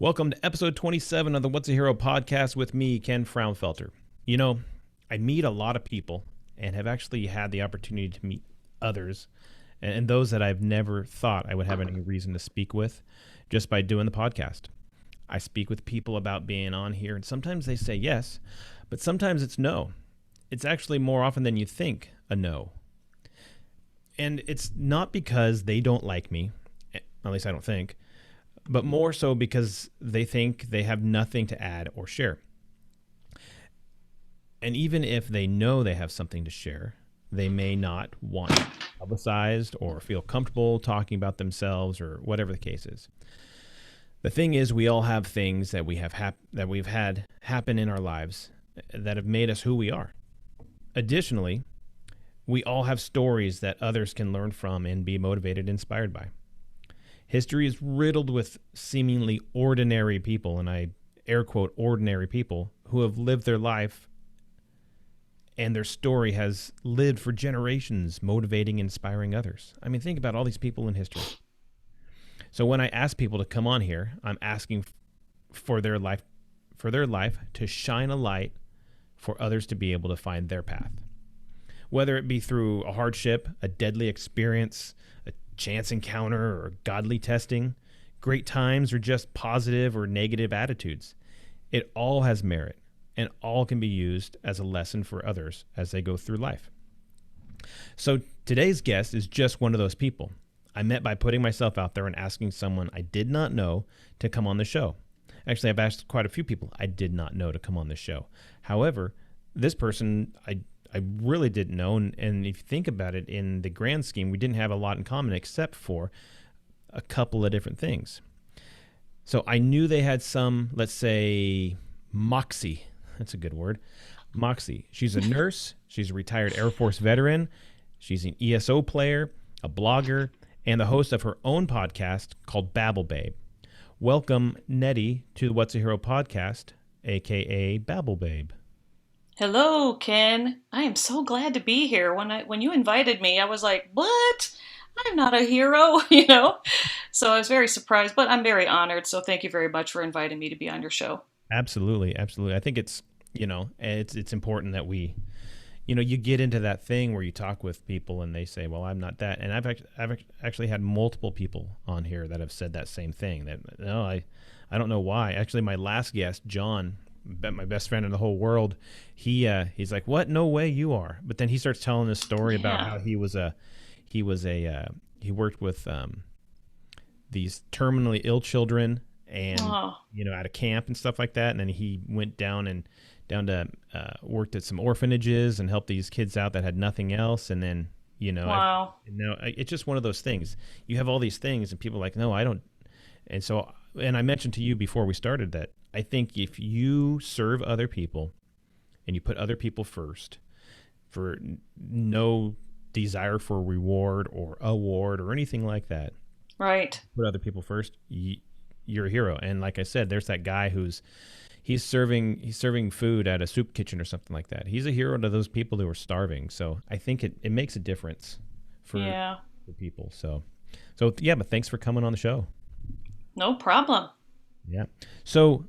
Welcome to episode 27 of the What's a Hero podcast with me, Ken Fraunfelter. You know, I meet a lot of people and have actually had the opportunity to meet others and those that I've never thought I would have any reason to speak with just by doing the podcast. I speak with people about being on here, and sometimes they say yes, but sometimes it's no. It's actually more often than you think a no. And it's not because they don't like me, at least I don't think, but more so because they think they have nothing to add or share. And even if they know they have something to share, they may not want it publicized or feel comfortable talking about themselves or whatever the case is. The thing is, we all have things that we've had happen in our lives that have made us who we are. Additionally, we all have stories that others can learn from and be motivated, inspired by. History is riddled with seemingly ordinary people, and I air quote ordinary people, who have lived their life and their story has lived for generations, motivating, inspiring others. I mean, think about all these people in history. So when I ask people to come on here, I'm asking for their life to shine a light for others to be able to find their path. Whether it be through a hardship, a deadly experience, a chance encounter, or godly testing, great times, or just positive or negative attitudes. It all has merit, and all can be used as a lesson for others as they go through life. So today's guest is just one of those people. I met by putting myself out there and asking someone I did not know to come on the show. Actually, I've asked quite a few people I did not know to come on the show. However, this person I really didn't know, and if you think about it, in the grand scheme, we didn't have a lot in common except for a couple of different things. So I knew they had some, let's say, moxie. That's a good word. Moxie. She's a nurse. She's a retired Air Force veteran. She's an ESO player, a blogger, and the host of her own podcast called Babblebabe. Welcome, Nettie, to the What's a Hero podcast, a.k.a. Babblebabe. Hello, Ken. I am so glad to be here. When you invited me, I was like, "What? I'm not a hero," So I was very surprised, but I'm very honored. So thank you very much for inviting me to be on your show. Absolutely, absolutely. I think it's it's important that we, you get into that thing where you talk with people and they say, "Well, I'm not that," and I've actually had multiple people on here that have said that same thing. That no, I don't know why. Actually, my last guest, John, my best friend in the whole world, he's like, "What? No way you are." But then he starts telling this story about Yeah. how he worked with these terminally ill children and Oh, at a camp and stuff like that, and then he went down to worked at some orphanages and helped these kids out that had nothing else, and then wow. it's just one of those things. You have all these things and people are like, "No, I don't." And I mentioned to you before we started that I think if you serve other people and you put other people first for no desire for reward or award or anything like that, Right. put other people first, you're a hero. And like I said, there's that guy he's serving food at a soup kitchen or something like that. He's a hero to those people who are starving. So I think it makes a difference for Yeah. people. So yeah, but thanks for coming on the show. No problem. Yeah. So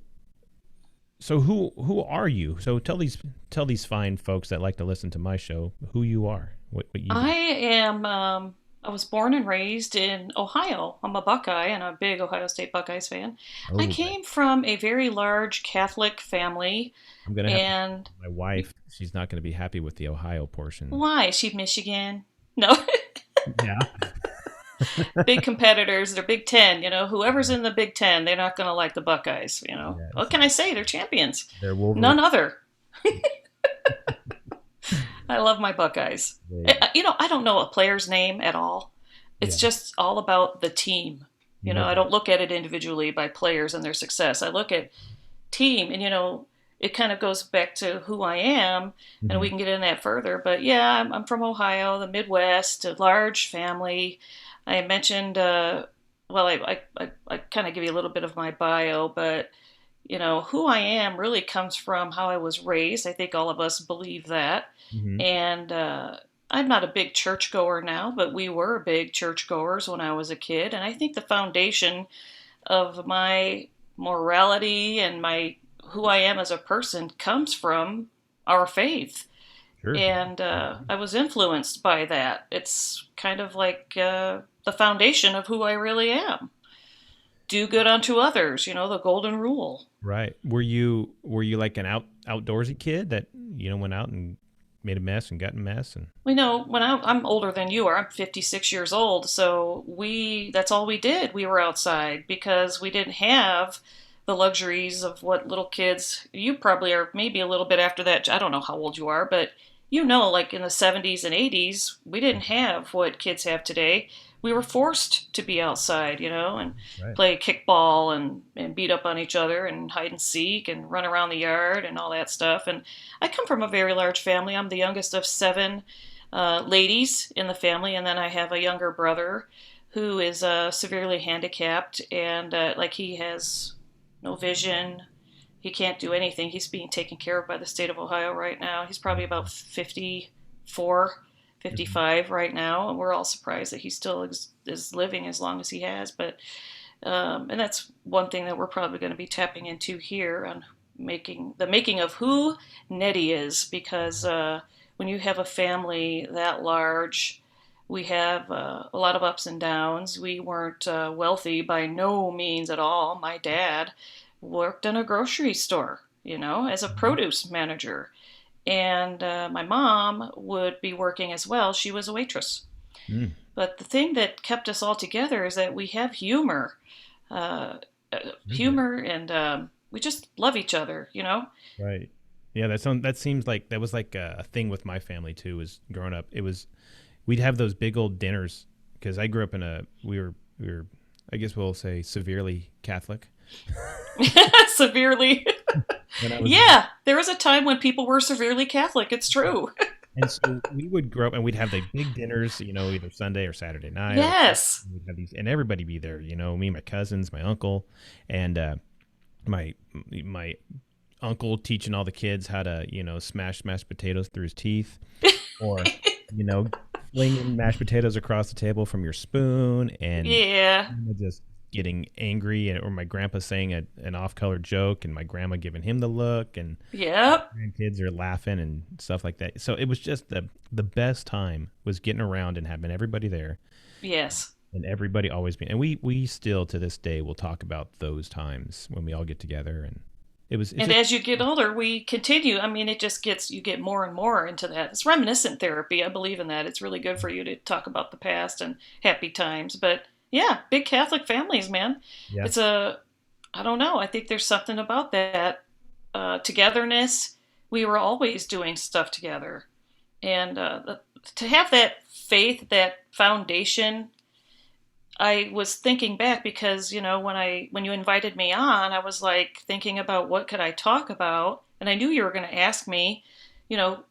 who are you? So tell these fine folks that like to listen to my show who you are, what you do. I am. I was born and raised in Ohio. I'm a Buckeye and a big Ohio State Buckeyes fan. I Oh, came from a very large Catholic family, I'm gonna have to. and My wife, she's not gonna be happy with the Ohio portion. why? Is she Michigan? No. Yeah. Big competitors. They're Big Ten. Whoever's in the Big Ten, they're not going to like the Buckeyes. What Yes. can I say? They're champions. They're Wolverine. None other. I love my Buckeyes. They, I don't know a player's name at all. yeah. It's just all about the team. You know I that. don't look at it individually by players and their success. I look at team, and it kind of goes back to who I am, and Mhm. we can get into that further. But yeah, I'm from Ohio, the Midwest, a large family. I mentioned, well, I kind of give you a little bit of my bio, but who I am really comes from how I was raised. I think all of us believe that. Mhm. And I'm not a big churchgoer now, but we were big churchgoers when I was a kid. And I think the foundation of my morality and my who I am as a person comes from our faith. Sure. And I was influenced by that. It's kind of like the foundation of who I really am. Do good unto others, the golden rule. Right. Were you like an outdoorsy kid that went out and made a mess and got in a mess and We know when I'm older than you are. I'm 56 years old, so that's all we did. We were outside because we didn't have the luxuries of what little kids. You probably are maybe a little bit after that. I don't know how old you are, but like in the 70s and 80s, we didn't have what kids have today. We were forced to be outside, and right? play kickball and beat up on each other and hide and seek and run around the yard and all that stuff. And I come from a very large family. I'm the youngest of seven ladies in the family, and then I have a younger brother who is severely handicapped, and like he has no vision. He can't do anything. He's being taken care of by the state of Ohio right now. He's probably about 54, Mhm. 55 right now, and we're all surprised that he still is living as long as he has. But and that's one thing that we're probably going to be tapping into here on making of who Nettie is, because when you have a family that large, we have a lot of ups and downs. We weren't wealthy by no means at all. My dad worked in a grocery store, as a produce manager. And my mom would be working as well. She was a waitress. Mm, But the thing that kept us all together is that we have humor. Uh, okay. humor, and we just love each other. Right. Yeah, that seems like that was like a thing with my family too. Was growing up, it was we'd have those big old dinners because I grew up in a we were I guess we'll say severely Catholic Severely. when I was Yeah, there was a time when people were severely Catholic. It's true. and so we would grow up and we'd have like big dinners, either Sunday or Saturday night. Or Yes. we'd have these and everybody be there, me, my cousins, my uncle, and my my uncle teaching all the kids how to smash mashed potatoes through his teeth, or you know flinging mashed potatoes across the table from your spoon, and Yeah. just getting angry, or my grandpa saying an off-color joke and my grandma giving him the look, and Yep. grandkids are laughing and stuff like that. So it was just the best time was getting around and having everybody there, Yes. and everybody always being, and we still to this day will talk about those times when we all get together, and it's And just as you get older, we continue. I mean, you get more and more into that. It's reminiscent therapy. I believe in that. It's really good for you to talk about the past and happy times. But yeah, big Catholic families, man. yeah. It's I don't know. I think there's something about that togetherness. We were always doing stuff together. And to have that faith, that foundation. I was thinking back because when you invited me on, I was like thinking about what could I talk about, and I knew you were going to ask me, you know,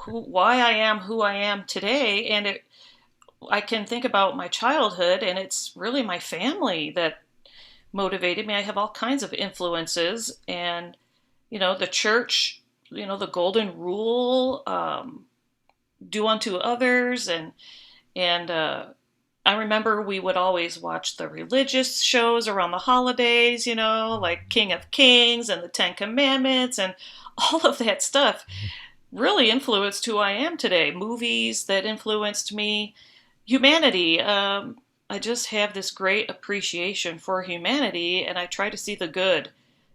why I am who I am today, and I can think about my childhood, and it's really my family that motivated me. I have all kinds of influences, and the church, the golden rule, do unto others, and I remember we would always watch the religious shows around the holidays, like King of Kings and the Ten Commandments and all of that stuff really influenced who I am today. Movies that influenced me, humanity. I just have this great appreciation for humanity, and I try to see the good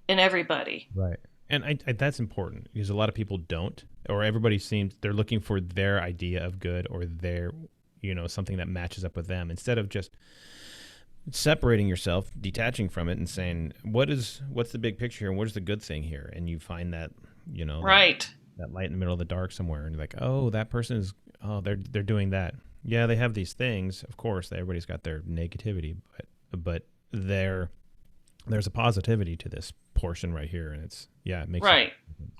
in everybody. Right. And that's important because a lot of people don't, or everybody seems they're looking for their idea of good or their, something that matches up with them instead of just separating yourself, detaching from it and saying, what's the big picture here and what is the good thing here? And you find that, that, Right. that light in the middle of the dark somewhere. And you're like, oh, that person is, oh, they're doing that. Yeah, they have these things. Of course, everybody's got their negativity, but there's a positivity to this portion right here, and it makes it. Right.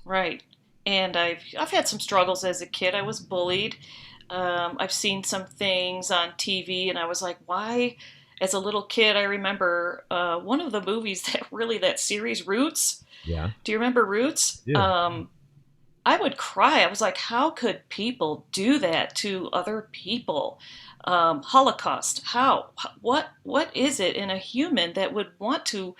Right. And I've had some struggles as a kid. I was bullied. I've seen some things on TV, and I was like, why? As a little kid, I remember one of the movies that series, Roots. Yeah, Do you remember Roots? yeah, I would cry. I was like, how could people do that to other people? Holocaust. How? What is it in a human that would want to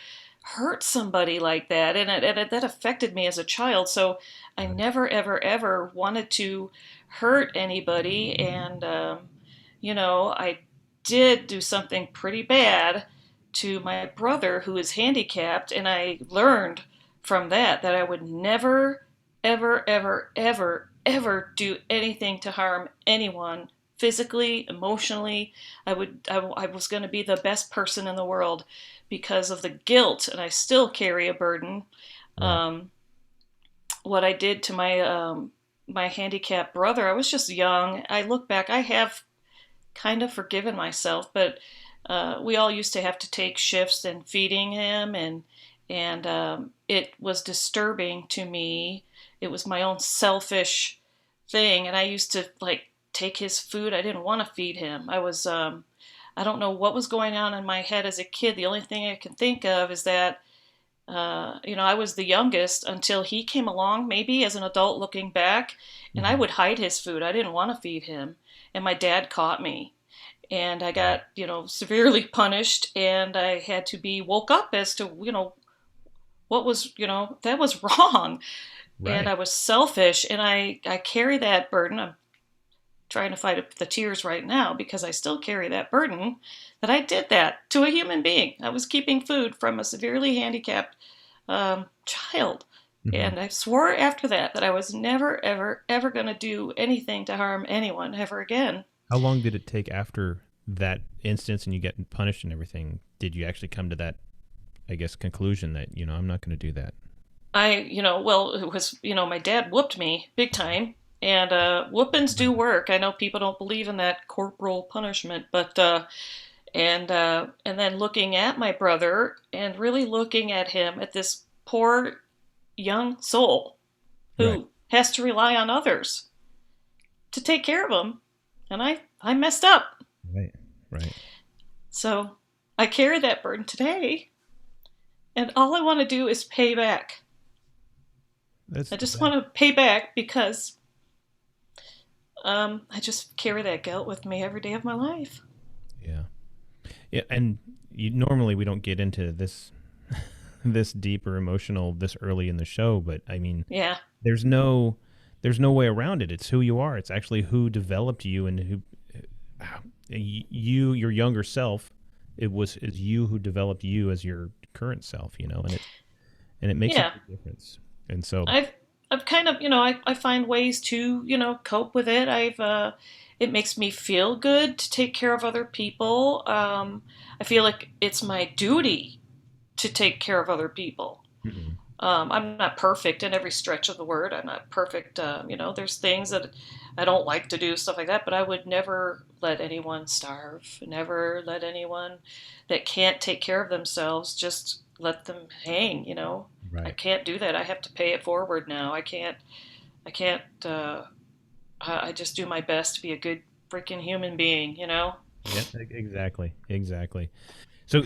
hurt somebody like that, that affected me as a child. So I Right. never, ever, ever wanted to hurt anybody, and I did do something pretty bad to my brother who is handicapped, and I learned from that I would never, ever, ever, ever, ever do anything to harm anyone physically, emotionally. I was going to be the best person in the world because of the guilt, and I still carry a burden. Right. Um, what I did to my handicapped brother, I was just young. I look back, I have kind of forgiven myself, but we all used to have to take shifts in feeding him, and it was disturbing to me. It was my own selfish thing, and I used to like take his food. I didn't want to feed him. I don't know what was going on in my head as a kid. The only thing I can think of is that I was the youngest until he came along, maybe as an adult looking back, and I Hmm. would hide his food. I didn't want to feed him. And my dad caught me. And I got, severely punished, and I had to be woke up as to, what was, that was wrong. And Right. I was selfish, and I carry that burden. I'm trying to fight the tears right now because I still carry that burden that I did that to a human being. I was keeping food from a severely handicapped child. Hmm. And I swore after that I was never, ever, ever going to do anything to harm anyone ever again. How long did it take after that instance and you get punished and everything? Did you actually come to that, I guess, conclusion that, I'm not going to do that? Well, it was, my dad whooped me big time. And whoopings do work. I know people don't believe in that corporal punishment, but and then looking at my brother and really looking at him, at this poor young soul Right. who has to rely on others to take care of him, and I messed up. Right. Right. So I carry that burden today, and all I want to do is pay back. That's I just that. want to pay back because I just carry that guilt with me every day of my life. Yeah. Yeah. And normally we don't get into this this deep or emotional this early in the show, but I mean, Yeah, there's no there's no way around it. It's who you are. It's actually who developed you and who your younger self. Is you who developed you as your current self, and it makes a yeah. big difference. And so, I've I've kind of I find ways to cope with it. It makes me feel good to take care of other people. I feel like it's my duty to take care of other people. mhm, I'm not perfect in every stretch of the word. I'm not perfect. There's things that I don't like to do, stuff like that, but I would never let anyone starve, never let anyone that can't take care of themselves just let them hang, I right. can't do that. I have to pay it forward now. I can't, I just do my best to be a good freaking human being. Yeah, exactly, exactly. So,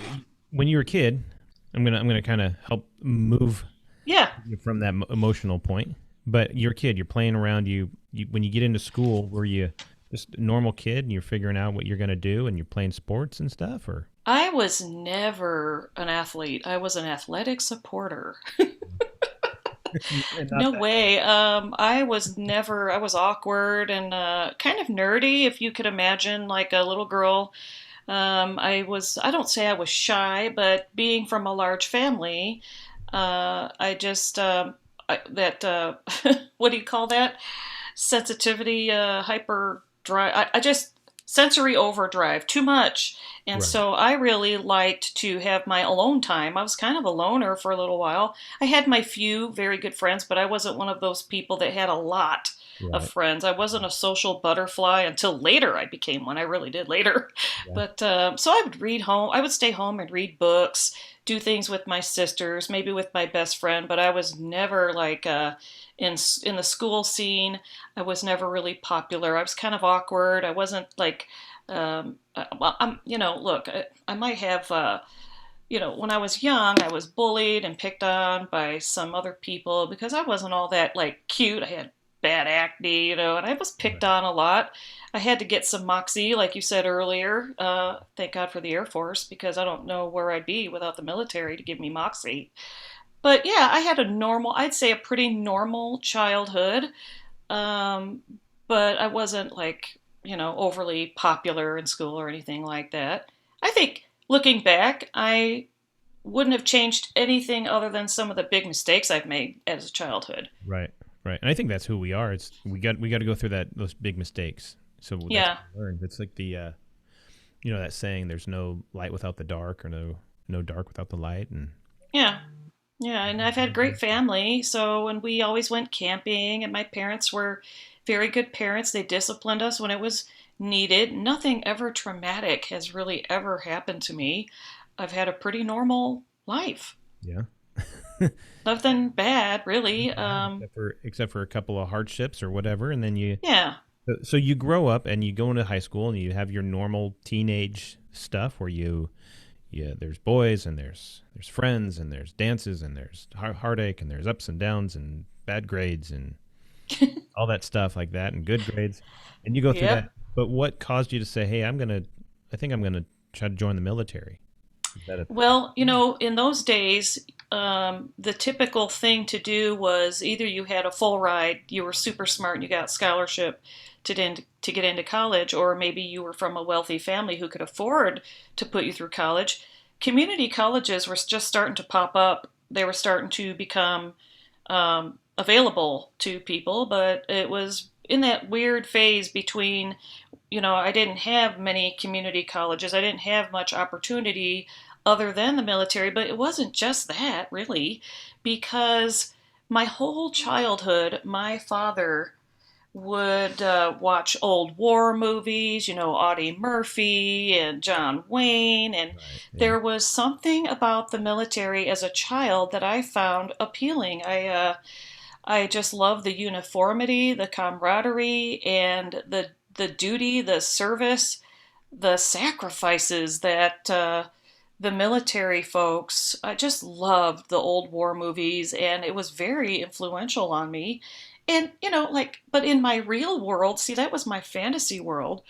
when you were a kid, I'm gonna kind of help move Yeah. you from that emotional point. But you're a kid, you're playing around. When you get into school, were you just a normal kid and you're figuring out what you're gonna do and you're playing sports and stuff, or I was never an athlete. I was an athletic supporter. not No that? way. I was awkward and kind of nerdy, if you could imagine, like a little girl. I don't say I was shy, but being from a large family, I just, that, what do you call that? Sensitivity, hyper drive. I just sensory overdrive too much, and Right, so I really liked to have my alone time. I was kind of a loner for a little while. I had my few very good friends, but I wasn't one of those people that had a lot of right, friends. I wasn't a social butterfly until later. I became one. I really did later, yeah, but so I would read home. I would stay home and read books, do things with my sisters, maybe with my best friend. But I was never like in the school scene. I was never really popular. I was kind of awkward. I wasn't like, well, look, I might have, when I was young, I was bullied and picked on by some other people because I wasn't all that like cute. I had bad acne, and I was picked Right. on a lot. I had to get some moxie, like you said earlier. Thank God for the Air Force, because I don't know where I'd be without the military to give me moxie. But yeah, I had I'd say a pretty normal childhood. Um, but I wasn't like, overly popular in school or anything like that. I think looking back, I wouldn't have changed anything other than some of the big mistakes I've made as a childhood. Right. Right. And I think that's who we are. It's we got to go through those big mistakes. So that's Yeah, what we learned. It's like the that saying, there's no light without the dark, or no dark without the light. And yeah, yeah. And I've had great family. So, and we always went camping, and my parents were very good parents. They disciplined us when it was needed. Nothing ever traumatic has really ever happened to me. I've had a pretty normal life. yeah. Nothing bad, really. Bad, except for a couple of hardships or whatever, and then you Yeah, so you grow up and you go into high school and you have your normal teenage stuff where there's boys and there's friends and there's dances and there's heartache and there's ups and downs and bad grades and all that stuff like that, and good grades, and you go through that. yep. But what caused you to say, hey, I think I'm gonna try to join the military? Is that a Well, in those days, the typical thing to do was either you had a full ride, you were super smart, and you got scholarship to get into college, or maybe you were from a wealthy family who could afford to put you through college. Community colleges were just starting to pop up. They were starting to become available to people, but it was in that weird phase between, I didn't have many community colleges. I didn't have much opportunity other than the military, but it wasn't just that, really, because my whole childhood, my father would watch old war movies, Audie Murphy and John Wayne, and right? Yeah. there was something about the military as a child that I found appealing. I just love the uniformity, the camaraderie, and the duty, the service, the sacrifices that the military folks. I just loved the old war movies, and it was very influential on me. And but in my real world, see, that was my fantasy world.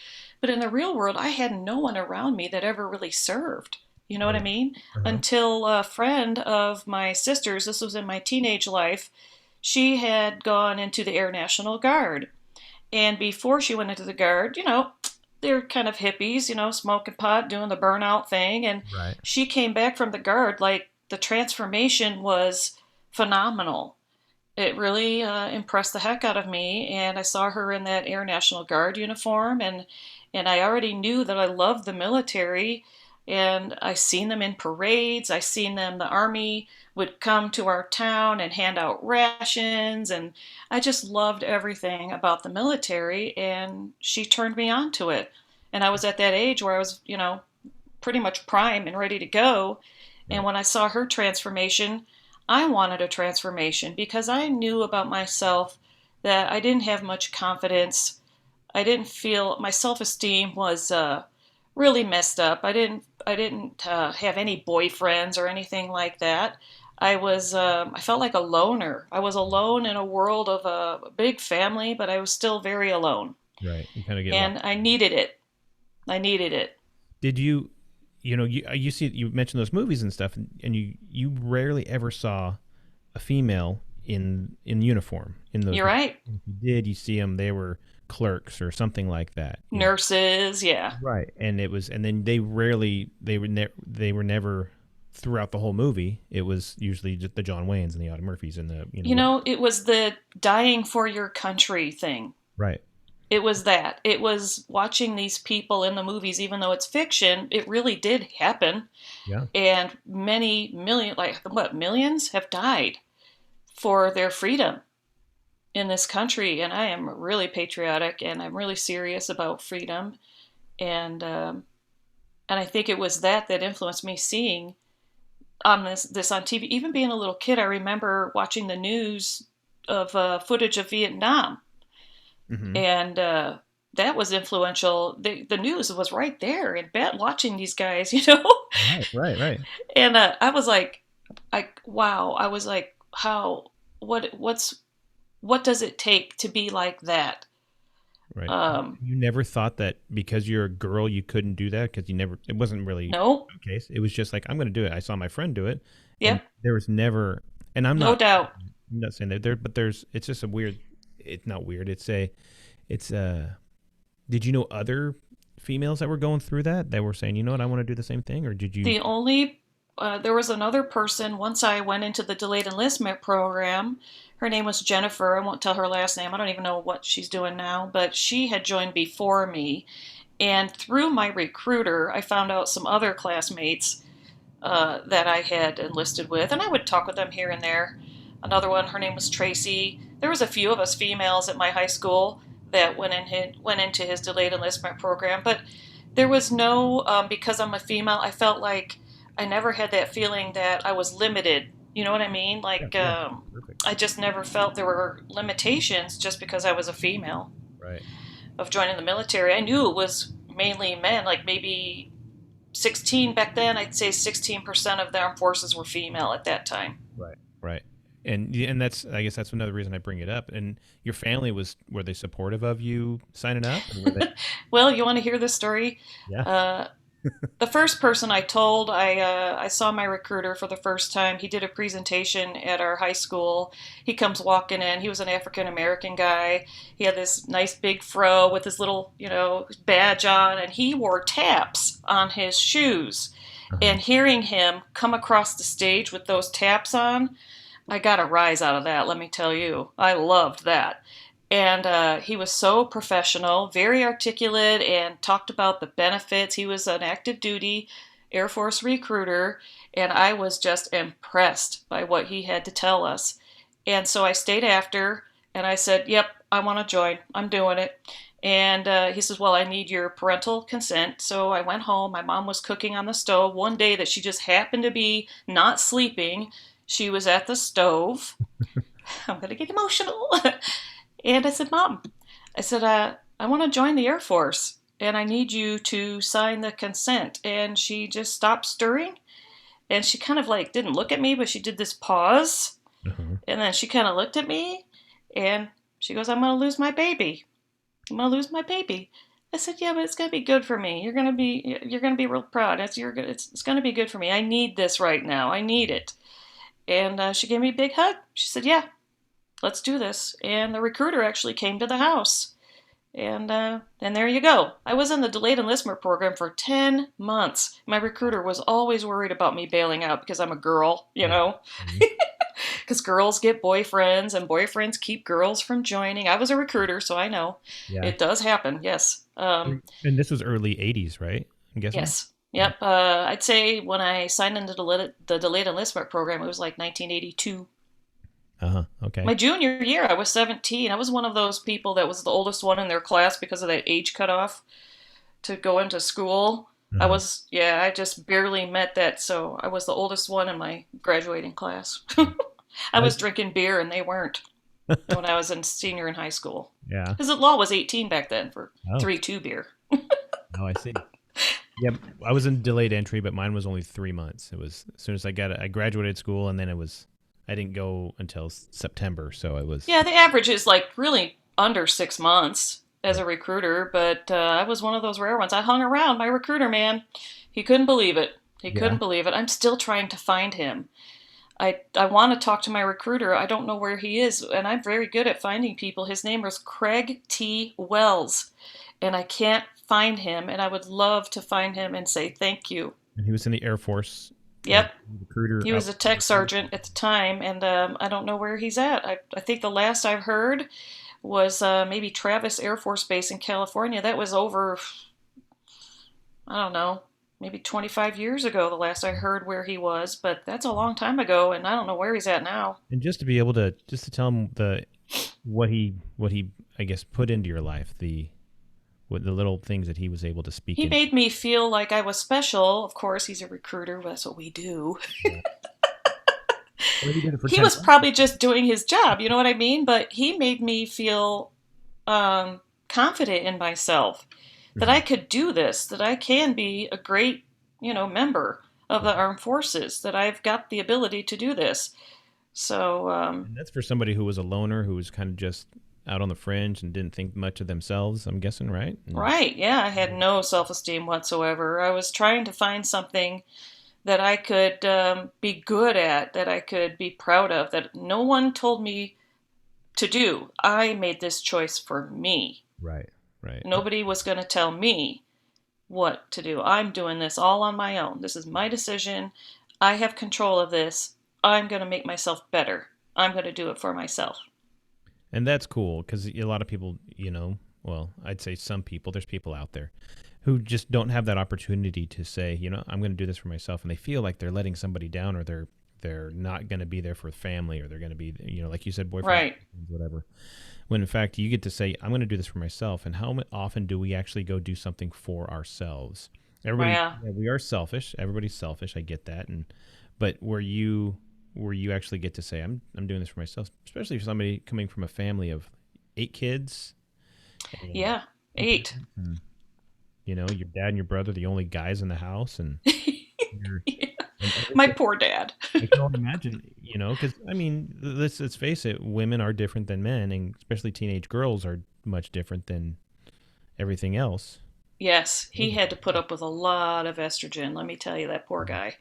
But in the real world, I had no one around me that ever really served. You know what I Right. mean? Uh-huh. Until a friend of my sister's, this was in my teenage life, she had gone into the Air National Guard. And before she went into the Guard, they're kind of hippies, smoking pot, doing the burnout thing. And Right. she came back from the Guard, like the transformation was phenomenal. It really impressed the heck out of me. And I saw her in that Air National Guard uniform, and I already knew that I loved the military. And I seen them in parades. I seen them. The army would come to our town and hand out rations, and I just loved everything about the military. And she turned me on to it. And I was at that age where I was, pretty much prime and ready to go. And Right. when I saw her transformation, I wanted a transformation because I knew about myself that I didn't have much confidence. I didn't feel my self-esteem was really messed up. I didn't have any boyfriends or anything like that. I felt like a loner. I was alone in a world of a big family, but I was still very alone, Right. You kind of get lost. and I needed it. I needed it. Did you see, you mentioned those movies and stuff, and you rarely ever saw a female in uniform in those You're movies. right. If you did, you see them, they were clerks or something like that. Nurses, yeah. Right. And then they were never throughout the whole movie. It was usually just the John Waynes and the Audie Murphys and the It was the dying for your country thing. right. It was that. It was watching these people in the movies, even though it's fiction, it really did happen. Yeah. And many million, like what, millions have died for their freedom in this country. And I am really patriotic, and I'm really serious about freedom. And I think it was that influenced me seeing on this on TV. Even being a little kid, I remember watching the news of footage of Vietnam, Hmm. and that was influential. The news was right there in bed, watching these guys. Right. Right. Right. And I was like, wow. I was like, how? What's what does it take to be like that? Right. Um, You never thought that because you're a girl you couldn't do that, because you never, it wasn't really no, the case. It was just like, I'm going to do it. I saw my friend do it, and yep, there was never, and no doubt. I'm not saying that there, but there's, it's just a weird, it's not weird. It's did you know other females that were going through that were saying, you know what, I want to do the same thing, or did you? The only there was another person once I went into the delayed enlistment program. Her name was Jennifer. I won't tell her last name. I don't even know what she's doing now, but she had joined before me. And through my recruiter, I found out some other classmates that I had enlisted with, and I would talk with them here and there. Another one, her name was Tracy. There was a few of us females at my high school that went into his delayed enlistment program, but there was no because I'm a female. I felt like I never had that feeling that I was limited. You know what I mean? Yeah, Like yeah, perfect. I just never felt there were limitations just because I was a female Right, of joining the military. I knew it was mainly men, like maybe 16 back then. I'd say 16% of the armed forces were female at that time. right, right. And that's, I guess that's another reason I bring it up. And your family were they supportive of you signing up, and were they? Well, you want to hear this story? Yeah. Uh, the first person I told, I saw my recruiter for the first time. He did a presentation at our high school. He comes walking in. He was an African American guy. He had this nice big fro with his little, badge on, and he wore taps on his shoes. Uh-huh. And hearing him come across the stage with those taps on, I got a rise out of that, let me tell you. I loved that. And he was so professional, very articulate, and talked about the benefits. He was an active duty Air Force recruiter, and I was just impressed by what he had to tell us. And so I stayed after, and I said, "Yep, I want to join. I'm doing it." And he says, "Well, I need your parental consent." So I went home. My mom was cooking on the stove. One day that she just happened to be not sleeping, she was at the stove. I'm going to get emotional. And I said, "Mom," I said, "I want to join the Air Force, and I need you to sign the consent." And she just stopped stirring, and she kind of like didn't look at me, but she did this pause, Uh-huh. and then she kind of looked at me, and she goes, "I'm going to lose my baby. I'm going to lose my baby." I said, "Yeah, but it's going to be good for me. You're going to be real proud. It's going to be good for me. I need this right now. I need it." And she gave me a big hug. She said, "Yeah, let's do this." And the recruiter actually came to the house. And there you go. I was in the delayed enlistment program for 10 months. My recruiter was always worried about me bailing out because I'm a girl, Yeah. Mhm. because girls get boyfriends and boyfriends keep girls from joining. I was a recruiter, so I know Yeah. it does happen. Yes. And this was early '80s, right? I'm guessing. Yes. Yeah. Yep. I'd say when I signed into the delayed enlistment program, it was like 1982. Uh-huh. Okay. My junior year, I was 17. I was one of those people that was the oldest one in their class because of that age cutoff to go into school. Uh-huh. I just barely met that, so I was the oldest one in my graduating class. I I, was drinking beer and they weren't when I was in senior in high school. yeah. Because the law was 18 back then for Oh. 3-2 beer. Oh, I see. Yep. I was in delayed entry, but mine was only 3 months. It was as soon as I graduated school, and then I didn't go until September, so it was. Yeah, the average is like really under 6 months as Right. a recruiter, but I was one of those rare ones. I hung around my recruiter, man. He couldn't believe it. He Yeah. couldn't believe it. I'm still trying to find him. I want to talk to my recruiter. I don't know where he is, and I'm very good at finding people. His name was Craig T. Wells, and I can't find him, and I would love to find him and say thank you. And he was in the Air Force, like Yep, recruiter he was out. a tech sergeant at the time, and I don't know where he's at. I think the last I've heard was maybe Travis Air Force Base in California. That was over, I don't know, maybe 25 years ago, the last I heard where he was, but that's a long time ago, and I don't know where he's at now. And just to be able to just to tell him what he I guess put into your life, the little things that he was able to speak He into. made me feel like I was special. Of course, he's a recruiter, that's what we do. Yeah. Well, he did it for He 10 was months. probably just doing his job, you know what I mean? But he made me feel confident in myself that I Mhm. could do this, that I can be a great, member of the armed forces, that I've got the ability to do this. So, And that's for somebody who was a loner, who was kind of just out on the fringe and didn't think much of themselves, I'm guessing, right? And right, yeah, I had no self esteem whatsoever. I was trying to find something that I could be good at, that I could be proud of, that no one told me to do. I made this choice for me. right, right. Nobody was going to tell me what to do. I'm doing this all on my own. This is my decision. I have control of this. I'm going to make myself better. I'm going to do it for myself. And that's cool because a lot of people, well, I'd say some people, there's people out there who just don't have that opportunity to say, I'm going to do this for myself, and they feel like they're letting somebody down, or they're not going to be there for family, or they're going to be, like you said, boyfriend, Right. whatever. When in fact you get to say, I'm going to do this for myself. And how often do we actually go do something for ourselves? Everybody, Yeah. yeah, we are selfish. Everybody's selfish. I get that. But where you actually get to say, I'm doing this for myself, especially for somebody coming from a family of 8 kids. And, Yeah. 8. and, your dad and your brother, the only guys in the house, and you're, and My everything. poor dad. I can only imagine, because I mean, let's face it, women are different than men, and especially teenage girls are much different than everything else. Yes, he had to put up with a lot of estrogen. Let me tell you, that poor guy.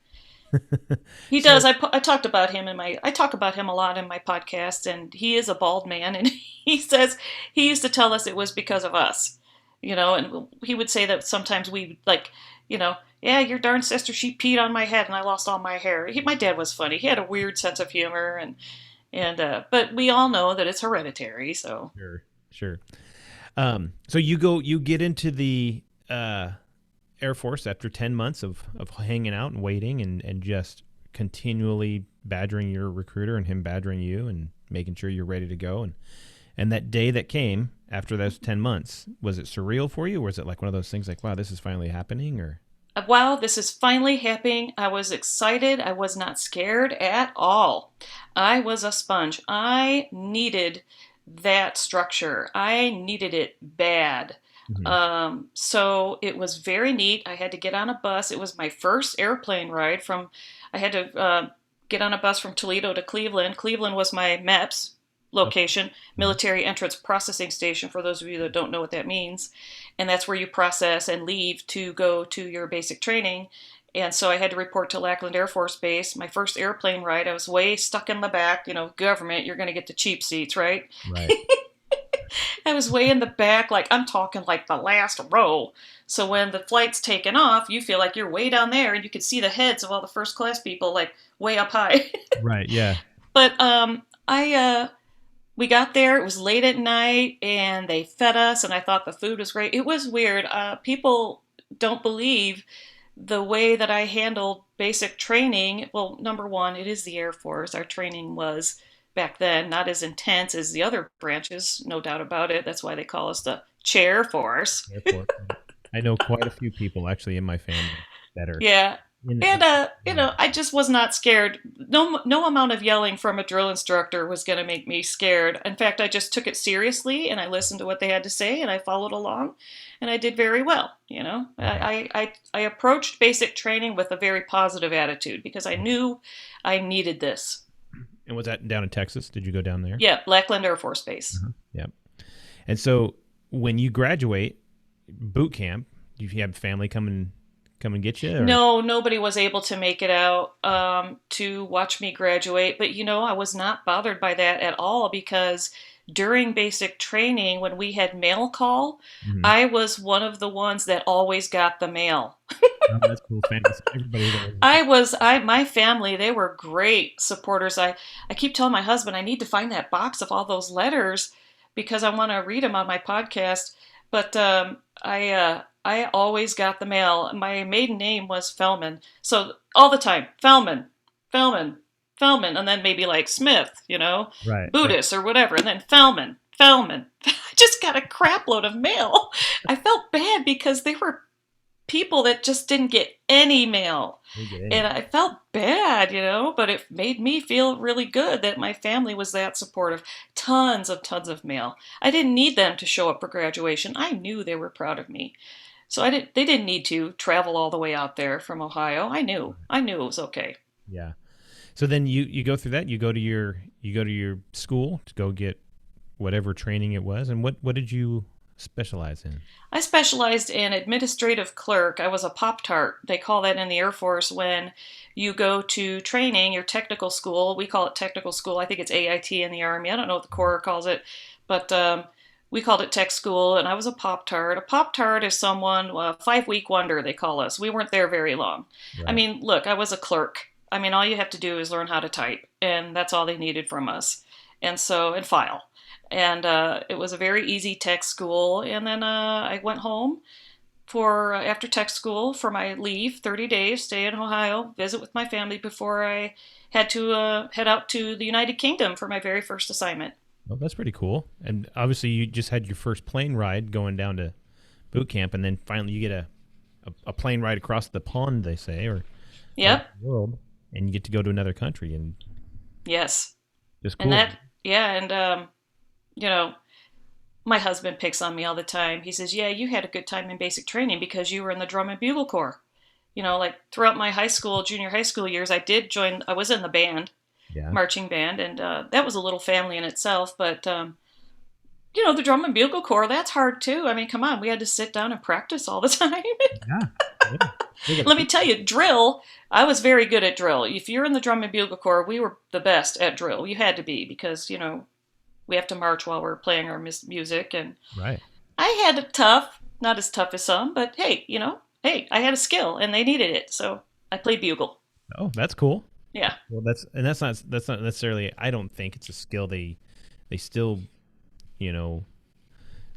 He does. So, I talked about him I talk about him a lot in my podcast, and he is a bald man, and he says he used to tell us it was because of us, and he would say that sometimes we like, yeah, your darn sister, she peed on my head and I lost all my hair. My dad was funny. He had a weird sense of humor, but we all know that it's hereditary. So sure, sure. So you get into the Air Force after 10 months of hanging out and waiting, and just continually badgering your recruiter and him badgering you and making sure you're ready to go. And that day that came after those 10 months, was it surreal for you? Or was it like one of those things like, wow, this is finally happening? Or wow, this is finally happening. I was excited. I was not scared at all. I was a sponge. I needed that structure. I needed it bad. Mhm. So it was very neat. I had to get on a bus. It was my first airplane ride I had to get on a bus from Toledo to Cleveland. Cleveland was my MEPS location, Mhm. military entrance processing station, for those of you that don't know what that means. And that's where you process and leave to go to your basic training. And so I had to report to Lackland Air Force Base. My first airplane ride, I was way stuck in the back. Government, you're going to get the cheap seats, right? Right. I was way in the back, like I'm talking like the last row. So when the flight's taken off, you feel like you're way down there and you can see the heads of all the first class people like way up high. Right. Yeah. But I we got there. It was late at night, and they fed us, and I thought the food was great. It was weird. People don't believe the way that I handled basic training. Well, number one, it is the Air Force. Our training was back then not as intense as the other branches, no doubt about it. That's why they call us the Chair Force. Airport. I know quite a few people actually in my family that are Yeah. in. And I just was not scared. No amount of yelling from a drill instructor was going to make me scared. In fact, I just took it seriously, and I listened to what they had to say, and I followed along, and I did very well. I approached basic training with a very positive attitude because I knew I needed this. And was that down in Texas? Did you go down there? Yeah, Lackland Air Force Base. Yeah. And so when you graduate boot camp, do you have family come and get you? Or? No, nobody was able to make it out to watch me graduate. But I was not bothered by that at all because during basic training, when we had mail call, Mhm. I was one of the ones that always got the mail. Oh, that's cool. Fantasy. Everybody there. My family, they were great supporters. I keep telling my husband I need to find that box of all those letters because I want to read them on my podcast. But I always got the mail. My maiden name was Fellman, so all the time Fellman, Fellman, Fellman, and then maybe like Smith, Right. Buddhist or whatever, and then Fellman, Fellman. I just got a crap load of mail. I felt bad because they were people that just didn't get any mail. And I felt bad, but it made me feel really good that my family was that supportive. Tons of mail. I didn't need them to show up for graduation. I knew they were proud of me. So they didn't need to travel all the way out there from Ohio. I knew it was okay. Yeah. So then you go through that. You go to your school to go get whatever training it was. And what did you specialize in? I specialized in administrative clerk. I was a Pop Tart. They call that in the Air Force when you go to training, your technical school. We call it technical school. I think it's AIT in the Army. I don't know what the Corps calls it, but we called it tech school, and I was a Pop Tart. A Pop Tart is someone, 5 week wonder, they call us. We weren't there very long. I Right. mean, look, I was a clerk. I mean, all you have to do is learn how to type, and that's all they needed from us. And file. And it was a very easy tech school. And then I went home for after tech school for my leave, 30 days, stay in Ohio, visit with my family before I had to head out to the United Kingdom for my very first assignment. Well, that's pretty cool. And obviously, you just had your first plane ride going down to boot camp, and then finally you get a plane ride across the pond, they say, or Yep. the world, and you get to go to another country, and Yes. just And cool. that, yeah. And, you know, my husband picks on me all the time. He says, "Yeah, you had a good time in basic training because you were in the drum and bugle corps." Like throughout my high school, junior high school years, I was in the band, Yeah. marching band, and that was a little family in itself. But the drum and bugle corps, that's hard too. I mean, come on, we had to sit down and practice all the time. Yeah. Yeah. They got Let me tell you, drill. I was very good at drill. If you're in the drum and bugle corps, we were the best at drill. You had to be because we have to march while we're playing our music, and right. I had it tough, not as tough as some, but hey, hey, I had a skill and they needed it, so I played bugle. Oh, that's cool. Yeah. Well, that's not necessarily. I don't think it's a skill they still you know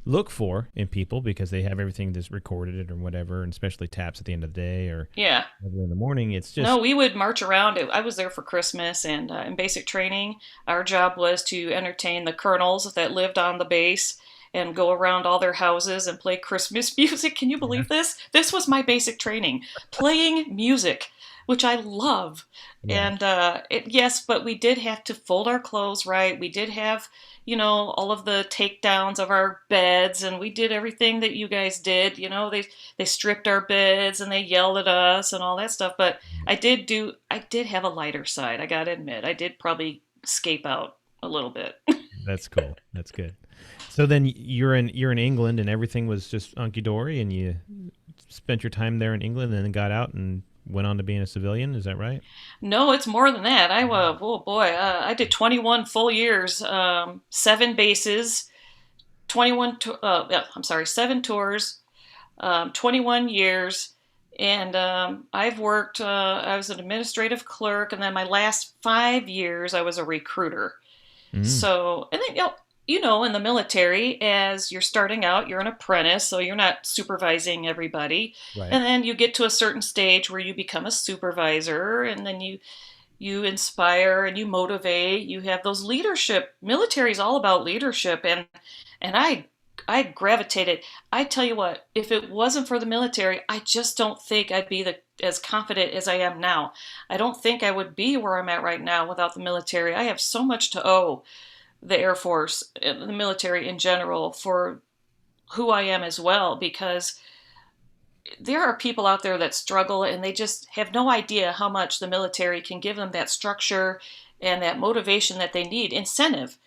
look for in people because they have everything that's recorded or whatever, and especially taps at the end of the day or Yeah. early in the morning. It's No, just we would march around. I was there for Christmas, and in basic training, our job was to entertain the colonels that lived on the base and go around all their houses and play Christmas music. Can you yeah, believe this? This was my basic training, playing music, which I love. yeah, And yes, but we did have to fold our clothes right. We did have, all of the takedowns of our beds, and we did everything that you guys did. They stripped our beds and they yelled at us and all that stuff. But I did have a lighter side. I gotta admit, I did probably scape out a little bit. that's cool. That's good. So then you're in England and everything was just hunky dory, and you spent your time there in England and then got out and went on to being a civilian. Is that right? No, it's more than that. Oh boy, I did 21 full years, 7 bases, yeah, I'm sorry, 7 tours, 21 years. And I've worked, I was an administrative clerk, and then my last 5 years, I was a recruiter. Mm, So, and then, in the military, as you're starting out, you're an apprentice, so you're not supervising everybody. right. And then you get to a certain stage where you become a supervisor, and then you inspire and you motivate. You have those leadership. Military is all about leadership, and I gravitated. I tell you what, if it wasn't for the military, I just don't think I'd be as confident as I am now. I don't think I would be where I'm at right now without the military. I have so much to owe the Air Force and the military in general for who I am as well, because there are people out there that struggle and they just have no idea how much the military can give them that structure and that motivation that they need, incentive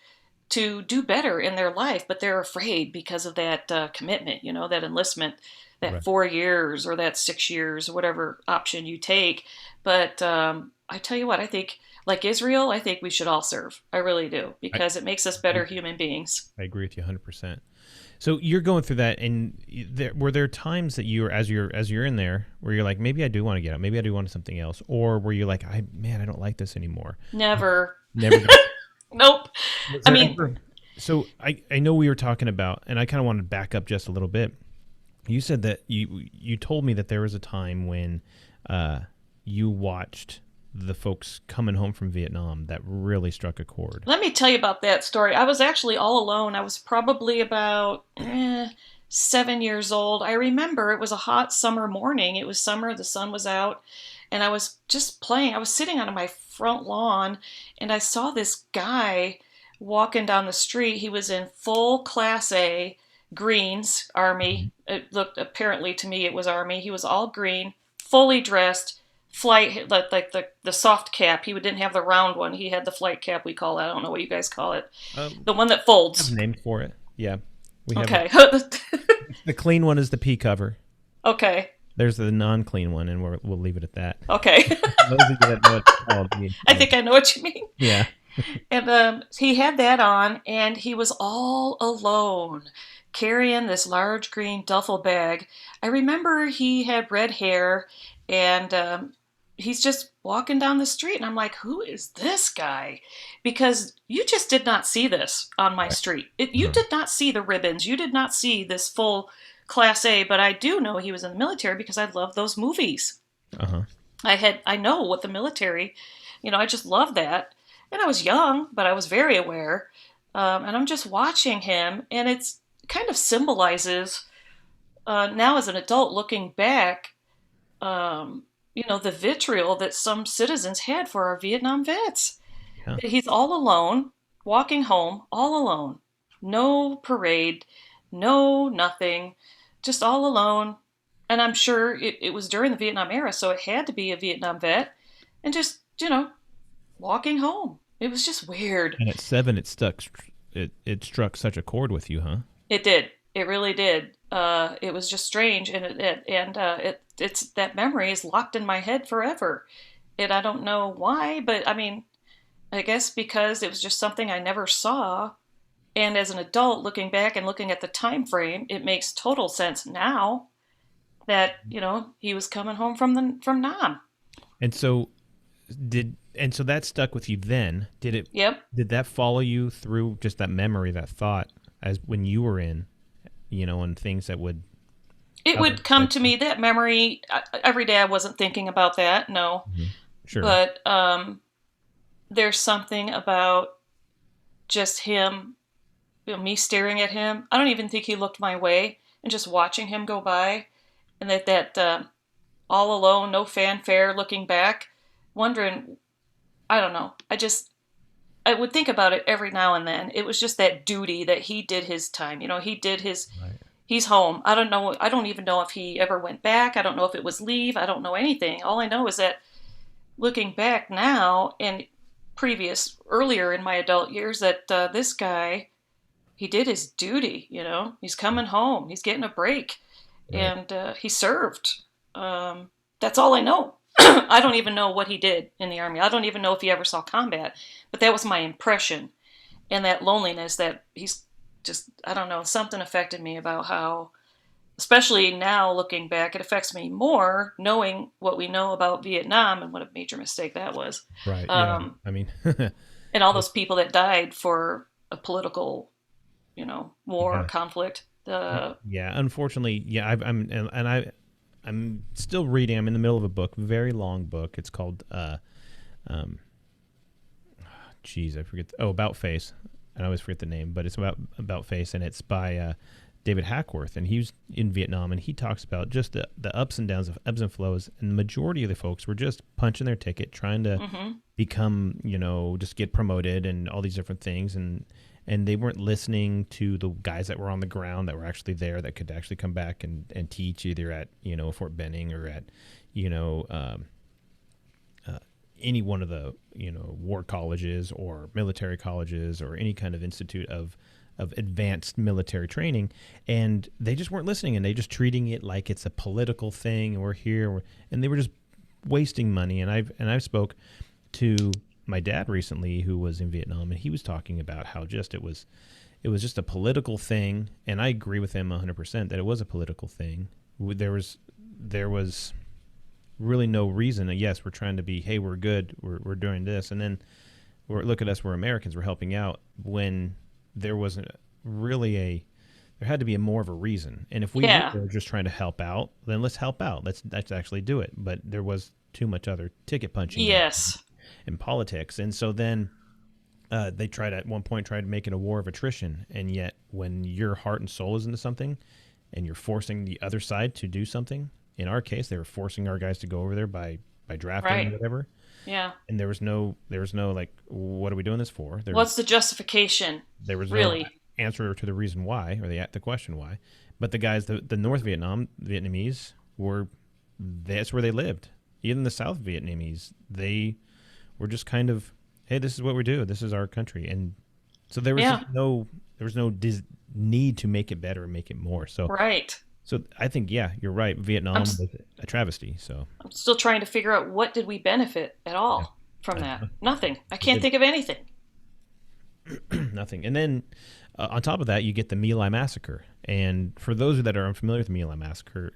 to do better in their life, but they're afraid because of that commitment, that enlistment, that Right. 4 years or that 6 years, or whatever option you take. But I tell you what, I think, like Israel, I think we should all serve. I really do, I, because it makes us better human beings. I agree with you 100%. So you're going through that, and were there times that you were as you're in there where you're like, maybe I do want to get out, maybe I do want something else, or were you like, I don't like this anymore? Never. Never. Got, Nope. was I there mean, ever? So I know we were talking about, and I kind of wanted to back up just a little bit. You said that you told me that there was a time when you watched the folks coming home from Vietnam that really struck a chord. let me tell you about that story. I was actually all alone. I was probably about 7 years old. I remember it was a hot summer morning. It was summer, the sun was out, and I was just playing. I was sitting on my front lawn, and I saw this guy walking down the street. He was in full Class A greens, Army. It looked, apparently to me, it was Army. He was all green, fully dressed, flight, like the soft cap. He didn't have the round one. He had the flight cap, we call it. I don't know what you guys call it. Um, The one that have a folds. name for it. Yeah, we have a, Okay. the clean one is the P cover. Okay. There's the non-clean one, and we'll leave it at that. Okay. Those of you that know what it's called, I think I know what you mean. yeah, And he had that on, and he was all alone, carrying this large green duffel bag. I remember he had red hair, and he's just walking down the street, and I'm like, who is this guy? Because you just did not see this on my right. street. You did not see the ribbons. You did not see this full Class A, but I do know he was in the military because I love those movies. Uh huh. I know what the military, I just love that. And I was young, but I was very aware. And I'm just watching him, and it's kind of symbolizes now as an adult looking back, the vitriol that some citizens had for our Vietnam vets. Yeah. He's all alone, walking home, all alone. No parade, no nothing, just all alone. And I'm sure it was during the Vietnam era, so it had to be a Vietnam vet. And just, walking home. It was just weird. And at 7, it stuck. It struck such a chord with you, huh? It did. It really did. It was just strange, and it's that memory is locked in my head forever. And I don't know why, but I mean, I guess because it was just something I never saw. And as an adult, looking back and looking at the time frame, it makes total sense now that he was coming home from Nam. And so so that stuck with you then. Did it? Yep. Did that follow you through just that memory, that thought, as when you were in, and things that would. It would come to me, that memory. Every day I wasn't thinking about that, no. Mm-hmm. Sure. But there's something about just him, me staring at him. I don't even think he looked my way, and just watching him go by, and that all alone, no fanfare, looking back, wondering. I don't know. I would think about it every now and then. It was just that duty that he did his time. He did his. Right. He's home. I don't know. I don't even know if he ever went back. I don't know if it was leave. I don't know anything. All I know is that looking back now and earlier in my adult years, that this guy, he did his duty. He's coming home. He's getting a break, Right. and he served. That's all I know. I don't even know what he did in the Army. I don't even know if he ever saw combat, but that was my impression. And that loneliness, that he's just, I don't know, something affected me about how, especially now looking back, it affects me more knowing what we know about Vietnam and what a major mistake that was. Right. Yeah. I mean, And all those people that died for a political, war, yeah. conflict. Yeah. Unfortunately, yeah. I'm still reading. I'm in the middle of a book, very long book. It's called, I forget. About Face. I always forget the name, but it's about Face, and it's by David Hackworth, and he was in Vietnam, and he talks about just the ups and downs of ebbs and flows, and the majority of the folks were just punching their ticket, trying to become, just get promoted and all these different things, and they weren't listening to the guys that were on the ground that were actually there, that could actually come back and teach, either at Fort Benning or at any one of the war colleges or military colleges or any kind of institute of advanced military training, and they just weren't listening, and they just treating it like it's a political thing, and we're here, and they were just wasting money. And I've spoke to my dad recently, who was in Vietnam, and he was talking about how just it was just a political thing, and I agree with him 100% that it was a political thing. There was really no reason. Yes, we're trying to be, hey, we're good, we're doing this, and then look at us, we're Americans, we're helping out, when there wasn't really there had to be more of a reason. And if we were just trying to help out, then let's help out. Let's actually do it. But there was too much other ticket punching. Yes. In politics. And so then they at one point tried to make it a war of attrition. And yet when your heart and soul is into something and you're forcing the other side to do something, in our case, they were forcing our guys to go over there by drafting or whatever. Yeah. And there was no like, what are we doing this for? What's the justification? There was really no answer to the reason why, or the question why. But the guys, the North Vietnamese, that's where they lived. even the South Vietnamese, they were just kind of, hey, this is what we do. This is our country. And so there was Yeah. just no need to make it better and make it more. Right. So I think, yeah, you're right. I'm Vietnam was a travesty. So I'm still trying to figure out what did we benefit at yeah, all from I that? know. Nothing. I We can't did think of anything. nothing. And then on top of that, you get the My Lai massacre. And for those that are unfamiliar with the My Lai massacre,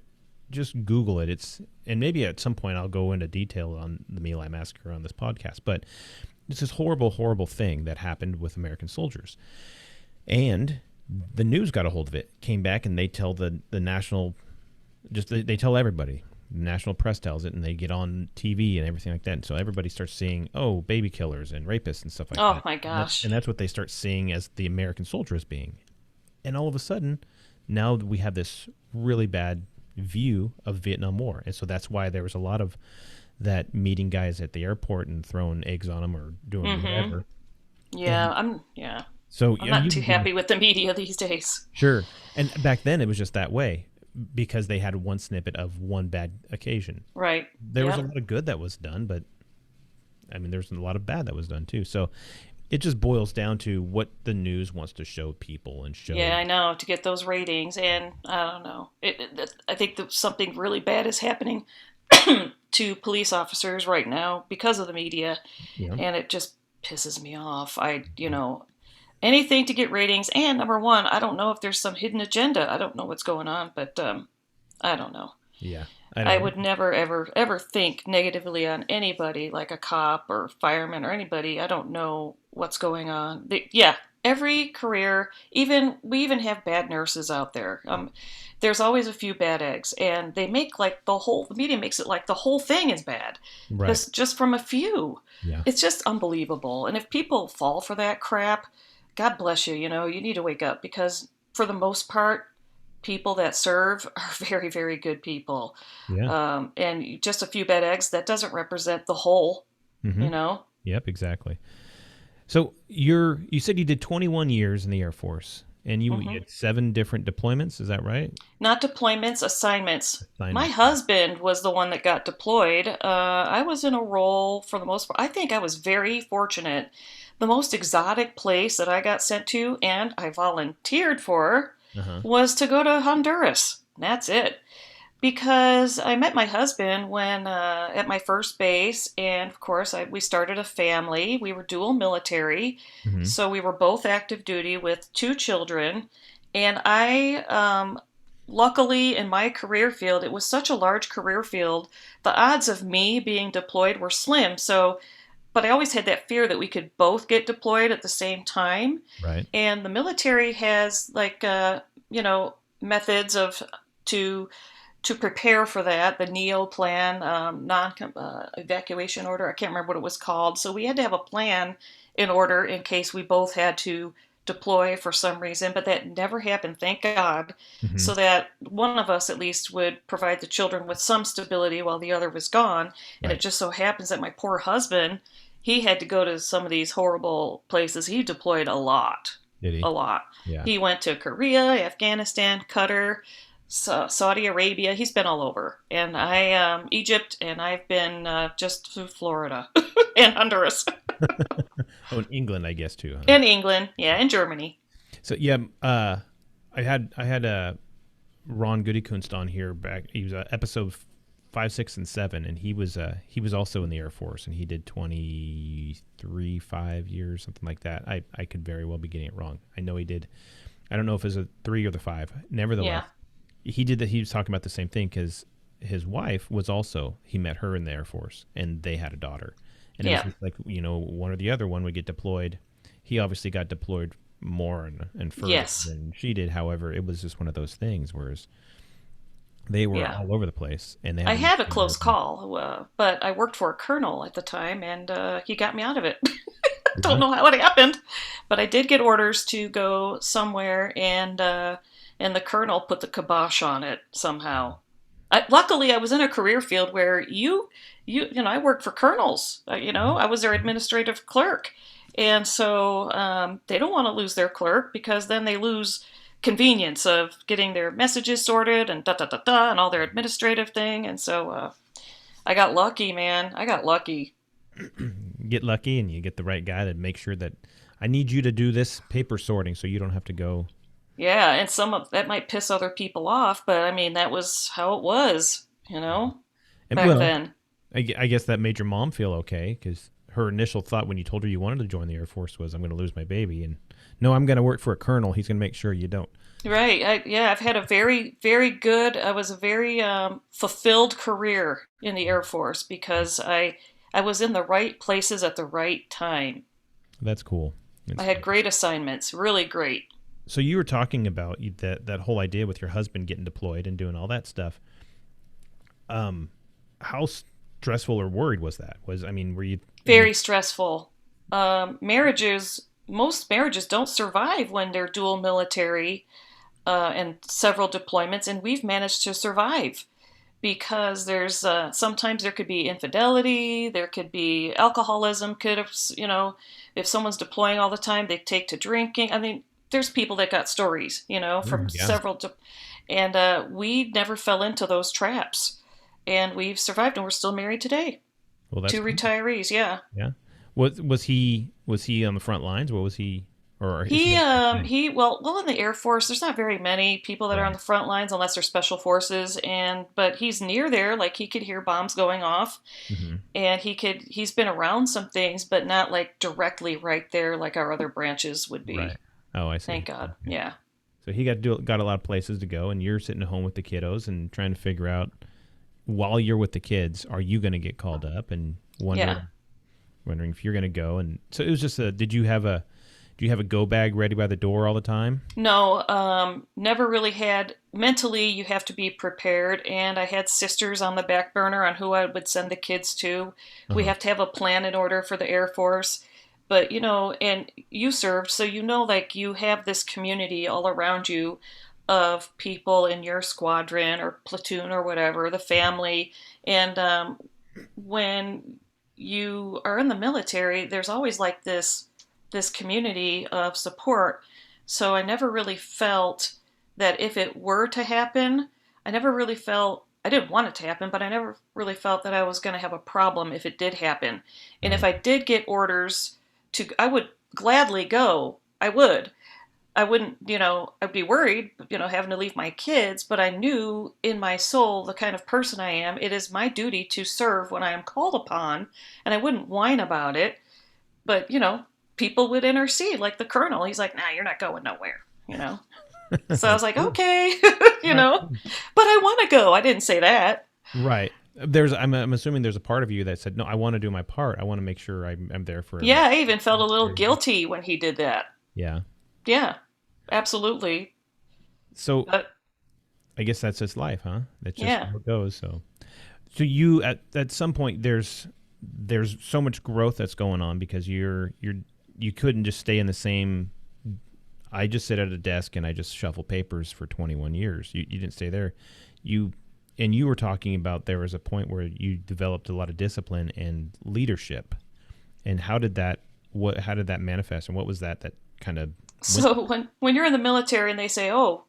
just Google it. And maybe at some point I'll go into detail on the My Lai massacre on this podcast. But it's this horrible, horrible thing that happened with American soldiers. And the news got a hold of it, came back, and they tell the national, they tell everybody. The national press tells it, and they get on TV and everything like that. And so everybody starts seeing, oh, baby killers and rapists and stuff like Oh that. my And that's, gosh. and that's what they start seeing as the American soldier as being. And all of a sudden, now we have this really bad view of Vietnam War. And so that's why there was a lot of that meeting guys at the airport and throwing eggs on them or doing Mm-hmm. whatever. Yeah, And yeah. so I'm I mean, not you too can give happy with the media these days. sure. And back then it was just that way because they had one snippet of one bad occasion. Right. There was a Yep. lot of good that was done, but I mean, there's a lot of bad that was done too. So it just boils down to what the news wants to show people and Yeah, show. I know, to get those ratings, and I don't know. I think that something really bad is happening to police officers right now because of the media, You know, and it just pisses me off. Anything to get ratings, and number one, I don't know if there's some hidden agenda. I don't know what's going on, but I don't know. yeah, I I know. would never, ever, ever think negatively on anybody, like a cop or fireman or anybody. I don't know what's going on. Yeah, every career, even we even have bad nurses out there. There's always a few bad eggs, and they make like the media makes it like the whole thing is bad, Right. just from a few. Yeah. It's just unbelievable. And if people fall for that crap, God bless you. You need to wake up, because for the most part, people that serve are very, very good people. Yeah. And just a few bad eggs, that doesn't represent the whole, Mm-hmm. you know? Yep. Exactly. So you said you did 21 years in the Air Force, and you Hmm. had 7 different deployments. Is that right? Not deployments, assignments. My Assignments. husband was the one that got deployed. I was in a role for the most part. I think I was very fortunate. The most exotic place that I got sent to, and I volunteered for, Uh huh. was to go to Honduras. That's it. Because I met my husband when at my first base, and of course we started a family. We were dual military, Mm-hmm. so we were both active duty with 2 children. And luckily in my career field, it was such a large career field, the odds of me being deployed were slim. So, but I always had that fear that we could both get deployed at the same time. Right. And the military has methods of to to prepare for that, the NEO plan, non evacuation order. I can't remember what it was called. So we had to have a plan in order in case we both had to deploy for some reason, but that never happened, thank God. Mm-hmm. So that one of us at least would provide the children with some stability while the other was gone. And it Right. just so happens that my poor husband, he had to go to some of these horrible places. He deployed a lot, Did a he? lot. Yeah. He went to Korea, Afghanistan, Qatar, Saudi Arabia. He's been all over, and I Egypt, and I've been just through Florida and Honduras Oh, in England, I guess too, huh? and England, yeah, and Germany. So yeah, I had Ron Goodykunst on here back. He was episode 5, 6, and 7, and he was also in the Air Force, and he did 5 years, something like that. I could very well be getting it wrong. I know he did. I don't know if it was a 3 or the 5. Nevertheless, Yeah, he did that. He was talking about the same thing because his wife was also, he met her in the Air Force, and they had a daughter, and it was yeah, just like, one or the other one would get deployed. He obviously got deployed more and further yes, than she did. However, it was just one of those things, whereas they were yeah. all over the place, and they had I to make had a sure close everything. call, but I worked for a colonel at the time, and he got me out of it. Don't Yeah. know how it happened, but I did get orders to go somewhere, and the colonel put the kibosh on it somehow. Luckily, I was in a career field where I worked for colonels. Mhm. I was their administrative clerk, and so they don't want to lose their clerk, because then they lose convenience of getting their messages sorted and da da da da and all their administrative thing. And so I got lucky, man. I got lucky. You get lucky and you get the right guy that makes sure that I need you to do this paper sorting so you don't have to go. Yeah, and some of that might piss other people off, but I mean, that was how it was, And back well, then. I guess that made your mom feel okay because her initial thought when you told her you wanted to join the Air Force was, I'm going to lose my baby. And no, I'm going to work for a colonel. He's going to make sure you don't. Right. Yeah, I've had a very, very good, I was a very fulfilled career in the Air Force because I was in the right places at the right time. That's cool. I That's had cool. great assignments, really great. So you were talking about that whole idea with your husband getting deployed and doing all that stuff. How stressful or worried was that? Was I mean, were you? I mean, Very stressful. Most marriages don't survive when they're dual military and several deployments, and we've managed to survive because there's sometimes there could be infidelity, there could be alcoholism, could have, if someone's deploying all the time, they take to drinking. I mean, there's people that got stories, from yeah. and we never fell into those traps, and we've survived, and we're still married today. Well, that's Two cool. retirees, yeah. Yeah. Was he on the front lines? What was he? Or is he? Well in the Air Force, there's not very many people that are on Right. the front lines unless they're special forces, and but he's near there, like he could hear bombs going off, Mm-hmm. and he's been around some things, but not like directly right there like our other branches would Right. be. Oh, I see. Thank God. Okay. Yeah. So he got a lot of places to go, and you're sitting at home with the kiddos and trying to figure out while you're with the kids, are you going to get called up and Yeah. wondering if you're going to go. And so it was just a. Do you have a go bag ready by the door all the time? No, never really had. Mentally, you have to be prepared, and I had sisters on the back burner on who I would send the kids to. Uh We huh. have to have a plan in order for the Air Force. But, and you served, so like you have this community all around you of people in your squadron or platoon or whatever, the family. And when you are in the military, there's always like this community of support. So I never really felt that if it were to happen, I never really felt I didn't want it to happen, but I never really felt that I was going to have a problem if it did happen. And if Oh, I did get orders I would gladly go. I would. I wouldn't, I'd be worried, having to leave my kids, but I knew in my soul the kind of person I am. It is my duty to serve when I am called upon, and I wouldn't whine about it. But, people would intercede, like the colonel. He's like, nah, you're not going nowhere. So I was that's like, cool. okay, you That's know, cool. but I want to go. I didn't say that. Right. I'm assuming there's a part of you that said, no, I want to do my part. I want to make sure I'm there for my. Yeah, I even felt a little guilty when he did that. Yeah. Yeah, absolutely. So But I guess that's just life, huh? That's just yeah. how it goes. So you at some point there's so much growth that's going on because you couldn't just stay in the same. I just sit at a desk and I just shuffle papers for 21 years. You didn't stay there. You and you were talking about there was a point where you developed a lot of discipline and leadership. And how did that manifest and what was that kind of went So when you're in the military and they say, "Oh,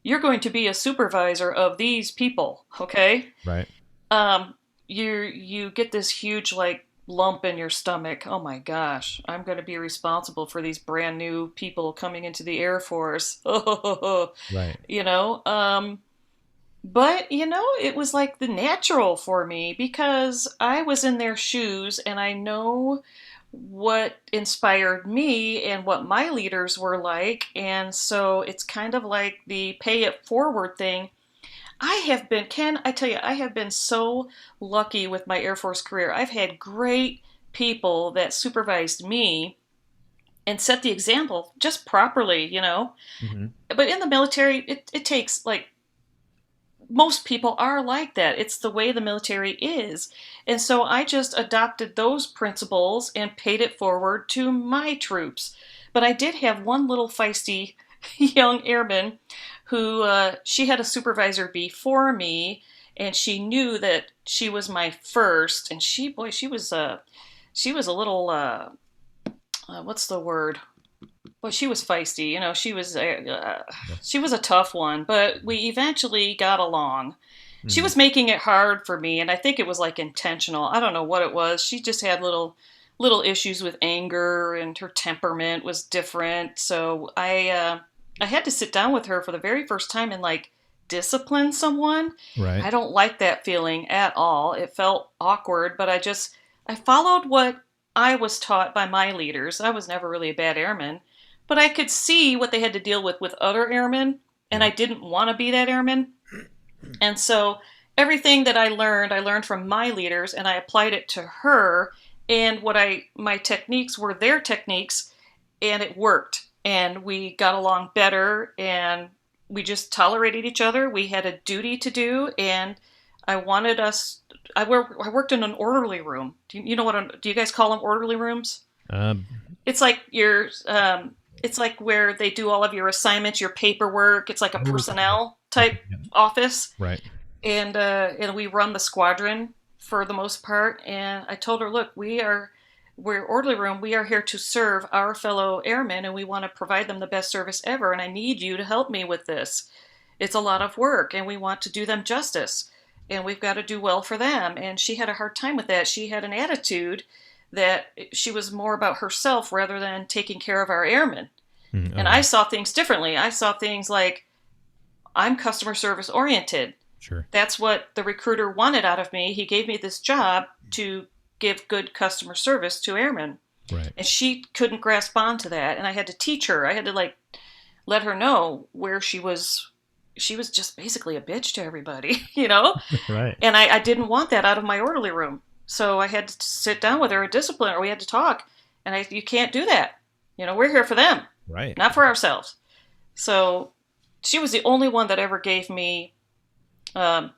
you're going to be a supervisor of these people," okay? right? Um, you get this huge like lump in your stomach. Oh my gosh, I'm going to be responsible for these brand new people coming into the Air Force. Right. you know, um, but it was like the natural for me because I was in their shoes and I know what inspired me and what my leaders were like. And so it's kind of like the pay it forward thing. Ken, I tell you, I have been so lucky with my Air Force career. I've had great people that supervised me and set the example just properly. Mm-hmm. But in the military, it takes like most people are like that. It's the way the military is. And so I just adopted those principles and paid it forward to my troops. But I did have one little feisty young airman who she had a supervisor before me, and she knew that she was my first. And she was a little what's the word? Well, she was feisty. She was Yeah. she was a tough one, but we eventually got along. she Mm. was making it hard for me, and I think it was like intentional. I don't know what it was. She just had little issues with anger, and her temperament was different. So I had to sit down with her for the very first time and like discipline someone. Right. I don't like that feeling at all. It felt awkward, but I followed what I was taught by my leaders. I was never really a bad airman, but I could see what they had to deal with other airmen, and I Yeah. didn't want to be that airman. And so everything that I learned from my leaders, and I applied it to her. And my techniques were their techniques, and it worked. And we got along better, and we just tolerated each other. We had a duty to do, and I wanted us. I worked in an orderly room. You know what? Do you guys call them orderly rooms? Um, It's like it's like where they do all of your assignments, your paperwork. It's like a personnel okay. type Yeah. office, Right. and we run the squadron for the most part. And I told her, look, we're orderly room. We are here to serve our fellow airmen, and we want to provide them the best service ever. And I need you to help me with this. It's a lot of work, and we want to do them justice, and we've got to do well for them. And she had a hard time with that. She had an attitude that she was more about herself rather than taking care of our airmen. Mm. And Oh, I saw things differently. I saw things like, I'm customer service oriented. sure. That's what the recruiter wanted out of me. He gave me this job to give good customer service to airmen. Right. And she couldn't grasp onto that. And I had to teach her. I had to like let her know where she was just basically a bitch to everybody, you know? Right. And I didn't want that out of my orderly room. So I had to sit down with her and discipline her. We had to talk. And you can't do that. You know, we're here for them, Right. not for ourselves. So she was the only one that ever gave me um,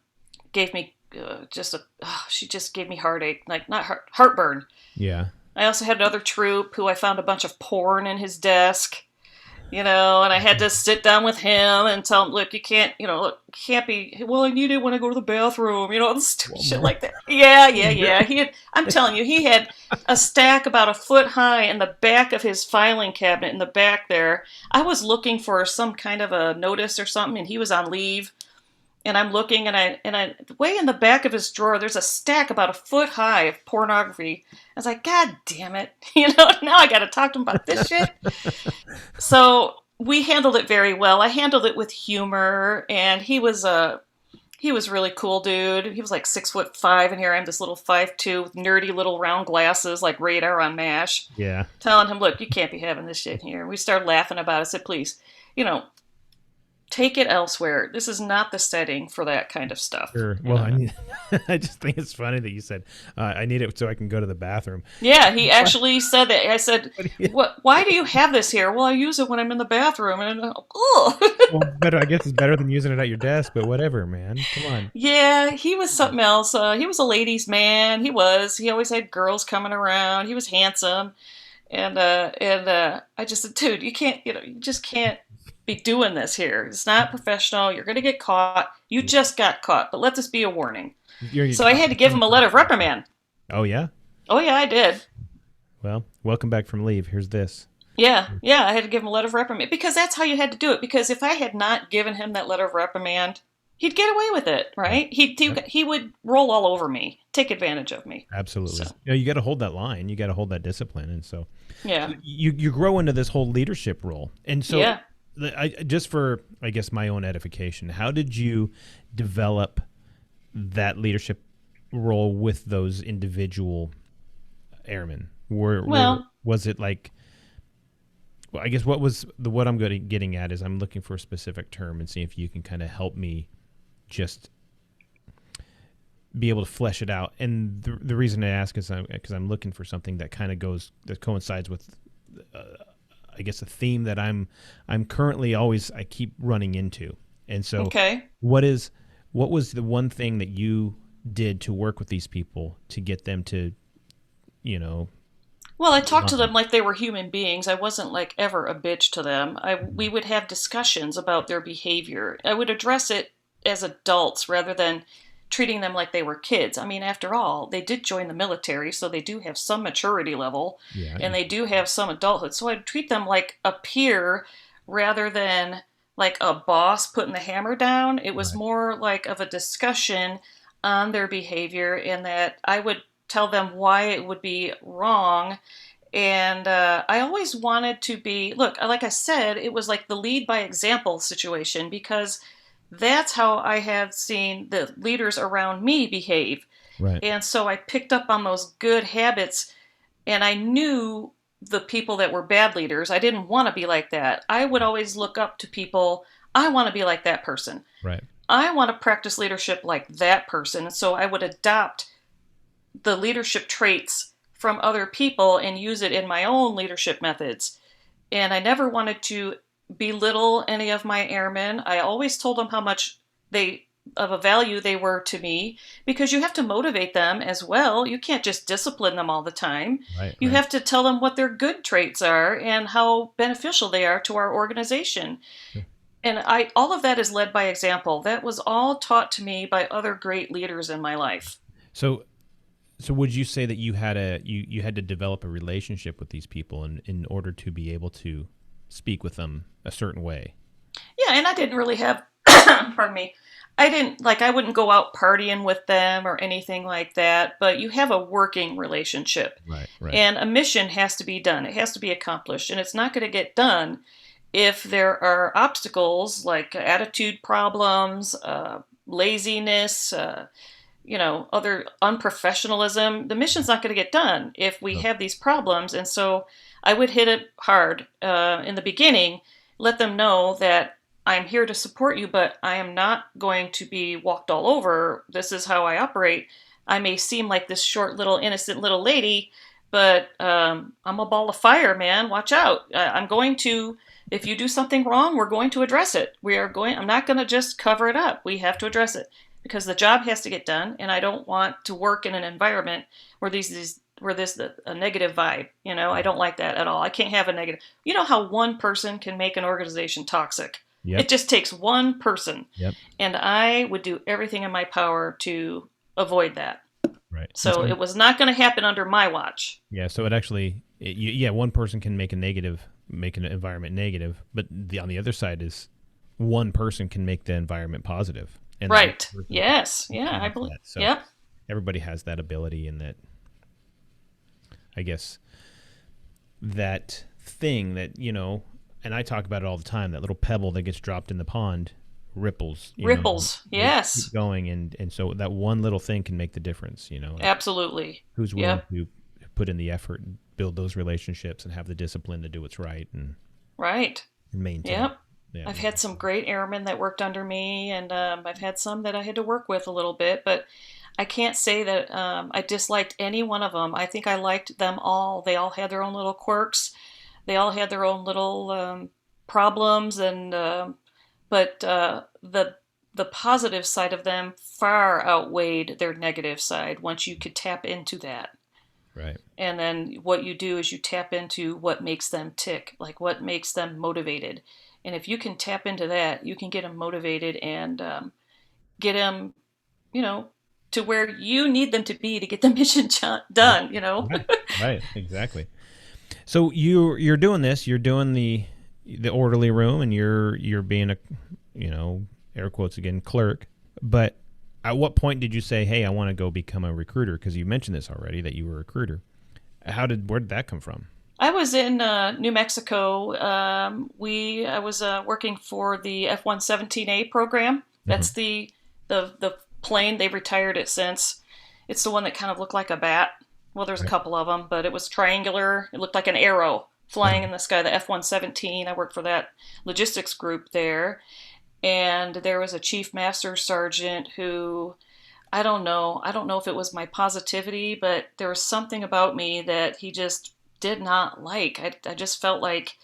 she just gave me heartache, like not heartburn. Yeah. I also had another troop who I found a bunch of porn in his desk, you know, and I had to sit down with him and tell him, look, you can't, you know, look, you can't be, well, I need it when I go to the bathroom, you know, stupid shit like that. Yeah. I'm telling you, he had a stack about a foot high in the back of his filing cabinet in the back there. I was looking for some kind of a notice or something, and he was on leave. And I'm looking, and I way in the back of his drawer, there's a stack about a foot high of pornography. I was like, God damn it. You know, now I got to talk to him about this shit. So we handled it very well. I handled it with humor, and he was really cool dude. He was like 6'5", and here I am, this little 5'2", with nerdy little round glasses like Radar on MASH. Yeah. Telling him, look, you can't be having this shit here. We started laughing about it. I said, please, you know, take it elsewhere. This is not the setting for that kind of stuff. Sure. Well, I need. I just think it's funny that you said I need it so I can go to the bathroom. Yeah, he actually said that. I said, "What? Why do you have this here?" Well, I use it when I'm in the bathroom. And Well, better. I guess it's better than using it at your desk, but whatever, man. Come on. yeah, he was something else. He was a ladies' man. He was. He always had girls coming around. He was handsome, and I just said, dude, you can't. You know, you just can't be doing this here. It's not professional. You're going to get caught. You just got caught, but let this be a warning. So I had to give him a letter of reprimand. Oh yeah. Oh yeah, I did. Well, welcome back from leave. Here's this. Yeah, I had to give him a letter of reprimand because that's how you had to do it. Because if I had not given him that letter of reprimand, he'd get away with it, right? He would roll all over me, take advantage of me. Absolutely. So. You know, you got to hold that line. You got to hold that discipline, and so Yeah, you grow into this whole leadership role, and so yeah. Just for I guess my own edification, how did you develop that leadership role with those individual airmen? Was it like? Well, I guess what I'm getting at is I'm looking for a specific term and see if you can kind of help me just be able to flesh it out. And the reason I ask is because I'm looking for something that kind of coincides with, I guess, a theme that I'm currently I keep running into. And so, Okay. what was the one thing that you did to work with these people to get them to, you know? Well, I talked to them like they were human beings. I wasn't like ever a bitch to them. We would have discussions about their behavior. I would address it as adults rather than treating them like they were kids. I mean, after all, they did join the military, so they do have some maturity level, and they do have some adulthood. So I'd treat them like a peer rather than like a boss putting the hammer down. It was Right. more like of a discussion on their behavior, in that I would tell them why it would be wrong. And I always wanted to be, look, like I said, it was like the lead by example situation, because that's how I had seen the leaders around me behave. Right. And so I picked up on those good habits, and I knew the people that were bad leaders. I didn't want to be like that. I would always look up to people. I want to be like that person. Right. I want to practice leadership like that person. And so I would adopt the leadership traits from other people and use it in my own leadership methods. And I never wanted to belittle any of my airmen. I always told them how much they of a value they were to me, because you have to motivate them as well. You can't just discipline them all the time. Right. You Right. have to tell them what their good traits are and how beneficial they are to our organization. Sure. And I all of that is led by example. That was all taught to me by other great leaders in my life. So, so would you say that you had to develop a relationship with these people in order to be able to speak with them a certain way? Yeah, and I didn't really have pardon me. I wouldn't go out partying with them or anything like that, but you have a working relationship. Right. Right. And a mission has to be done. It has to be accomplished, and it's not going to get done if there are obstacles like attitude problems, laziness, other unprofessionalism. The mission's not going to get done if we No. have these problems. And so I would hit it hard in the beginning, let them know that I'm here to support you, but I am not going to be walked all over. This is how I operate. I may seem like this short, little, innocent little lady, but I'm a ball of fire, man. Watch out. I'm going to, if you do something wrong, we're going to address it. I'm not going to just cover it up. We have to address it, because the job has to get done, and I don't want to work in an environment where there's a negative vibe. I don't like that at all. I can't have a negative. You know how one person can make an organization toxic? Yep. It just takes one person. Yep. And I would do everything in my power to avoid that. Right. So it was not going to happen under my watch. Yeah. So it actually, one person can make an environment negative, but on the other side is one person can make the environment positive. And right. Yes. Yeah. I believe. So yep. everybody has that ability, and that, I guess, that thing that, and I talk about it all the time, that little pebble that gets dropped in the pond ripples. Ripples. Yes. Keep going. And so that one little thing can make the difference, Absolutely. Who's willing to put in the effort and build those relationships and have the discipline to do what's right and maintain. Yep. Yeah. I've had some great airmen that worked under me, and I've had some that I had to work with a little bit, but I can't say that I disliked any one of them. I think I liked them all. They all had their own little quirks. They all had their own little problems, and but the positive side of them far outweighed their negative side once you could tap into that. Right. And then what you do is you tap into what makes them tick, like what makes them motivated. And if you can tap into that, you can get them motivated and get them, to where you need them to be to get the mission done. Right. Exactly. So you're doing this. You're doing the orderly room, and you're being a, air quotes again, clerk. But at what point did you say, "Hey, I want to go become a recruiter"? Because you mentioned this already, that you were a recruiter. Where did that come from? I was in New Mexico. I was working for the F-117A program. That's the plane. They've retired it since. It's the one that kind of looked like a bat. Well, there's a couple of them, but it was triangular. It looked like an arrow flying in the sky. The F-117. I worked for that logistics group there, and there was a chief master sergeant who, I don't know if it was my positivity, but there was something about me that he just did not like. I just felt like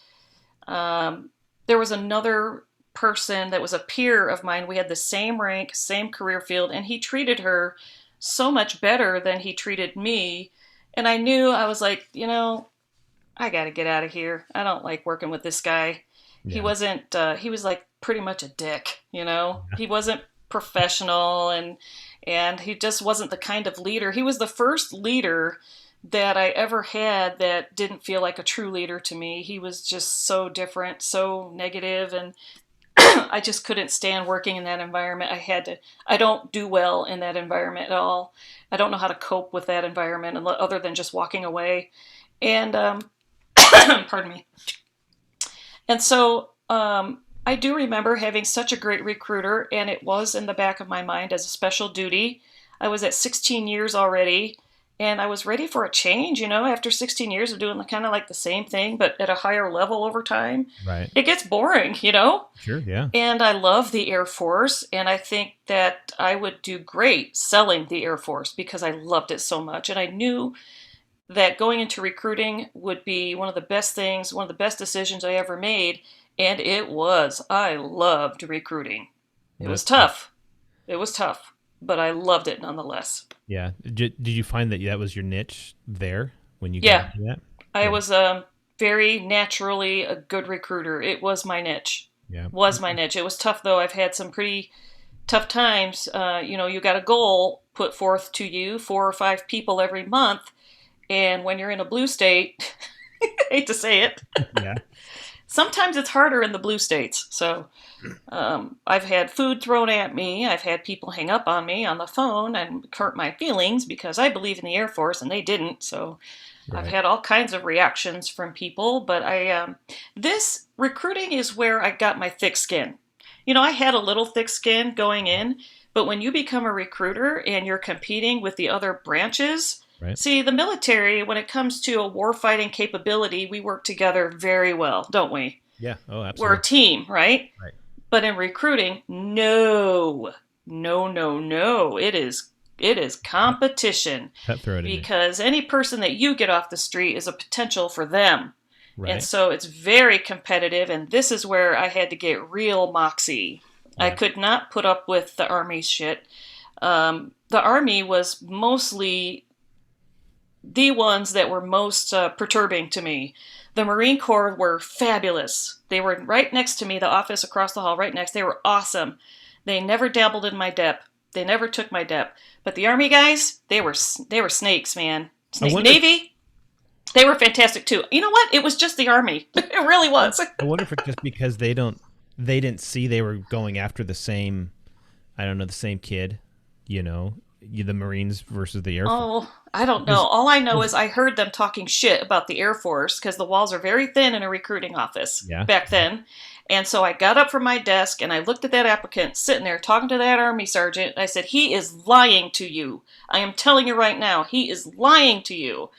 there was another person that was a peer of mine. We had the same rank, same career field, and he treated her so much better than he treated me. And I knew, I was like, I got to get out of here. I don't like working with this guy. Yeah. He was like pretty much a dick, He wasn't professional, and he just wasn't the kind of leader. He was the first leader that I ever had that didn't feel like a true leader to me. He was just so different, so negative, and I just couldn't stand working in that environment. I don't do well in that environment at all. I don't know how to cope with that environment other than just walking away. And, pardon me. And so, I do remember having such a great recruiter, and it was in the back of my mind as a special duty. I was at 16 years already, and I was ready for a change, after 16 years of doing kind of like the same thing, but at a higher level over time. Right. It gets boring, Sure. Yeah. And I love the Air Force, and I think that I would do great selling the Air Force because I loved it so much. And I knew that going into recruiting would be one of the best things, one of the best decisions I ever made. And it was. I loved recruiting. It was tough. It was tough, but I loved it nonetheless. Yeah. Did you find that was your niche there when you Yeah. got into that? I was very naturally a good recruiter. It was my niche. Yeah. Was my niche. It was tough, though. I've had some pretty tough times. You got a goal put forth to you, 4 or 5 people every month. And when you're in a blue state, I hate to say it, Yeah. sometimes it's harder in the blue states. So I've had food thrown at me. I've had people hang up on me on the phone and hurt my feelings because I believe in the Air Force and they didn't. So Right. I've had all kinds of reactions from people. But this recruiting is where I got my thick skin. I had a little thick skin going in, but when you become a recruiter and you're competing with the other branches, Right. see, the military, when it comes to a warfighting capability, we work together very well, don't we? Yeah. Oh, absolutely. We're a team, right? Right. But in recruiting, no. It is competition. Cutthroat. Because any person that you get off the street is a potential for them. Right. And so it's very competitive, and this is where I had to get real moxie. Yeah. I could not put up with the Army shit. The Army was mostly the ones that were most perturbing to me. The Marine Corps were fabulous. They were right next to me, the office across the hall, right next. They were awesome. They never dabbled in my dep. They never took my dep. But the Army guys, they were snakes, man. Navy, they were fantastic too. You know what? It was just the Army. It really was. I wonder if it's just because they didn't see they were going after the same, I don't know, the same kid, the Marines versus the Air Force. Oh, I don't know. All I know is I heard them talking shit about the Air Force because the walls are very thin in a recruiting office back then. And so I got up from my desk and I looked at that applicant sitting there talking to that Army sergeant. I said, he is lying to you. I am telling you right now, he is lying to you.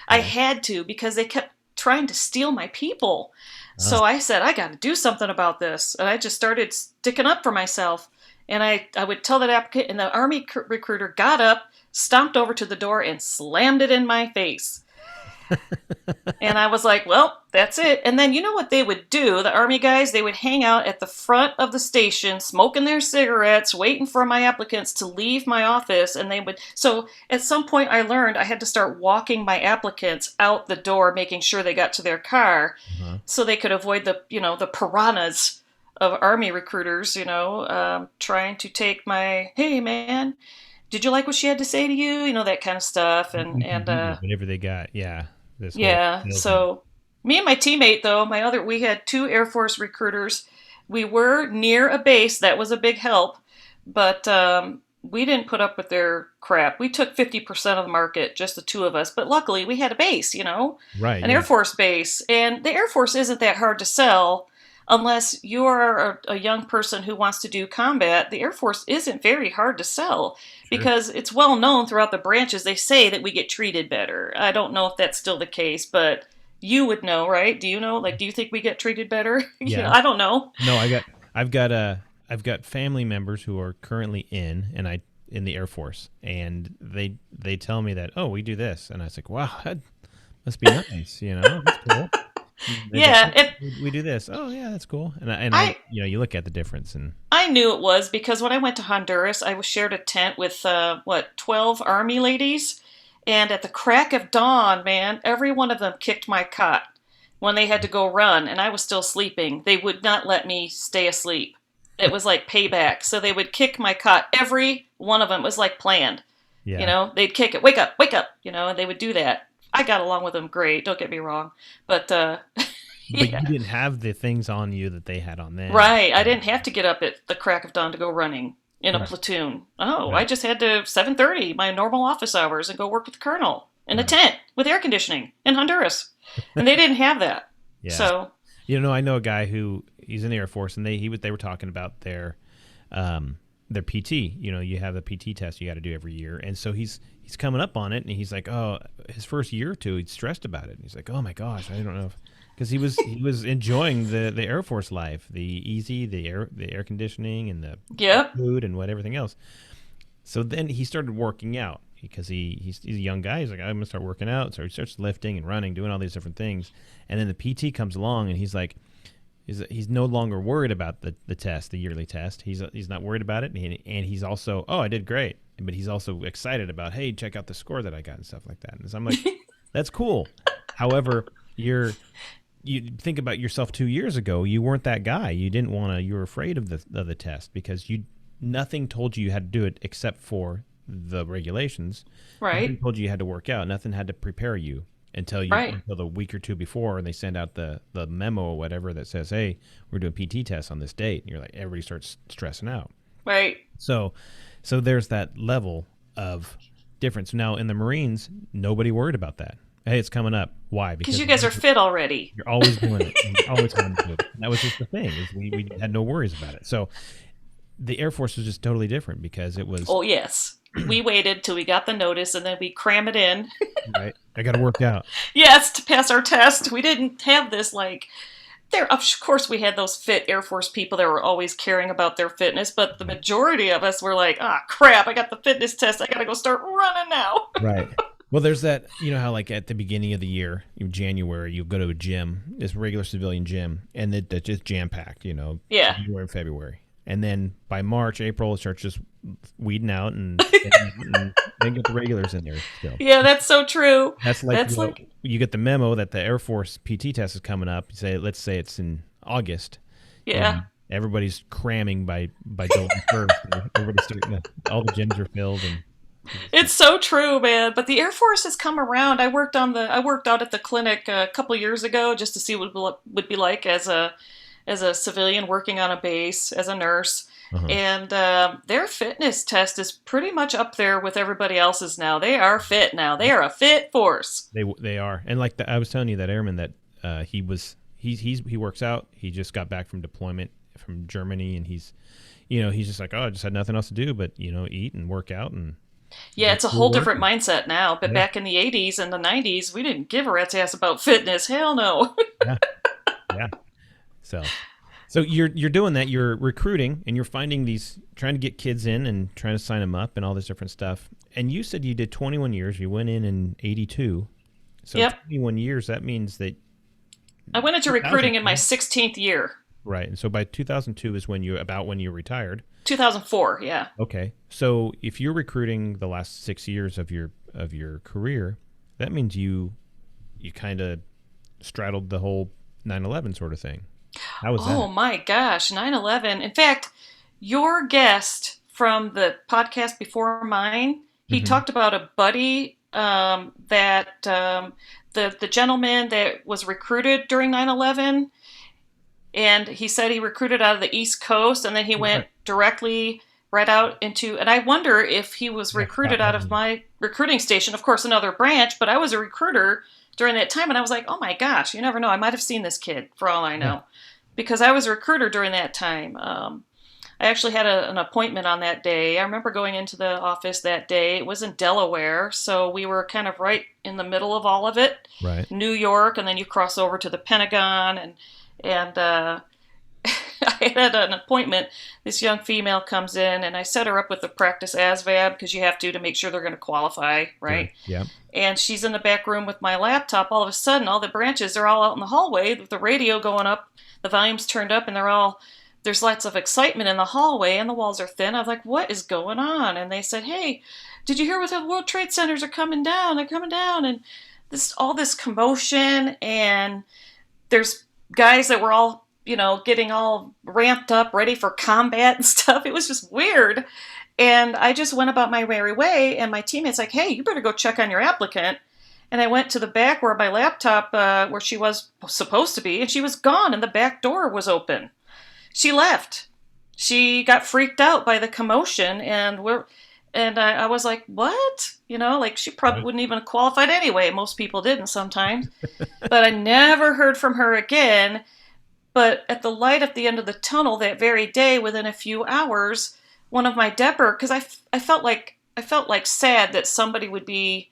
I had to because they kept trying to steal my people. So I said, I got to do something about this. And I just started sticking up for myself. And I would tell that applicant, and the Army recruiter got up, stomped over to the door, and slammed it in my face. And I was like, well, that's it. And then you know what they would do? The Army guys, they would hang out at the front of the station, smoking their cigarettes, waiting for my applicants to leave my office. And so at some point I learned I had to start walking my applicants out the door, making sure they got to their car so they could avoid the piranhas of Army recruiters, trying to take my, hey man, did you like what she had to say to you? That kind of stuff. And whatever they got. Yeah. So me and my teammate, though, we had 2 Air Force recruiters. We were near a base. That was a big help. But we didn't put up with their crap. We took 50% of the market, just the 2 of us. But luckily, we had a base, Right. An Air Force base. And the Air Force isn't that hard to sell unless you are a young person who wants to do combat. The Air Force isn't very hard to sell because it's well known throughout the branches. They say that we get treated better. I don't know if that's still the case, but you would know, right? Do you know? Do you think we get treated better? Yeah. I don't know. No, I've got family members who are currently in the Air Force, and they tell me that, oh, we do this, and I was like, wow, that must be nice, that's cool. We do this. Oh yeah, that's cool. And I you look at the difference, and I knew it was because when I went to Honduras, I was shared a tent with 12 Army ladies, and at the crack of dawn, man, every one of them kicked my cot when they had to go run, and I was still sleeping. They would not let me stay asleep. It was like payback. So they would kick my cot. Every one of them was like planned. Yeah. They'd kick it. Wake up, and they would do that. I got along with them great. Don't get me wrong, but but Yeah. you didn't have the things on you that they had on them. Right. I didn't have to get up at the crack of dawn to go running in a Right. platoon. Oh, I Right. just had to 7:30, my normal office hours, and go work with the colonel in a Right. tent with air conditioning in Honduras. And they didn't have that. Yeah. So, I know a guy who he's in the Air Force, and they were talking about their PT. You have the PT test you got to do every year, and so he's coming up on it, and he's like, oh, his first year or two, he's stressed about it. And he's like, oh my gosh, I don't know, because he was enjoying the Air Force life, the easy, the air conditioning, and the yep. food and everything else. So then he started working out because he's a young guy. He's like, I'm gonna start working out. So he starts lifting and running, doing all these different things, and then the PT comes along, and he's like, he's no longer worried about the test, the yearly test. He's not worried about it, and he's also, oh, I did great, but he's also excited about, hey, check out the score that I got and stuff like that. And so I'm like, that's cool. However, you think about yourself 2 years ago, you weren't that guy. You didn't want to. You were afraid of the test because nothing told you had to do it except for the regulations. Nothing Right. told you had to work out. Nothing had to prepare you Right. until the week or two before, and they send out the memo or whatever that says, "Hey, we're doing PT tests on this date." And you're like, everybody starts stressing out. Right. So there's that level of difference. Now in the Marines, nobody worried about that. Hey, it's coming up. Why? Because Because you guys are fit already. you're always doing it. You're always having to do it. And that was just the thing. Is we had no worries about it. So the Air Force was just totally different because it was Oh, yes. We waited till we got the notice and then we cram it in. right. I got to work out. Yes, to pass our test. We didn't have this like there. Of course, we had those fit Air Force people that were always caring about their fitness, but the majority of us were like, "Ah, crap! I got the fitness test. I gotta go start running now." Right. Well, there's that. You know how like at the beginning of the year, in January, you go to a gym, this regular civilian gym, and that's just jam packed. Yeah. January and February, and then by March, April, it starts just weeding out, and then get the regulars in there still. Yeah, that's so true. That's like That's like you get the memo that the Air Force PT test is coming up. You say, let's say it's in August. yeah. And everybody's cramming by July 1st. Everybody's starting all the gyms are filled, and It's so true, man. But the Air Force has come around. I worked out at the clinic a couple years ago just to see what it would be like as a civilian working on a base as a nurse. uh-huh. And their fitness test is pretty much up there with everybody else's now. They are fit now. They are a fit force. They are, and like I was telling you, that airman that he works out. He just got back from deployment from Germany, and he's just like, oh, I just had nothing else to do but eat and work out and Yeah, go it's a to whole work. different mindset now. But Yeah, back in the 80s and the 90s, we didn't give a rat's ass about fitness. Hell no. yeah, yeah. So you're doing that. You're recruiting, and you're finding trying to get kids in and trying to sign them up and all this different stuff. And you said you did 21 years. You went in 82. So Yep. 21 years. That means that I went into recruiting in my 2002. 16th year. Right. And so by 2002 is when you retired. 2004, yeah. Okay. So if you're recruiting the last 6 years of your career, that means you kind of straddled the whole 9/11 sort of thing. How was Oh that? my gosh, 9/11. In fact, your guest from the podcast before mine, he Hmm. talked about a buddy that the gentleman that was recruited during 9/11, and he said he recruited out of the East Coast, and then he went Right. directly right out into, and I wonder if he was Yeah, recruited out of my recruiting station, of course, another branch, but I was a recruiter during that time, and I was like, oh my gosh, you never know. I might have seen this kid for all I Yeah. know, because I was a recruiter during that time. I actually had an appointment on that day. I remember going into the office that day. It was in Delaware, so we were kind of right in the middle of all of it. Right. New York, and then you cross over to the Pentagon, and I had an appointment. This young female comes in, and I set her up with the practice ASVAB because you have to make sure they're going to qualify, right? Yeah. And she's in the back room with my laptop. All of a sudden, all the branches are all out in the hallway with the radio going up, the volume's turned up, and there's lots of excitement in the hallway, and the walls are thin. I was like, what is going on? And they said, hey, did you hear what the World Trade Centers are coming down? They're coming down. And all this commotion, and there's guys that were all, getting all ramped up, ready for combat and stuff. It was just weird. And I just went about my merry way, and my teammate's like, hey, you better go check on your applicant. And I went to the back where my laptop, where she was supposed to be, and she was gone, and the back door was open. She left. She got freaked out by the commotion, and I was like, what? Like she probably Right. wouldn't even have qualified anyway. Most people didn't sometimes. But I never heard from her again. But at the light at the end of the tunnel that very day, within a few hours, one of my Depper, because I felt like sad that somebody would be.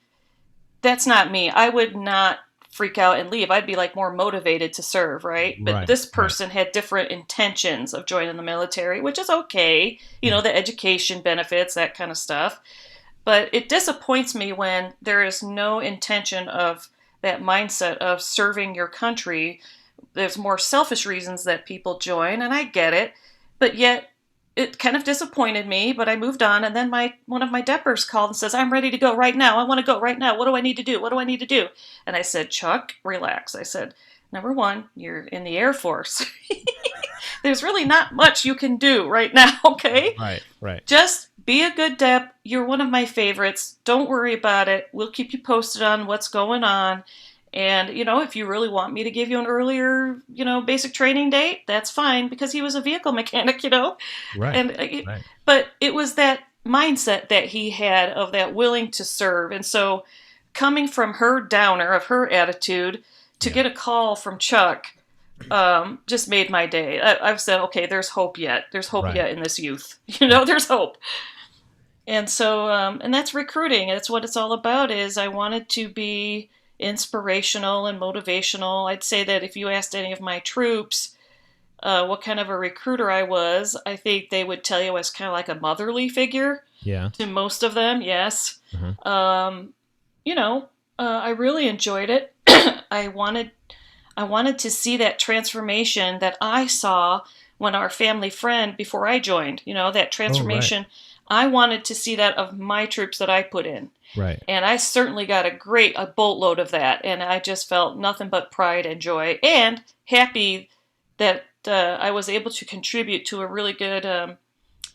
That's not me. I would not freak out and leave. I'd be like more motivated to serve, right? But Right. this Right. person had different intentions of joining the military, which is okay. The education benefits, that kind of stuff. But it disappoints me when there is no intention of that mindset of serving your country. There's more selfish reasons that people join, and I get it. But yet, it kind of disappointed me, but I moved on. And then one of my Deppers called and says, I'm ready to go right now. I want to go right now. What do I need to do? What do I need to do? And I said, Chuck, relax. I said, number one, you're in the Air Force. There's really not much you can do right now, okay? Right. Right. Just be a good Dep. You're one of my favorites. Don't worry about it. We'll keep you posted on what's going on. And, if you really want me to give you an earlier, basic training date, that's fine, because he was a vehicle mechanic. Right. And, Right. but it was that mindset that he had of that willing to serve. And so coming from her downer of her attitude to Yeah. get a call from Chuck, just made my day. I've said, okay, there's hope yet. There's hope Right. yet in this youth. There's hope. And so, and that's recruiting. That's what it's all about. Is I wanted to be inspirational and motivational. I'd say that if you asked any of my troops what kind of a recruiter I was, I think they would tell you I was kind of like a motherly figure Yeah. to most of them. Yes. Uh-huh. I really enjoyed it. I wanted to see that transformation that I saw when our family friend before I joined. That Oh, right. transformation. I wanted to see that of my troops that I put in. Right. And I certainly got a boatload of that. And I just felt nothing but pride and joy and happy that I was able to contribute to a really good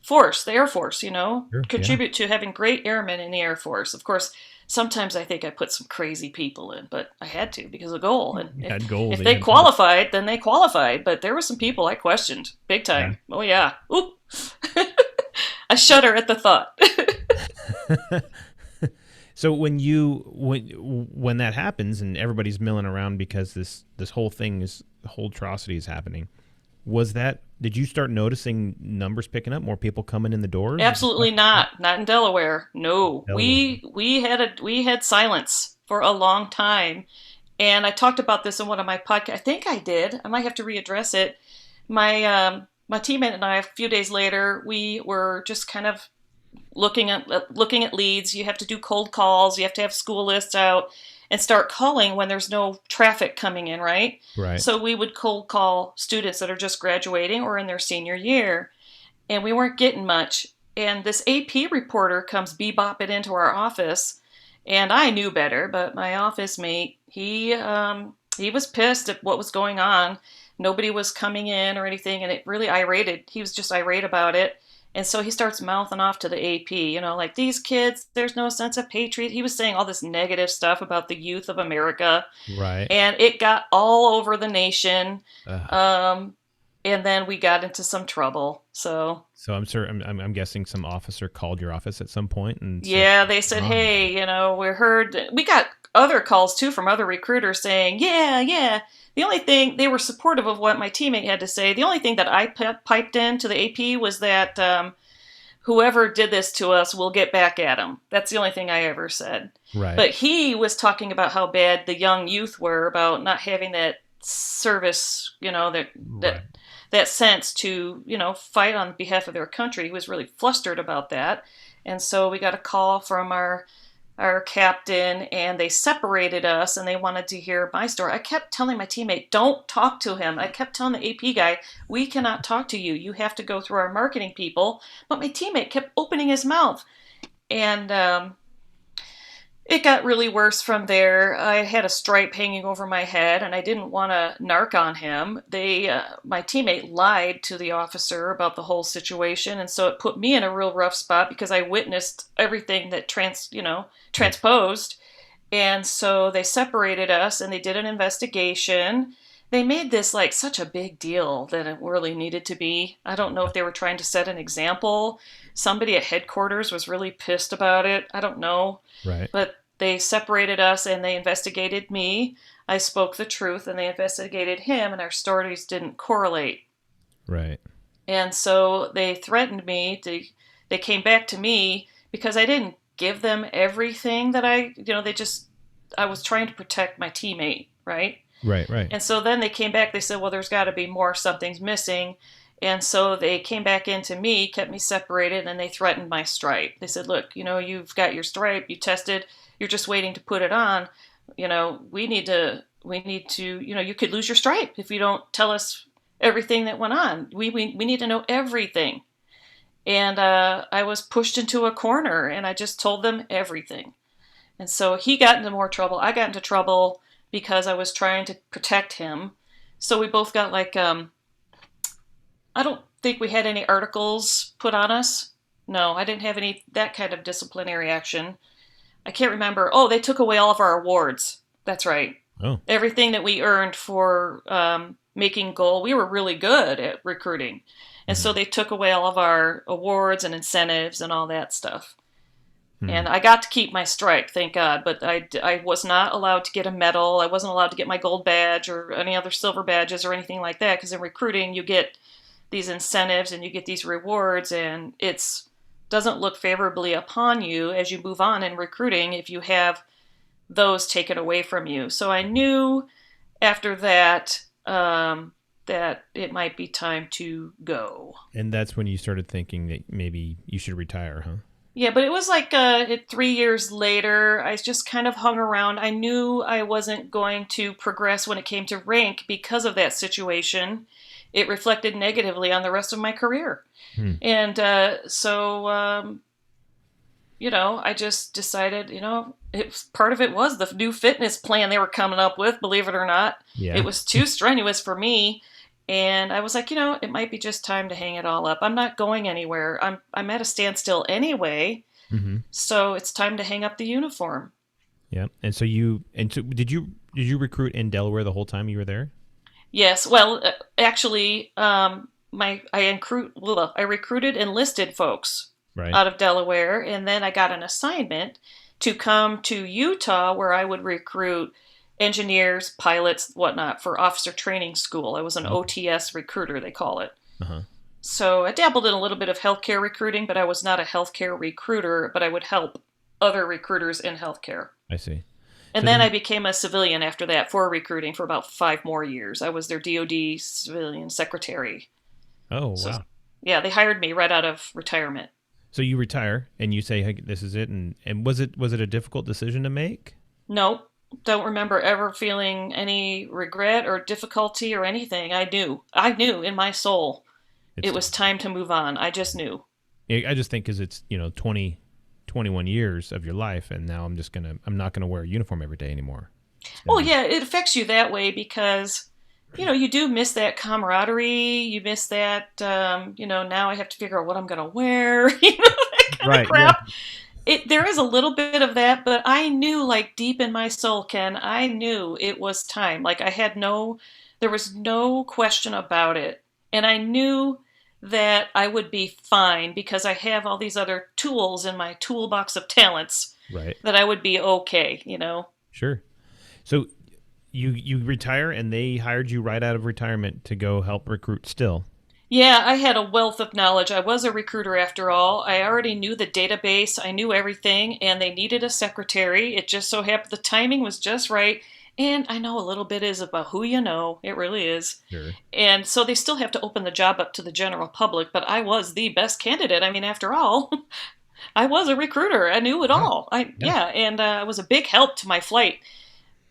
force, the Air Force, Sure. Yeah. contribute to having great airmen in the Air Force. Of course, sometimes I think I put some crazy people in, but I had to because of goal. And You had goals if that you they had to qualified, then they qualified. But there were some people I questioned big Yeah. time. Oh, yeah. Oop. I shudder at the thought. So when that happens and everybody's milling around because this whole atrocity is happening, did you start noticing numbers picking up, more people coming in the doors? Absolutely not. Not in Delaware. No. Delaware. We had silence for a long time. And I talked about this in one of my podcasts. I think I did. I might have to readdress it. My teammate and I, a few days later, we were just kind of looking at leads. You have to do cold calls. You have to have school lists out and start calling when there's no traffic coming in, right? Right. So we would cold call students that are just graduating or in their senior year, and we weren't getting much. And this AP reporter comes bebopping into our office, and I knew better, but my office mate, he was pissed at what was going on. Nobody was coming in or anything, and it really irated. He was just irate about it. And so he starts mouthing off to the AP, like these kids, there's no sense of patriot. He was saying all this negative stuff about the youth of America, Right. and it got all over the nation. Ugh. And then we got into some trouble. So So I'm guessing some officer called your office at some point and said, yeah, they said, "Oh, hey, we heard. We got other calls too from other recruiters saying, yeah. The only thing, they were supportive of what my teammate had to say. The only thing that I piped in to the AP was that whoever did this to us will get back at them. That's the only thing I ever said. right." But he was talking about how bad the young youth were about not having that service, Right. that sense to, fight on behalf of their country. He was really flustered about that. And so we got a call from our captain, and they separated us, and they wanted to hear my story. I kept telling my teammate, don't talk to him. I kept telling the AP guy, we cannot talk to you. You have to go through our marketing people. But my teammate kept opening his mouth. And it got really worse from there. I had a stripe hanging over my head, and I didn't want to narc on him. My teammate lied to the officer about the whole situation, and so it put me in a real rough spot because I witnessed everything that transposed. And so they separated us and they did an investigation. They made this like such a big deal than it really needed to be. I don't know if they were trying to set an example. Somebody at headquarters was really pissed about it. I don't know. Right. But they separated us and they investigated me. I spoke the truth and they investigated him, and our stories didn't correlate. Right. And so they threatened me. They came back to me because I didn't give them everything that I was trying to protect my teammate, right? Right. Right. And so then they came back, they said, well, there's got to be more, something's missing. And so they came back into me, kept me separated, and they threatened my stripe. They said, look, you've got your stripe, you tested, you're just waiting to put it on. We need to, you could lose your stripe if you don't tell us everything that went on. We need to know everything. And I was pushed into a corner and I just told them everything. And so he got into more trouble. I got into trouble because I was trying to protect him. So we both got I don't think we had any articles put on us. No, I didn't have any that kind of disciplinary action. I can't remember. Oh, they took away all of our awards. That's right. Oh. Everything that we earned for making goal, we were really good at recruiting. And so they took away all of our awards and incentives and all that stuff. And I got to keep my stripe, thank God, but I was not allowed to get a medal. I wasn't allowed to get my gold badge or any other silver badges or anything like that, because in recruiting you get these incentives and you get these rewards, and it doesn't look favorably upon you as you move on in recruiting if you have those taken away from you. So I knew after that that it might be time to go. And that's when you started thinking that maybe you should retire, huh? Yeah, but it was 3 years later. I just kind of hung around. I knew I wasn't going to progress when it came to rank because of that situation. It reflected negatively on the rest of my career. And so I just decided, part of it was the new fitness plan they were coming up with, believe it or not. Yeah. It was too strenuous for me. And I was like, it might be just time to hang it all up. I'm not going anywhere. I'm at a standstill anyway. So it's time to hang up the uniform. Yeah. And so did you recruit in Delaware the whole time you were there? Yes. Well, actually, I recruited enlisted folks out of Delaware, and then I got an assignment to come to Utah where I would recruit engineers, pilots, whatnot, for officer training school. I was an OTS recruiter, they call it. So I dabbled in a little bit of healthcare recruiting, but I was not a healthcare recruiter, but I would help other recruiters in healthcare. I see. And then I became a civilian after that for recruiting for about 5 more years. I was their DOD civilian secretary. Oh, wow. Yeah, they hired me right out of retirement. So you retire and you say, hey, this is it. And was it a difficult decision to make? No. Don't remember ever feeling any regret or difficulty or anything. I knew in my soul it was time to move on. I just knew. I just think because it's 21 years of your life, and now I'm not gonna wear a uniform every day anymore. Well, yeah, it affects you that way because you do miss that camaraderie. You miss that. Now I have to figure out what I'm gonna wear. That kind of crap. Yeah. There is a little bit of that, but I knew, deep in my soul, Ken, I knew it was time. There was no question about it. And I knew that I would be fine because I have all these other tools in my toolbox of talents. Right. That I would be okay, Sure. So you retire and they hired you right out of retirement to go help recruit still. Yeah, I had a wealth of knowledge. I was a recruiter after all. I already knew the database. I knew everything, and they needed a secretary. It just so happened the timing was just right. And I know a little bit is about who you know. It really is. Sure. And so they still have to open the job up to the general public, but I was the best candidate. I mean, after all, I was a recruiter. I knew it all. And I was a big help to my flight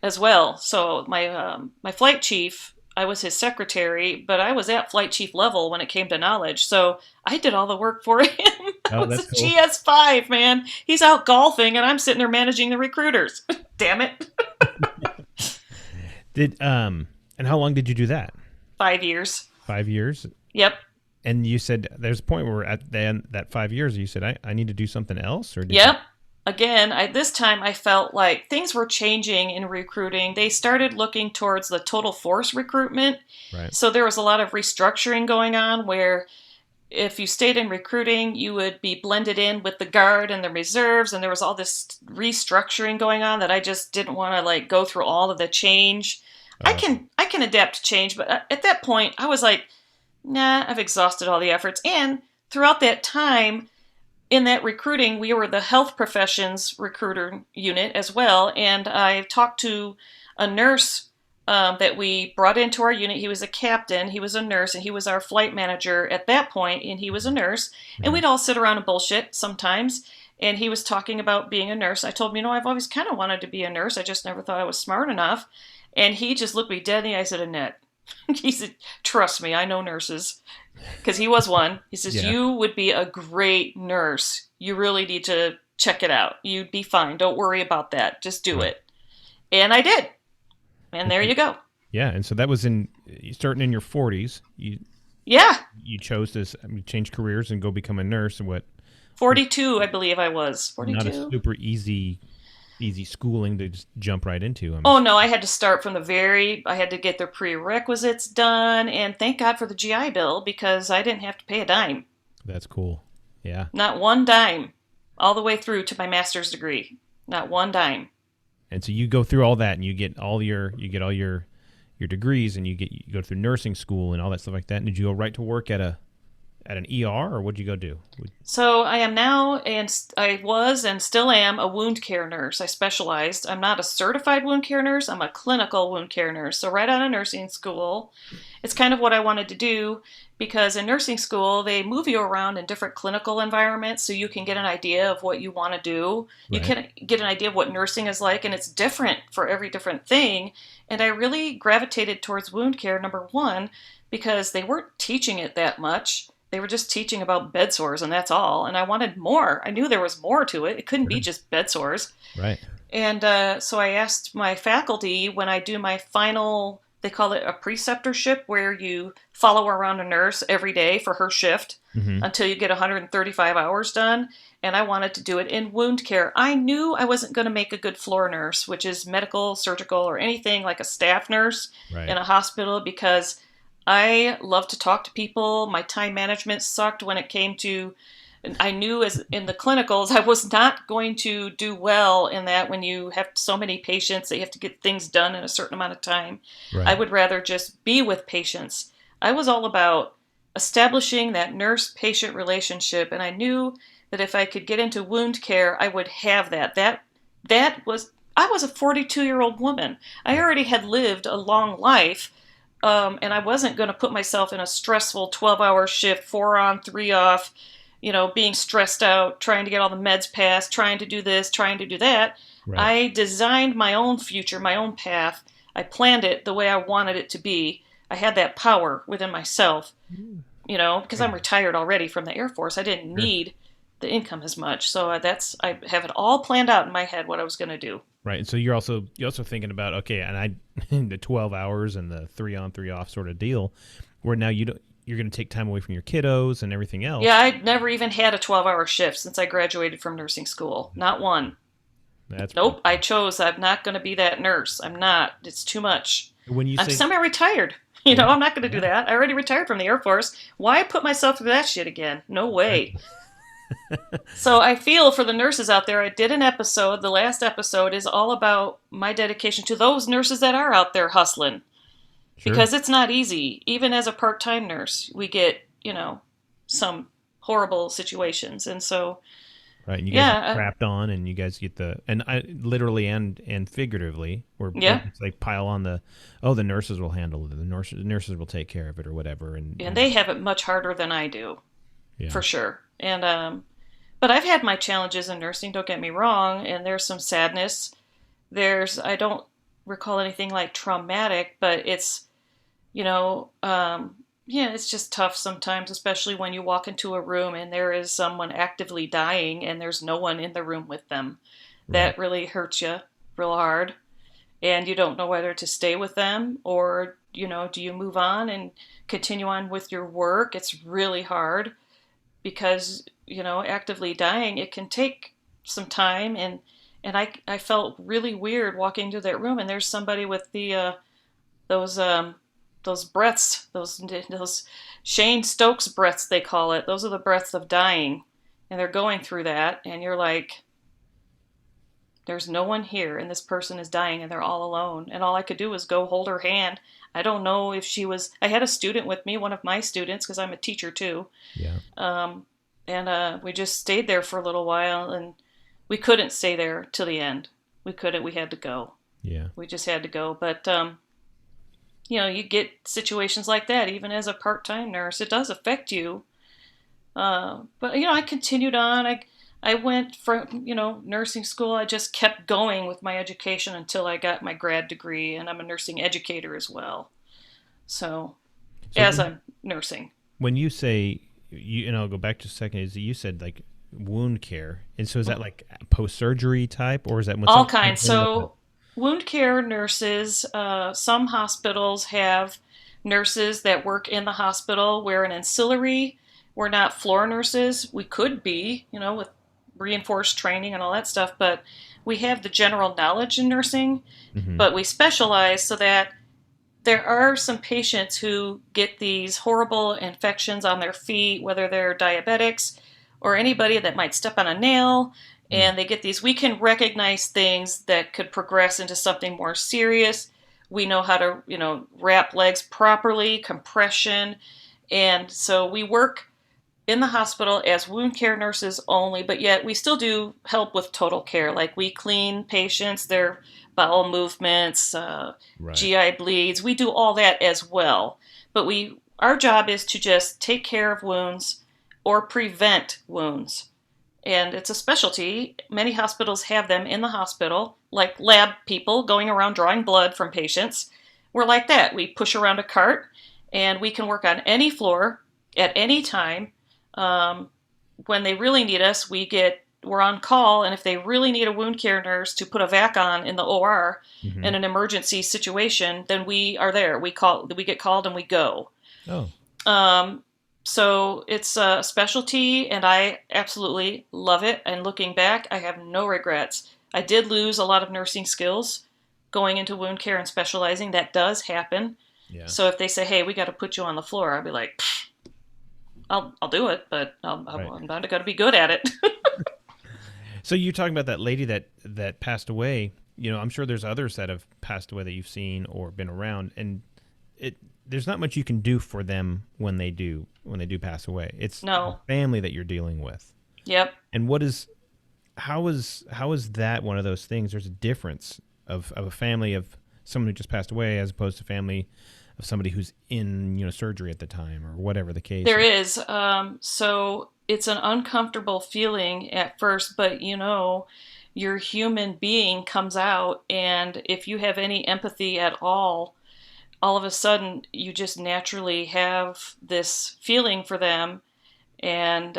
as well. So my flight chief, I was his secretary, but I was at flight chief level when it came to knowledge. So I did all the work for him. I was a cool. GS5, man. He's out golfing, and I'm sitting there managing the recruiters. Damn it. And how long did you do that? 5 years. 5 years? Yep. And you said there's a point where at the end that 5 years, you said, I need to do something else? Or yep. again, this time I felt like things were changing in recruiting. They started looking towards the total force recruitment. Right. So there was a lot of restructuring going on where if you stayed in recruiting, you would be blended in with the guard and the reserves, and there was all this restructuring going on that I just didn't want to like go through all of the change. Uh, I can adapt to change, but at that point I was like, nah, I've exhausted all the efforts. And throughout that time in that recruiting, we were the health professions recruiter unit as well, and I talked to a nurse that we brought into our unit. He was a captain, he was a nurse, and he was our flight manager at that point, and he was a nurse. And mhm. we'd all sit around and bullshit sometimes. And he was talking about being a nurse. I told him, I've always kind of wanted to be a nurse. I just never thought I was smart enough. And he just looked me dead in the eyes and said, Annette, he said, trust me, I know nurses. Because he was one. He says, Yeah. you would be a great nurse. You really need to check it out. You'd be fine. Don't worry about that. Just do Right. it. And I did. And there you go. Yeah, and so that was in you starting in your 40s. Yeah. You chose this, change careers and go become a nurse. And what 42, I believe I was. not a 42? super easy schooling to just jump right into. Oh, no. I had to start from I had to get the prerequisites done. And thank God for the GI Bill because I didn't have to pay a dime. That's cool. Yeah. Not one dime. All the way through to my master's degree. Not one dime. And so you go through all that, and you get all your degrees, and you go through nursing school and all that stuff like that. And did you go right to work at an ER, or what'd you go do? So I am now, and I was and still am, a wound care nurse. I specialized. I'm not a certified wound care nurse. I'm a clinical wound care nurse. So right out of nursing school, it's kind of what I wanted to do because in nursing school, they move you around in different clinical environments so you can get an idea of what you want to do. You Right. can get an idea of what nursing is like, and it's different for every different thing. And I really gravitated towards wound care, number one, because they weren't teaching it that much. They were just teaching about bed sores, and that's all. And I wanted more. I knew there was more to it. It couldn't be Sure. just bed sores. Right. And so I asked my faculty when I do my final, they call it a preceptorship, where you follow around a nurse every day for her shift Mm-hmm. until you get 135 hours done. And I wanted to do it in wound care. I knew I wasn't going to make a good floor nurse, which is medical, surgical, or anything like a staff nurse Right. in a hospital because I love to talk to people. My time management sucked when it came to, I knew as in the clinicals, I was not going to do well in that when you have so many patients that you have to get things done in a certain amount of time. I Right. would rather just be with patients. I was all about establishing that nurse-patient relationship, and I knew that if I could get into wound care, I would have that. That was I was a 42-year-old woman. I already had lived a long life. And I wasn't going to put myself in a stressful 12-hour shift, 4 on, 3 off, being stressed out, trying to get all the meds passed, trying to do this, trying to do that. Right. I designed my own future, my own path. I planned it the way I wanted it to be. I had that power within myself, because I'm retired already from the Air Force. I didn't Sure. need the income as much. So I have it all planned out in my head what I was going to do. Right. And so you're also thinking about, okay, and the 12 hours and the 3 on 3 off sort of deal, where now you're going to take time away from your kiddos and everything else. Yeah, I'd never even had a 12-hour shift since I graduated from nursing school. Not one. That's Nope, I chose I'm not going to be that nurse. I'm not. It's too much. when you I'm say semi-retired. Yeah. I'm not going to do that. I already retired from the Air Force. Why put myself through that shit again? No way. So I feel for the nurses out there. I did an episode. The last episode is all about my dedication to those nurses that are out there hustling. Sure. Because it's not easy. Even as a part-time nurse, we get, some horrible situations. And so, right, and you guys yeah, get crapped on, and you guys get literally and figuratively, where Yeah. it's like pile on the nurses will handle it, the nurses will take care of it or whatever, and they have it much harder than I do, yeah. for sure. And but I've had my challenges in nursing. Don't get me wrong. And there's some sadness. I don't recall anything like traumatic, but it's, it's just tough sometimes, especially when you walk into a room and there is someone actively dying and there's no one in the room with them. That really hurts you real hard. And you don't know whether to stay with them or, do you move on and continue on with your work? It's really hard because, actively dying, it can take some time, and I felt really weird walking into that room, and there's somebody with those those breaths, those Shane Stokes breaths they call it. Those are the breaths of dying, and they're going through that, and you're like, there's no one here, and this person is dying, and they're all alone. And all I could do was go hold her hand. I don't know if she was. I had a student with me, one of my students, because I'm a teacher too. Yeah. And we just stayed there for a little while, and we couldn't stay there till the end. We couldn't. We had to go. Yeah. We just had to go. But you get situations like that even as a part-time nurse. It does affect you. But I continued on. I went from nursing school. I just kept going with my education until I got my grad degree, and I'm a nursing educator as well. So as I'm nursing. When you say and I'll go back to a second, is you said like wound care, and so is that like post-surgery type, or is that all kinds? So wound care nurses, some hospitals have nurses that work in the hospital. We're an ancillary. We're not floor nurses. We could be, with reinforced training and all that stuff, but we have the general knowledge in nursing, but we specialize so that there are some patients who get these horrible infections on their feet, whether they're diabetics or anybody that might step on a nail, and they get these. We can recognize things that could progress into something more serious. We know how to, wrap legs properly, compression, and so we work in the hospital as wound care nurses only, but yet we still do help with total care. Like we clean patients, their bowel movements, GI bleeds. We do all that as well. But our job is to just take care of wounds or prevent wounds. And it's a specialty. Many hospitals have them in the hospital, like lab people going around drawing blood from patients. We're like that. We push around a cart, and we can work on any floor at any time. When they really need us, we're on call, and if they really need a wound care nurse to put a vac on in the OR in an emergency situation, then we are there. We get called and we go. Oh. So it's a specialty, and I absolutely love it. And looking back, I have no regrets. I did lose a lot of nursing skills going into wound care and specializing. That does happen. Yeah. So if they say, "Hey, we got to put you on the floor," I'll be like, I'll do it, but I'm not going to be good at it. So you're talking about that lady that passed away. I'm sure there's others that have passed away that you've seen or been around, and there's not much you can do for them when they do pass away. It's the family that you're dealing with. Yep. And how is that one of those things? There's a difference of a family of someone who just passed away as opposed to family of somebody who's in surgery at the time or whatever the case. There is. So it's an uncomfortable feeling at first, but your human being comes out, and if you have any empathy at all of a sudden you just naturally have this feeling for them. And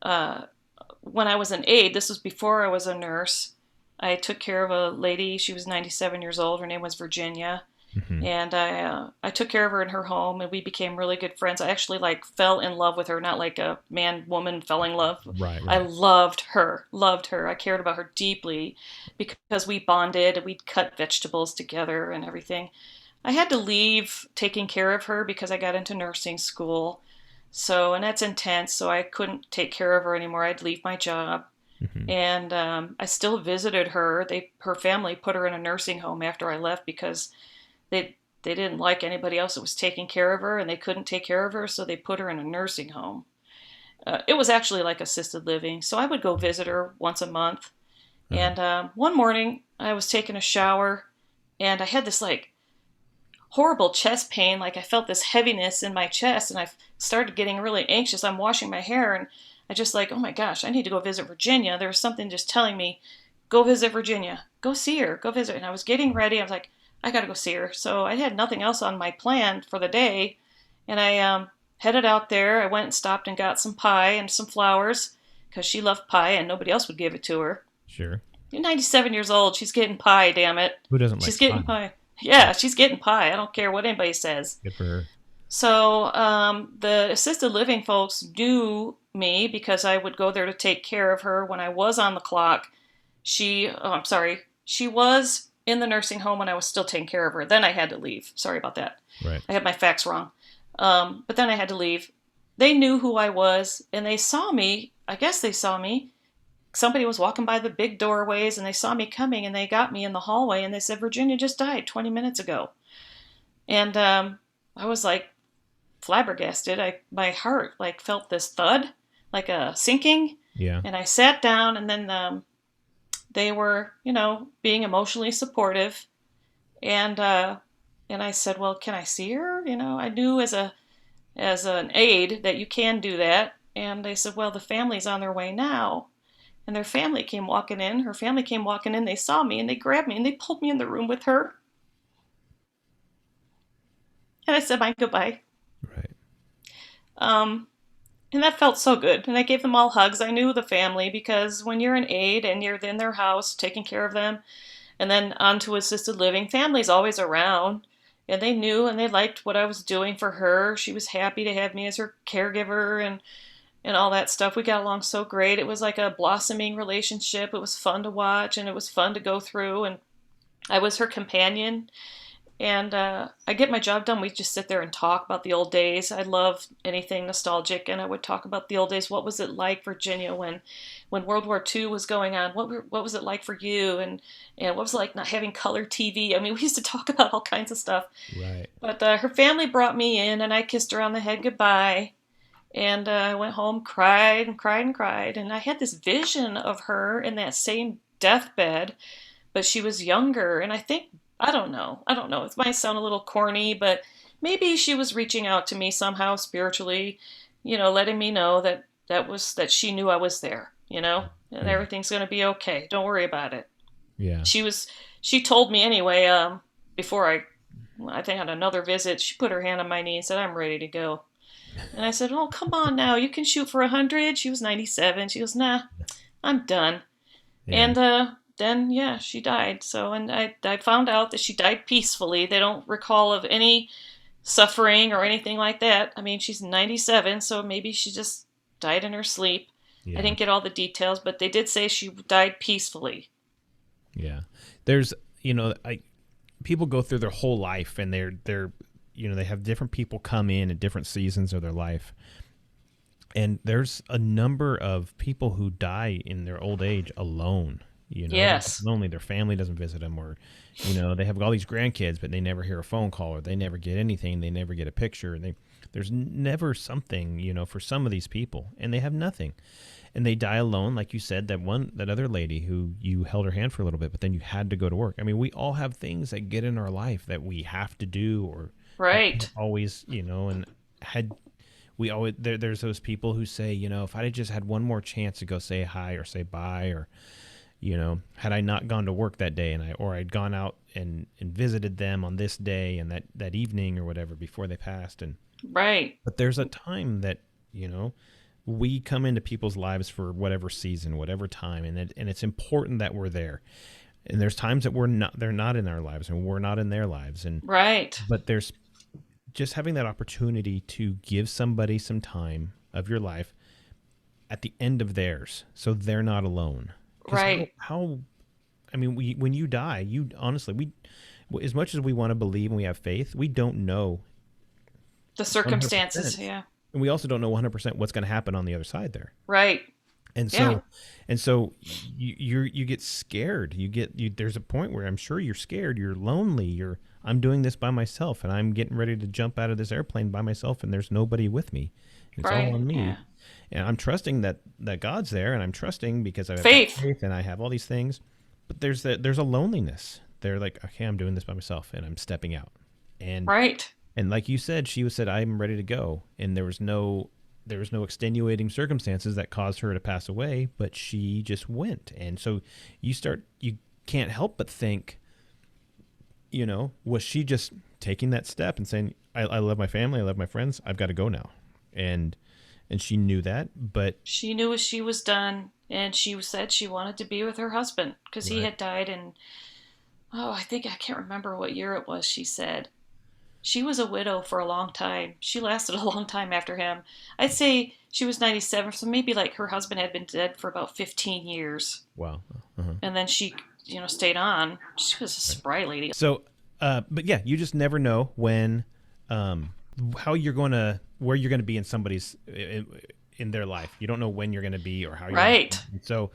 when I was an aide, this was before I was a nurse, I took care of a lady. She was 97 years old. Her name was Virginia. And I took care of her in her home, and we became really good friends. I actually fell in love with her, not like a man-woman fell in love. Right. I loved her. I cared about her deeply because we bonded and we'd cut vegetables together and everything. I had to leave taking care of her because I got into nursing school. And that's intense, so I couldn't take care of her anymore. I'd leave my job. And I still visited her. Her family put her in a nursing home after I left because they didn't like anybody else that was taking care of her, and they couldn't take care of her, so they put her in a nursing home. It was actually like assisted living, so I would go visit her once a month. And one morning, I was taking a shower, and I had this horrible chest pain. I felt this heaviness in my chest, and I started getting really anxious. I'm washing my hair, and I just oh my gosh, I need to go visit Virginia. There was something just telling me, go visit Virginia. Go see her. Go visit. And I was getting ready. I was like, I got to go see her. So I had nothing else on my plan for the day, and I headed out there. I went and stopped and got some pie and some flowers because she loved pie, and nobody else would give it to her. Sure. You're 97 years old. She's getting pie, damn it. Who doesn't like pie? She's getting pie. Yeah, she's getting pie. I don't care what anybody says. Good for her. So the assisted living folks knew me because I would go there to take care of her when I was on the clock. I'm sorry, she was in the nursing home when I was still taking care of her. Then I had to leave. Sorry about that. Right. I had my facts wrong. But then I had to leave. They knew who I was, and they saw me. I guess they saw me. Somebody was walking by the big doorways, and they saw me coming, and they got me in the hallway, and they said, Virginia just died 20 minutes ago. And I was like flabbergasted. My heart like felt this thud, like a sinking. Yeah. And I sat down, and then they were, being emotionally supportive, and I said, well, can I see her? I knew as an aide that you can do that. And they said, well, the family's on their way now. And their family came walking in. Her family came walking in. They saw me and they grabbed me and they pulled me in the room with her. And I said my goodbye. Right. And that felt so good. And I gave them all hugs. I knew the family because when you're an aide and you're in their house taking care of them, and then onto assisted living, family's always around. And they knew and they liked what I was doing for her. She was happy to have me as her caregiver and all that stuff. We got along so great. It was like a blossoming relationship. It was fun to watch and it was fun to go through. And I was her companion. And I get my job done. We just sit there and talk about the old days. I love anything nostalgic, and I would talk about the old days. What was it like, Virginia, when World War II was going on? What was it like for you? And what was it like not having color TV? I mean, we used to talk about all kinds of stuff. Right. But her family brought me in, and I kissed her on the head goodbye. And I went home, cried and cried and cried. And I had this vision of her in that same deathbed, but she was younger. And I don't know. It might sound a little corny, but maybe she was reaching out to me somehow spiritually, letting me know that she knew I was there, and everything's going to be okay. Don't worry about it. Yeah. She told me anyway, before I think on another visit, she put her hand on my knee and said, I'm ready to go. And I said, oh, come on now. You can shoot for 100. She was 97. She goes, nah, I'm done. Yeah. And, then yeah, she died. So, and I found out that she died peacefully. They don't recall of any suffering or anything like that. I mean, she's 97, so maybe she just died in her sleep. Yeah. I didn't get all the details, but they did say she died peacefully. Yeah. There's, people go through their whole life and they're they have different people come in at different seasons of their life. And there's a number of people who die in their old age alone. Yes. Lonely. Their family doesn't visit them, or, they have all these grandkids, but they never hear a phone call, or they never get anything. They never get a picture. There's never something, for some of these people, and they have nothing, and they die alone. Like you said, that other lady who you held her hand for a little bit, but then you had to go to work. I mean, we all have things that get in our life that we have to do, or right. Always, and there's those people who say, if I had just had one more chance to go say hi or say bye, or had I not gone to work that day or I'd gone out and visited them on this day and that evening or whatever before they passed. And right. But there's a time that, we come into people's lives for whatever season, whatever time, and it's important that we're there. And there's times that they're not in our lives and we're not in their lives. And right. But there's just having that opportunity to give somebody some time of your life at the end of theirs, so they're not alone. Right. When you die, you honestly, as much as we want to believe and we have faith, we don't know the circumstances. 100%. Yeah. And we also don't know 100% what's going to happen on the other side there. Right. And so you get scared. There's a point where I'm sure you're scared. You're lonely. I'm doing this by myself, and I'm getting ready to jump out of this airplane by myself, and there's nobody with me. It's all on me. Yeah. And I'm trusting that God's there, and I'm trusting because I have faith and I have all these things. But there's a loneliness. They're like, okay, I'm doing this by myself, and I'm stepping out. And right. And like you said, she said, I'm ready to go. And there was no extenuating circumstances that caused her to pass away, but she just went. And so you can't help but think, was she just taking that step and saying, I love my family, I love my friends, I've got to go now. And she knew that, but she knew she was done, and she said she wanted to be with her husband because he had died in, I can't remember what year it was, she said. she was a widow for a long time. She lasted a long time after him. I'd say she was 97, so maybe like her husband had been dead for about 15 years. Wow. Uh-huh. And then she, stayed on. She was a Right. spry lady. So, but yeah, you just never know when, how you're going to, where you're going to be in somebody's, in their life. You don't know when you're going to be or how you're going to Right. be.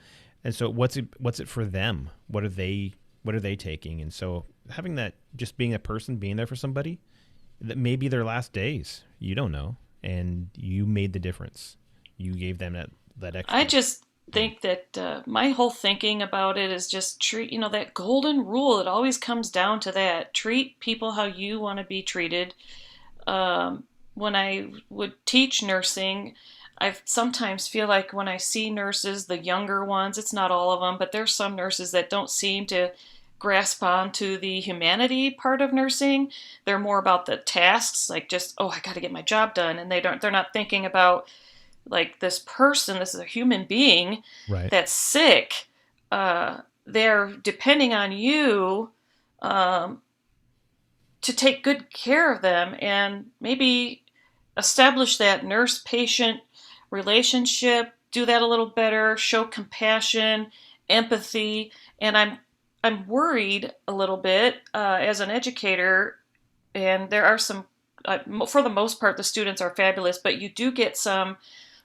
And so what's it for them? What are they taking? And so having that, just being a person, being there for somebody, that may be their last days. You don't know. And you made the difference. You gave them that extra. I just think that my whole thinking about it is just treat, that golden rule. It always comes down to that. Treat people how you want to be treated. When I would teach nursing, I sometimes feel like when I see nurses, the younger ones, it's not all of them, but there's some nurses that don't seem to grasp on to the humanity part of nursing. They're more about the tasks, like just, oh, I got to get my job done. And they're not thinking about like this person, this is a human being Right. that's sick. They're depending on you um, to take good care of them and maybe establish that nurse patient relationship, do that a little better, show compassion, empathy. And I'm worried a little bit as an educator, and there are some, for the most part, the students are fabulous, but you do get some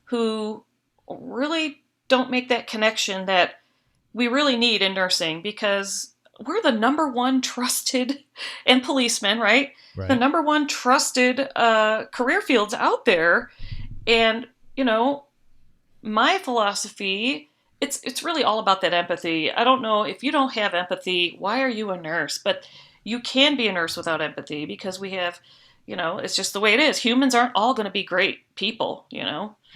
who really don't make that connection that we really need in nursing, because we're the number one trusted, and policemen, right? The Right. number one trusted career fields out there. And, my philosophy, it's really all about that empathy. I don't know, if you don't have empathy, why are you a nurse? But you can be a nurse without empathy, because we have, it's just the way it is. Humans aren't all going to be great people.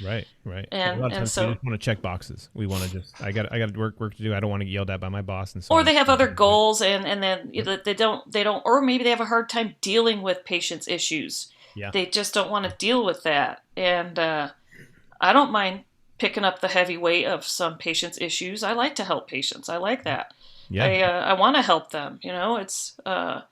Right. Right. A And lot of and times we so, just want to check boxes. We want to just, I got work to do. I don't want to get yelled at by my boss, and so or I'm they just have gonna other do it. goals, and then they don't, or maybe they have a hard time dealing with patients' issues. Yeah. They just don't want to deal with that. And I don't mind picking up the heavy weight of some patients' issues. I like to help patients. I like that. Yeah. I want to help them. It's I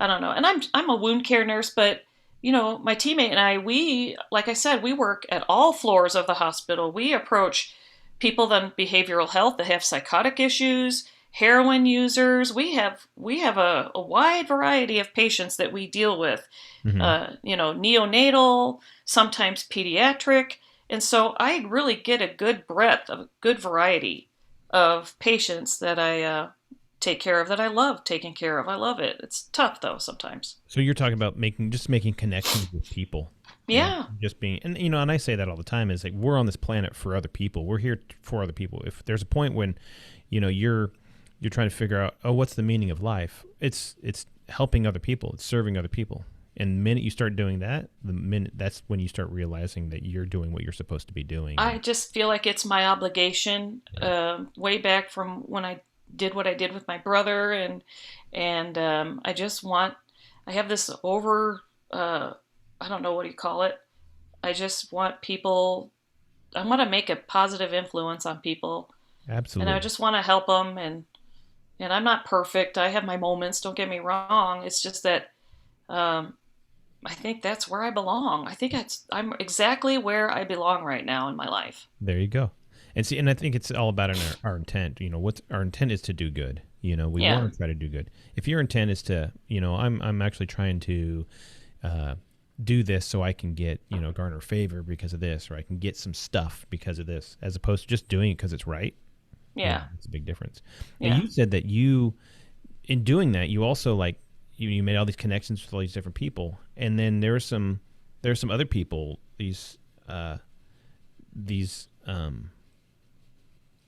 don't know. And I'm a wound care nurse, but my teammate and I, we, like I said, we work at all floors of the hospital. We approach people in behavioral health that have psychotic issues, heroin users. We have a wide variety of patients that we deal with. Hmm. Neonatal, sometimes pediatric, and so I really get a good breadth, of good variety of patients that I take care of, that I love taking care of. I love it. It's tough though sometimes. So you're talking about making connections with people, and Yeah. just being, and I say that all the time, is like, we're on this planet for other people. We're here for other people. If there's a point when, you're trying to figure out, oh, what's the meaning of life? It's helping other people. It's serving other people. And the minute you start doing that, that's when you start realizing that you're doing what you're supposed to be doing. I just feel like it's my obligation, Right. way back from when I did what I did with my brother, and I just want. I have this over. I don't know what do you call it. I just want people. I want to make a positive influence on people, and I Absolutely. just want to help them. And I'm not perfect. I have my moments. Don't get me wrong. It's just that um, I think that's where I belong. I think I'm exactly where I belong right now in my life. There you go. And I think it's all about our intent. What's our intent is to do good. We Yeah. want to try to do good. If your intent is to, I'm actually trying to uh, do this so I can get, garner favor because of this, or I can get some stuff because of this, as opposed to just doing it because it's right. Yeah. It's a big difference. Now, Yeah. you said that in doing that, you also, like, you made all these connections with all these different people, and then there's some other people, these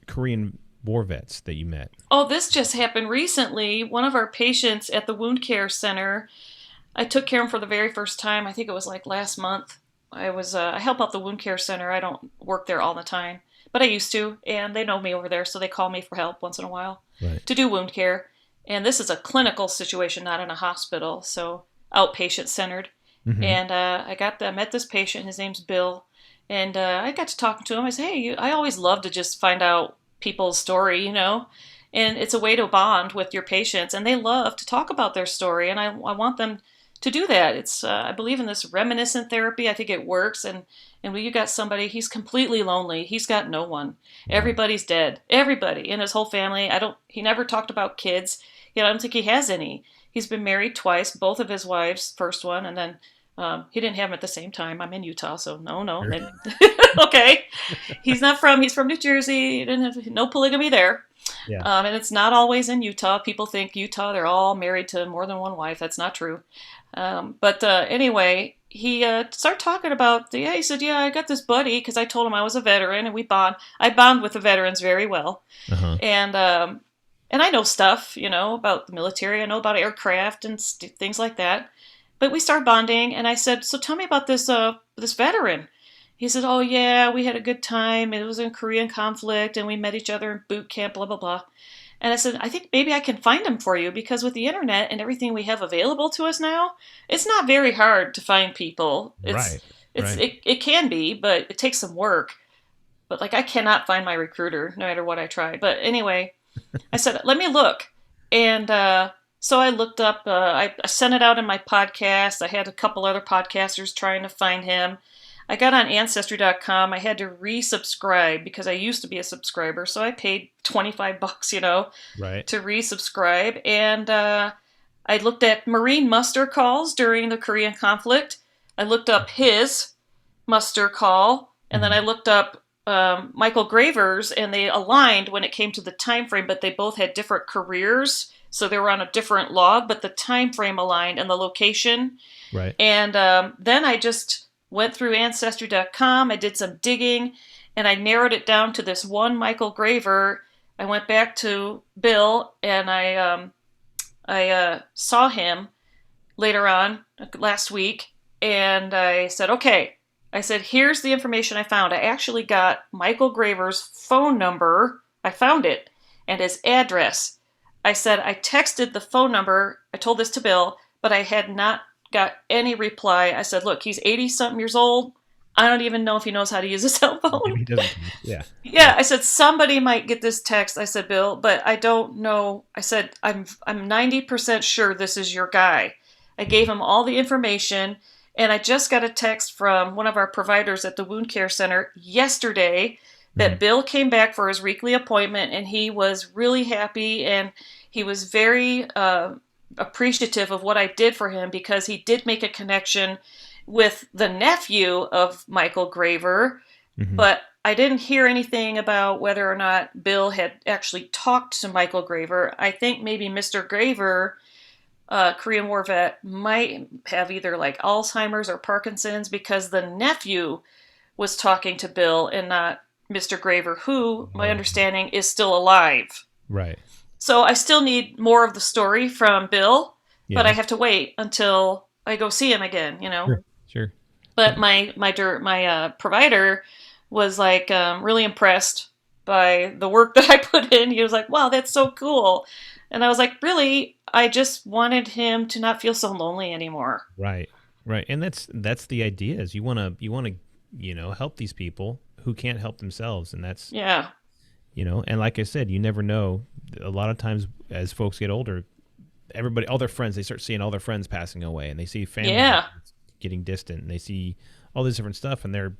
Korean war vets that you met. Oh, this just happened recently. One of our patients at the wound care center, I took care of him for the very first time. I think it was like last month. I help out the wound care center. I don't work there all the time, but I used to, and they know me over there, so they call me for help once in a while Right. to do wound care. And this is a clinical situation, not in a hospital, so outpatient centered. Mm-hmm. And I met this patient. His name's Bill, and I got to talking to him. I said, "Hey, I always love to just find out people's story. And it's a way to bond with your patients, and they love to talk about their story. And I want them to do that. It's I believe in this reminiscent therapy. I think it works. And when you got somebody, he's completely lonely. He's got no one. Wow. Everybody's dead. Everybody in his whole family. I don't. He never talked about kids. I don't think he has any. He's been married twice. Both of his wives, first one, and then he didn't have them at the same time. I'm in Utah, so no. Sure. Okay, he's from New Jersey. He didn't have no polygamy there. Yeah. And it's not always in Utah. People think Utah, they're all married to more than one wife. That's not true. But anyway, he started talking about, he said, yeah, I got this buddy because I told him I was a veteran and we bond. I bond with the veterans very well. Uh-huh. And I know stuff, about the military. I know about aircraft and things like that. But we started bonding, and I said, so tell me about this veteran. He said, oh, yeah, we had a good time. It was in Korean conflict, and we met each other in boot camp, blah, blah, blah. And I said, I think maybe I can find him for you, because with the internet and everything we have available to us now, it's not very hard to find people. Right. It can be, but it takes some work. But, I cannot find my recruiter, no matter what I try. But anyway, I said, let me look. And so I looked up, I sent it out in my podcast. I had a couple other podcasters trying to find him. I got on Ancestry.com. I had to resubscribe because I used to be a subscriber. So I paid $25, Right. to resubscribe. And I looked at Marine muster calls during the Korean conflict. I looked up his muster call. And then I looked up Michael Graver's, and they aligned when it came to the time frame, but they both had different careers. So they were on a different log, but the time frame aligned and the location. Right. And then I just went through Ancestry.com. I did some digging, and I narrowed it down to this one Michael Graver. I went back to Bill, and I saw him later on last week, and I said, okay. I said, here's the information I found. I actually got Michael Graver's phone number. I found it, and his address. I said, I texted the phone number. I told this to Bill, but I had not got any reply. I said, look, he's 80-something years old. I don't even know if he knows how to use a cell phone. He doesn't. Yeah. Yeah, I said, somebody might get this text. I said, Bill, but I don't know. I said, I'm 90% sure this is your guy. I gave him all the information, and I just got a text from one of our providers at the wound care center yesterday that Bill came back for his weekly appointment, and he was really happy, and he was very appreciative of what I did for him, because he did make a connection with the nephew of Michael Graver, but I didn't hear anything about whether or not Bill had actually talked to Michael Graver. I think maybe Mr. Graver, Korean War vet, might have either Alzheimer's or Parkinson's, because the nephew was talking to Bill and not Mr. Graver, who, my understanding, is still alive. Right. So I still need more of the story from Bill, but I have to wait until I go see him again, Sure. But my provider was really impressed by the work that I put in. He was like, wow, that's so cool. And I was like, really, I just wanted him to not feel so lonely anymore. Right. And that's the idea, is you want to help these people who can't help themselves, and that's and like I said, you never know. A lot of times as folks get older, all their friends, they start seeing all their friends passing away, and they see family getting distant, and they see all this different stuff, and they're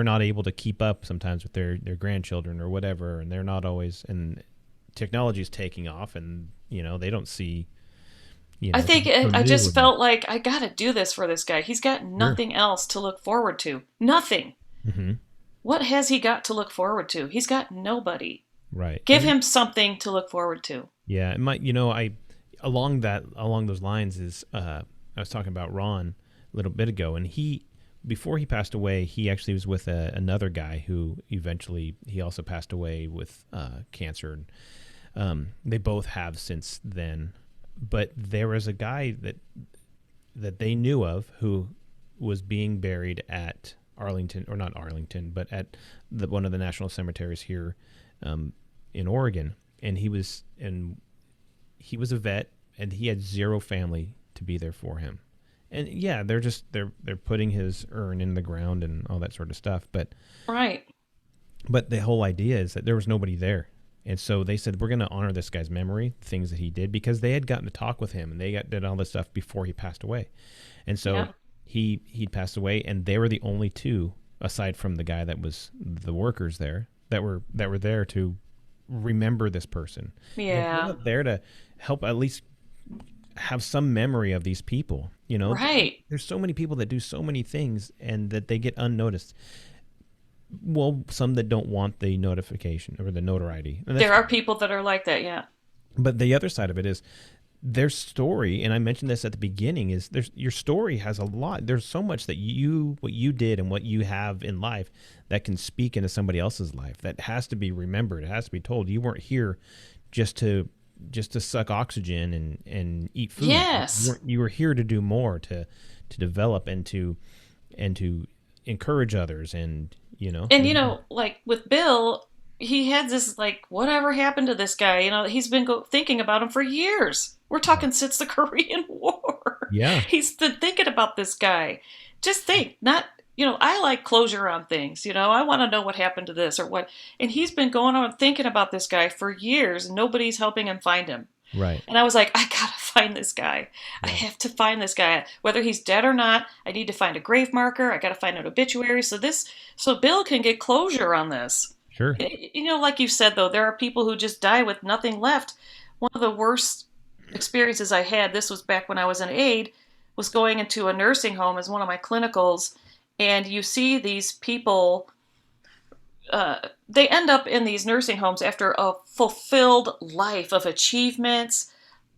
not able to keep up sometimes with their grandchildren or whatever, and they're not always, and technology is taking off, and they don't see. I think I just felt like I got to do this for this guy. He's got nothing else to look forward to. Nothing. What has he got to look forward to? He's got nobody. Right. Give him something to look forward to. Yeah, it might. Along those lines is I was talking about Ron a little bit ago, and before he passed away, he actually was with another guy who eventually he also passed away with cancer. They both have since then. But there was a guy that they knew of who was being buried at Arlington, or not Arlington, but at one of the national cemeteries here in Oregon, and he was a vet, and he had zero family to be there for him. And yeah, they're putting his urn in the ground and all that sort of stuff, but right. But the whole idea is that there was nobody there. And so they said, we're going to honor this guy's memory, things that he did, because they had gotten to talk with him and did all this stuff before he passed away. And so Yeah. he'd passed away, and they were the only two, aside from the guy that was the workers there, that were there to remember this person. And if you're Yeah. not there to help at least have some memory of these people, Right. there's so many people that do so many things and that they get unnoticed. Well, some that don't want the notification or the notoriety. And There are people that are like that. Yeah. but the other side of it is their story, and I mentioned this at the beginning, is your story has a lot. There's so much that what you did and what you have in life that can speak into somebody else's life that has to be remembered. It has to be told. You weren't here just to suck oxygen and eat food. Yes. You were here to do more, to develop and to encourage others, and And like with Bill, he had this like, whatever happened to this guy? He's been thinking about him for years. We're talking since the Korean War. Yeah. He's been thinking about this guy. Just think, not I like closure on things. I want to know what happened to this or what. And he's been going on thinking about this guy for years, and nobody's helping him find him. Right. And I was like, I gotta find this guy. I have to find this guy. Whether he's dead or not, I need to find a grave marker. I gotta find an obituary so Bill can get closure on this. Sure. Like you said, though, there are people who just die with nothing left. One of the worst experiences I had, this was back when I was an aide, was going into a nursing home as one of my clinicals, and you see these people, they end up in these nursing homes after a fulfilled life of achievements,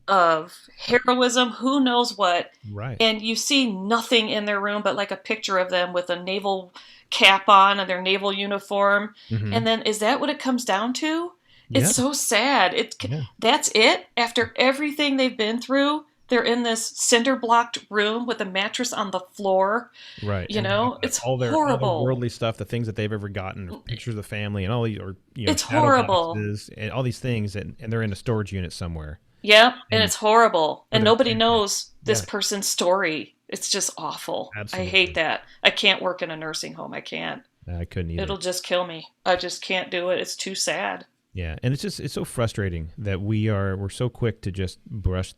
of heroism, who knows what. Right. And you see nothing in their room but like a picture of them with a naval cap on and their naval uniform. Mm-hmm. And then is that what it comes down to? It's so sad. That's it. After everything they've been through, they're in this cinder-blocked room with a mattress on the floor. Right. It's all horrible. All the worldly stuff, the things that they've ever gotten, or pictures of the family, and all these, or it's shadow horrible. boxes, and all these things, and they're in a storage unit somewhere. Yep, and it's horrible, and nobody knows this Yeah. person's story. It's just awful. Absolutely. I hate that. I can't work in a nursing home. I can't. I couldn't either. It'll just kill me. I just can't do it. It's too sad. Yeah, and it's so frustrating that we're so quick to just brush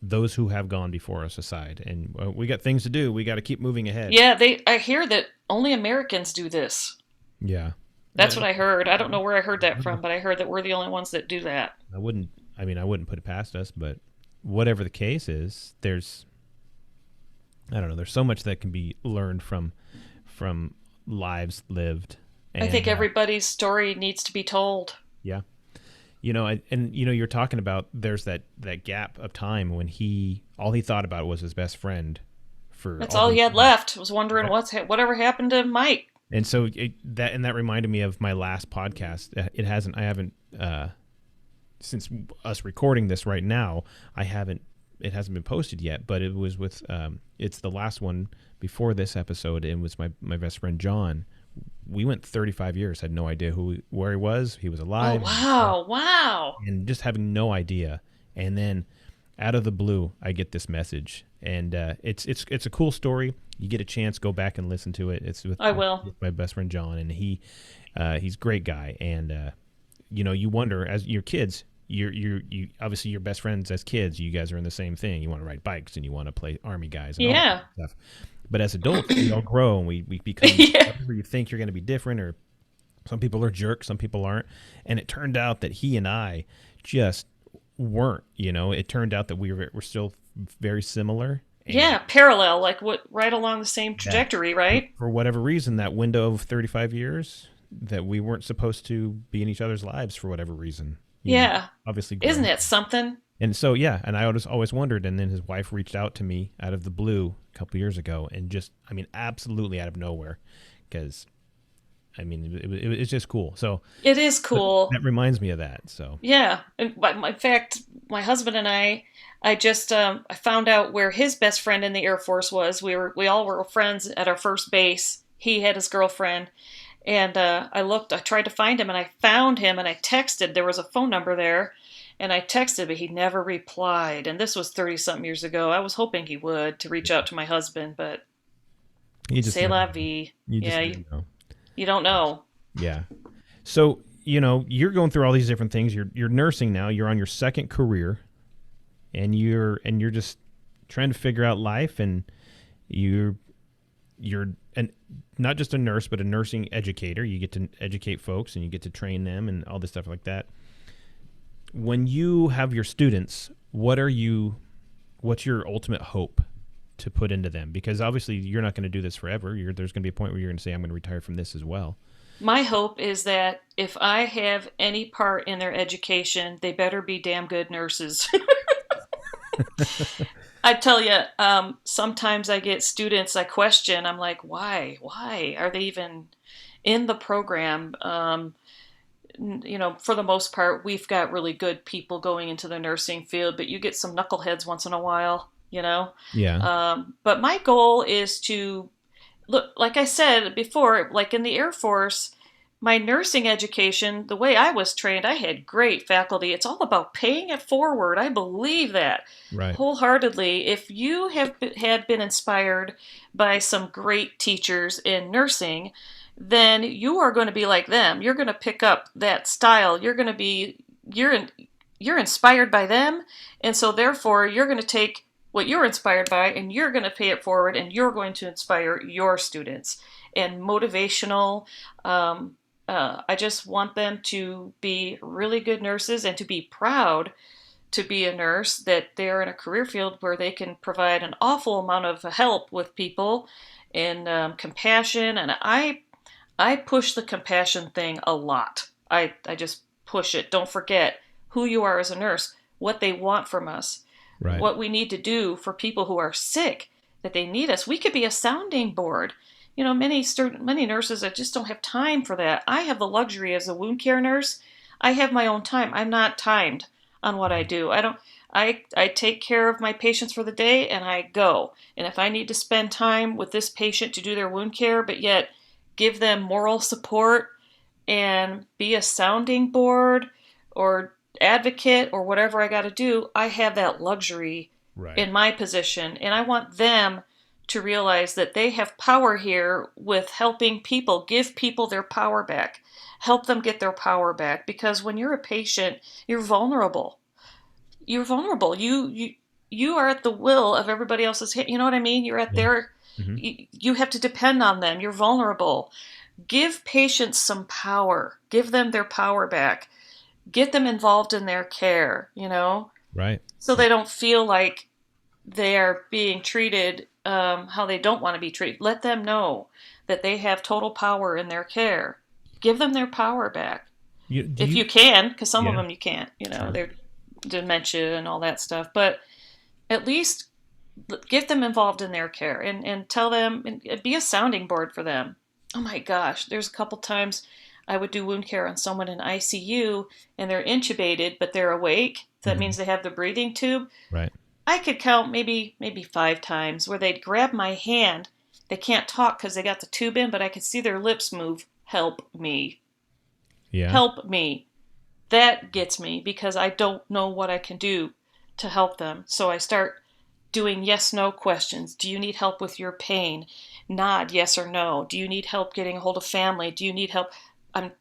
those who have gone before us aside, and we got things to do. We got to keep moving ahead. Yeah, I hear that only Americans do this. Yeah, That's what I heard. I don't know where I heard that from, but I heard that we're the only ones that do that. I wouldn't put it past us, but whatever the case is, there's so much that can be learned from lives lived. And, I think everybody's story needs to be told. Yeah. You're talking about there's that gap of time when all he thought about was his best friend. That's all he had left. Was wondering whatever happened to Mike. And so that reminded me of my last podcast. I haven't since us recording this right now, it hasn't been posted yet, but it was with it's the last one before this episode. It was my best friend John. We went 35 years, had no idea where he was. He was alive. Oh, wow. And just having no idea. And then out of the blue, I get this message, and it's a cool story. You get a chance, go back and listen to it. It's with my best friend John, and he's a great guy. And you wonder, as your kids, you obviously your best friends as kids, you guys are in the same thing. You want to ride bikes and you want to play army guys and all that stuff. But as adults, we all grow and we become whatever you think you're going to be different, or some people are jerks, some people aren't. And it turned out that he and I just weren't. It turned out that we're still very similar. Parallel, like right along the same trajectory, right? For whatever reason, that window of 35 years, that we weren't supposed to be in each other's lives for whatever reason. Obviously. Isn't that something? And so, and I always wondered, and then his wife reached out to me out of the blue a couple years ago, and absolutely out of nowhere, because, it's just cool. So it is cool. That reminds me of that. So yeah, in fact, my husband and I just I found out where his best friend in the Air Force was. We all were friends at our first base. He had his girlfriend, and I tried to find him, and I found him, and I texted. There was a phone number there. And I texted, but he never replied. And this was 30-something years ago. I was hoping he would to reach out to my husband, but c'est la vie. You don't know. You don't know. Yeah. So you're going through all these different things. You're nursing now. You're on your second career, and you're just trying to figure out life, and you're not just a nurse, but a nursing educator. You get to educate folks, and you get to train them, and all this stuff like that. When you have your students, what's your ultimate hope to put into them? Because obviously you're not going to do this forever. There's going to be a point where you're going to say, I'm going to retire from this as well. My hope is that if I have any part in their education, they better be damn good nurses. I tell you, sometimes I get students I question. I'm like, why? Why are they even in the program? For the most part, we've got really good people going into the nursing field, but you get some knuckleheads once in a while, Yeah. But my goal is to look, like I said before, like in the Air Force, my nursing education, the way I was trained, I had great faculty. It's all about paying it forward. I believe that Right. wholeheartedly. If you had been inspired by some great teachers in nursing, then you are going to be like them. You're going to pick up that style. You're inspired by them, and so therefore you're going to take what you're inspired by and you're going to pay it forward, and you're going to inspire your students. And motivational. I just want them to be really good nurses and to be proud to be a nurse, that they're in a career field where they can provide an awful amount of help with people and compassion. And I push the compassion thing a lot. I just push it. Don't forget who you are as a nurse, what they want from us, Right. what we need to do for people who are sick, that they need us. We could be a sounding board. Many nurses that just don't have time for that. I have the luxury as a wound care nurse. I have my own time. I'm not timed on what I do. I take care of my patients for the day and I go. And if I need to spend time with this patient to do their wound care, but yet give them moral support and be a sounding board or advocate or whatever I got to do, I have that luxury in my position. And I want them to realize that they have power here with helping people, give people their power back, help them get their power back. Because when you're a patient, you're vulnerable. You're vulnerable. You are at the will of everybody else's. You know what I mean? You're at their. Mm-hmm. You have to depend on them. You're vulnerable. Give patients some power. Give them their power back. Get them involved in their care. Right. So they don't feel like they are being treated how they don't want to be treated. Let them know that they have total power in their care. Give them their power back. If you can, because some of them you can't, Sure. They're dementia and all that stuff. But at least get them involved in their care and tell them, and be a sounding board for them. Oh my gosh, there's a couple times I would do wound care on someone in ICU and they're intubated, but they're awake. So that means they have the breathing tube. Right. I could count maybe 5 times where they'd grab my hand. They can't talk because they got the tube in, but I could see their lips move. Help me. Yeah. Help me. That gets me because I don't know what I can do to help them. So I start doing yes/no questions. Do you need help with your pain? Nod yes or no. Do you need help getting a hold of family? Do you need help?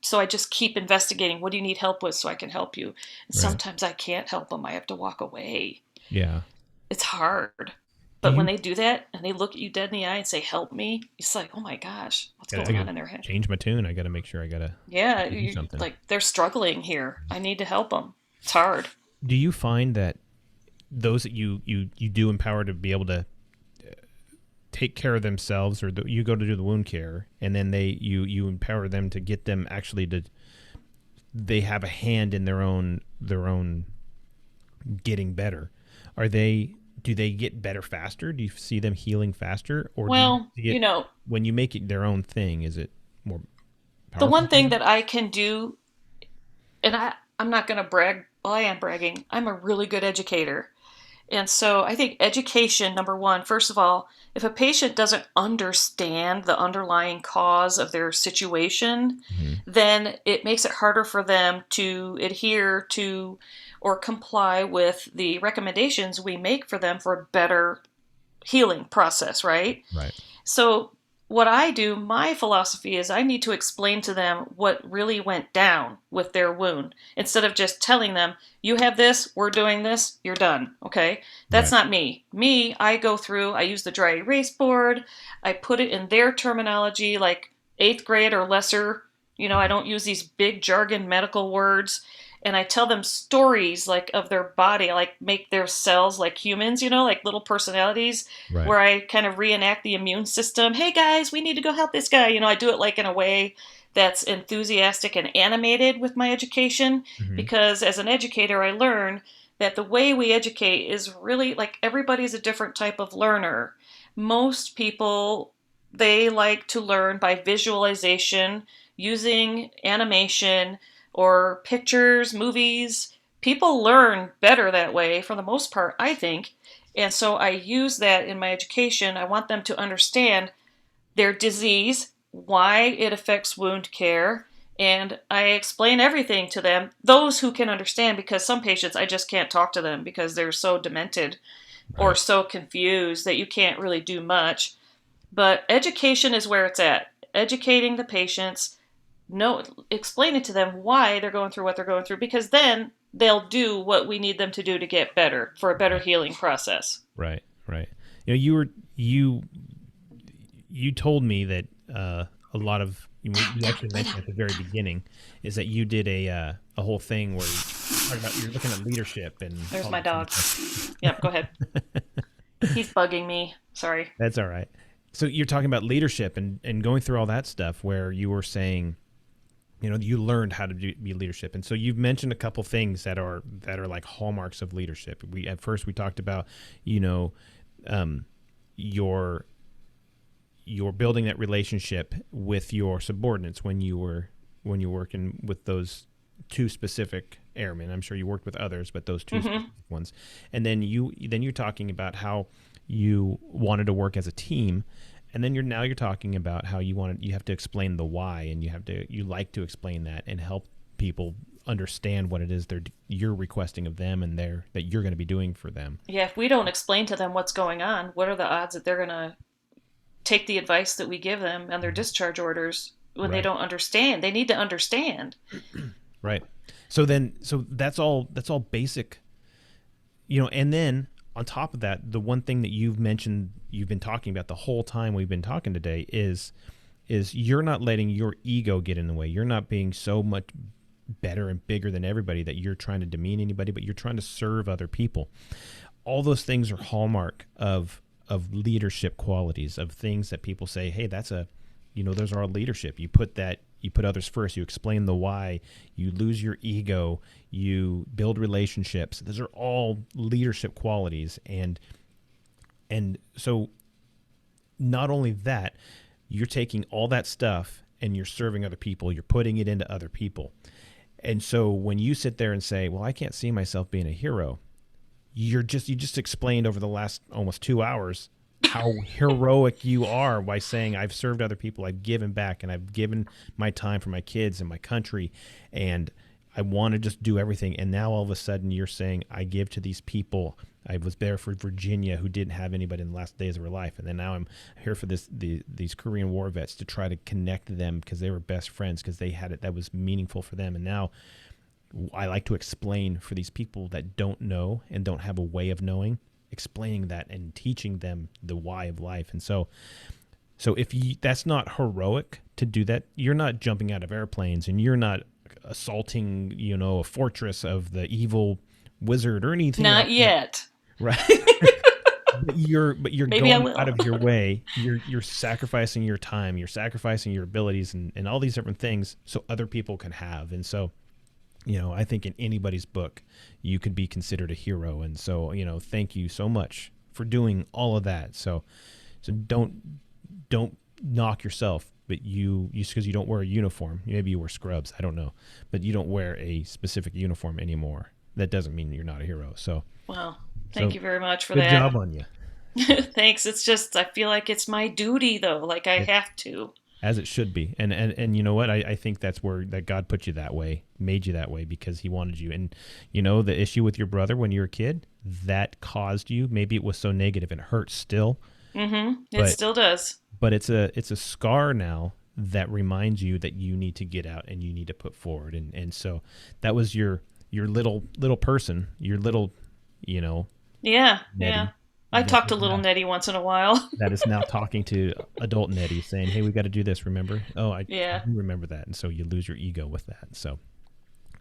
So I just keep investigating. What do you need help with so I can help you? And sometimes I can't help them. I have to walk away. Yeah. It's hard. But when they do that and they look at you dead in the eye and say, help me, it's like, oh my gosh, what's going on in their head? Change my tune. I got to make sure I got to do something. Like they're struggling here. I need to help them. It's hard. Do you find that those that you do empower to be able to take care of themselves, or you go to do the wound care, and then you empower them to get them actually they have a hand in their own getting better? Do they get better faster? Do you see them healing faster? Or when you make it their own thing, is it more powerful? The one thing that I can do, and I'm not going to brag, well, I am bragging, I'm a really good educator. And so I think education, number one, first of all, if a patient doesn't understand the underlying cause of their situation, then it makes it harder for them to adhere to or comply with the recommendations we make for them for a better healing process, right? Right. So what I do, my philosophy is I need to explain to them what really went down with their wound instead of just telling them, you have this, we're doing this, you're done. Okay? That's Right. not me. Me, I go through, I use the dry erase board, I put it in their terminology, like eighth grade or lesser. I don't use these big jargon medical words. And I tell them stories like of their body, I like make their cells like humans, like little personalities Right. where I kind of reenact the immune system. Hey guys, we need to go help this guy. I do it like in a way that's enthusiastic and animated with my education Hmm. because as an educator, I learn that the way we educate is really like everybody's a different type of learner. Most people, they like to learn by visualization, using animation or pictures, movies. People learn better that way for the most part, I think. And so I use that in my education. I want them to understand their disease, why it affects wound care, and I explain everything to them, those who can understand, because some patients I just can't talk to them because they're so demented or Right. so confused that you can't really do much. But education is where it's at. Educating the patients, know, explaining to them why they're going through what they're going through, because then they'll do what we need them to do to get better for a better Right. healing process. Right. Right. You you told me that a lot of you actually mentioned at the very beginning is that you did a whole thing where you're looking at leadership and There's all my this other dog. stuff. Yep, go ahead. He's bugging me. Sorry. That's all right. So you're talking about leadership and going through all that stuff where you were saying, you learned how to be leadership, and so you've mentioned a couple things that are like hallmarks of leadership. We at first we talked about, you know, um, your you're building that relationship with your subordinates when you're working with those two specific airmen. I'm sure you worked with others, but those two Mm-hmm. specific ones. And then you're talking about how you wanted to work as a team, and then you're talking about how you have to explain the why, and you like to explain that and help people understand what it is you're requesting of them and that you're going to be doing for them. Yeah, if we don't explain to them what's going on, what are the odds that they're going to take the advice that we give them and their discharge orders when they Right. don't understand? They need to understand. Right. So that's all basic, and then on top of that, the one thing that you've mentioned you've been talking about the whole time we've been talking today is you're not letting your ego get in the way. You're not being so much better and bigger than everybody that you're trying to demean anybody, but you're trying to serve other people. All those things are hallmark of leadership qualities, of things that people say, hey, those are all leadership. You put others first, you explain the why, you lose your ego, you build relationships. Those are all leadership qualities. And so not only that, you're taking all that stuff and you're serving other people, you're putting it into other people. And so when you sit there and say, well, I can't see myself being a hero, you just explained over the last almost 2 hours how heroic you are by saying I've served other people, I've given back, and I've given my time for my kids and my country, and I want to just do everything. And now all of a sudden you're saying I give to these people. I was there for Virginia who didn't have anybody in the last days of her life, and then now I'm here for these Korean War vets to try to connect them because they were best friends because they had it that was meaningful for them. And now I like to explain for these people that don't know and don't have a way of knowing, explaining that and teaching them the why of life. And so if that's not heroic to do that, you're not jumping out of airplanes and you're not assaulting, a fortress of the evil wizard or anything Not like that. yet. Right. But you're Maybe I going out will. of your way. You're sacrificing your time, you're sacrificing your abilities and all these different things so other people can have. And so I think in anybody's book, you could be considered a hero. And so, thank you so much for doing all of that. So don't knock yourself, but just because you don't wear a uniform, maybe you wear scrubs, I don't know, but you don't wear a specific uniform anymore. That doesn't mean you're not a hero. Well, thank So you very much for good that. job on you. Thanks. It's just, I feel like it's my duty, though. Like I It, have to. as it should be. And you know what? I think that's where that God put you that way, made you that way because he wanted you. And the issue with your brother when you were a kid, that caused you, maybe it was so negative and hurts still, Mm-hmm. It But still does. it's a scar now that reminds you that you need to get out and you need to put forward. And so that was your little person, your little, you know, Yeah, yeah. Nettie I that talk to is little now Nettie once in a while. talking to adult Nettie saying, "Hey, we got to do this. Remember? Oh, I Yeah. do remember that." And so you lose your ego with that. So,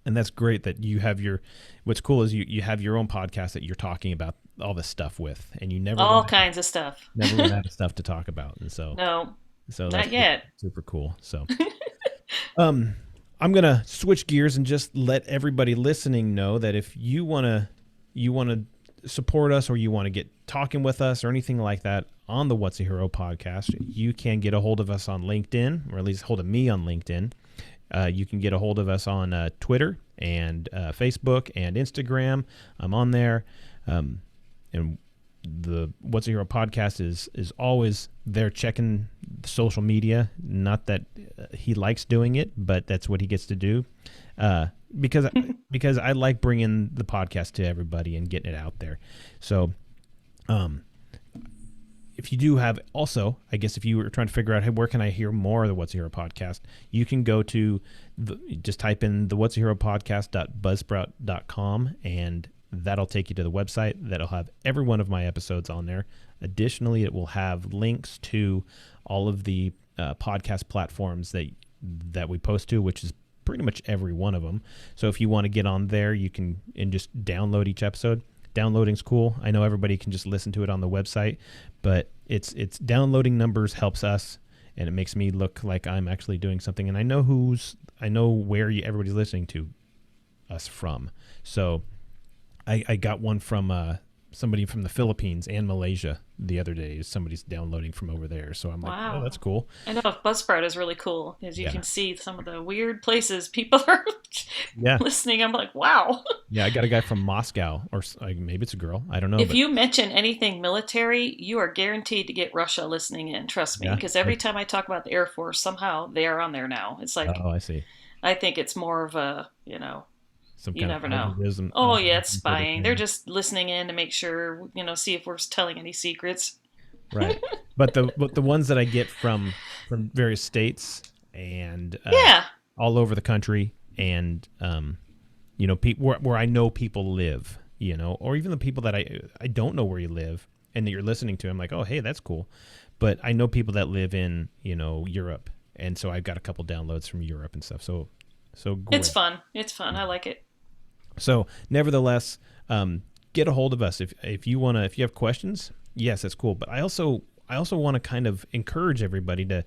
and that's great that you have your. What's cool is you have your own podcast that you're talking about all this stuff with, and you All kinds of stuff. never run out of stuff to talk about. And No, so that's not yet. super cool. So, um, I'm gonna switch gears and just let everybody listening know that if you wanna support us or you want to get talking with us or anything like that on the What's a Hero podcast, you can get a hold of us on LinkedIn, or at least hold of me on LinkedIn. You can get a hold of us on Twitter and Facebook and Instagram. I'm on there. And the What's a Hero podcast is always there checking social media. Not that he likes doing it, but that's what he gets to do. Because because I like bringing the podcast to everybody and getting it out there. So, if you do have also, I guess if you were trying to figure out, hey, where can I hear more of the What's a Hero podcast, you can go to just type in the What's a Hero podcast.buzzsprout.com, and that'll take you to the website. That'll have every one of my episodes on there. Additionally, it will have links to all of the podcast platforms that we post to, which is pretty much every one of them. So if you want to get on there, you can and just download each episode. Downloading's cool. I know everybody can just listen to it on the website, but it's downloading numbers helps us, and it makes me look like I'm actually doing something. And I know where everybody's listening to us from. So I got one from somebody from the Philippines and Malaysia the other day. Somebody's downloading from over there. So I'm like, oh, Wow. that's cool. I know Buzzsprout is really cool because you Yeah. can see some of the weird places people are Yeah. listening. I'm like, wow. Yeah. I got a guy from Moscow, or maybe it's a girl. I don't know. If But you mention anything military, you are guaranteed to get Russia listening in. Trust me, yeah. because every time I talk about the Air Force, somehow they are on there now. It's like, Oh, I see. I think it's more of a, Some you kind of never know. algorithm. Oh, yeah, it's Sort of spying. They're thing. just listening in to make sure, see if we're telling any secrets. Right. But the ones that I get from various states and Yeah. all over the country, and where I know people live, or even the people that I don't know where you live and that you're listening to, I'm like, oh, hey, that's cool. But I know people that live in Europe, and so I've got a couple downloads from Europe and stuff. So great. It's fun. It's fun. I like it. So nevertheless, get a hold of us if you have questions. Yes, that's cool. But I also want to kind of encourage everybody to,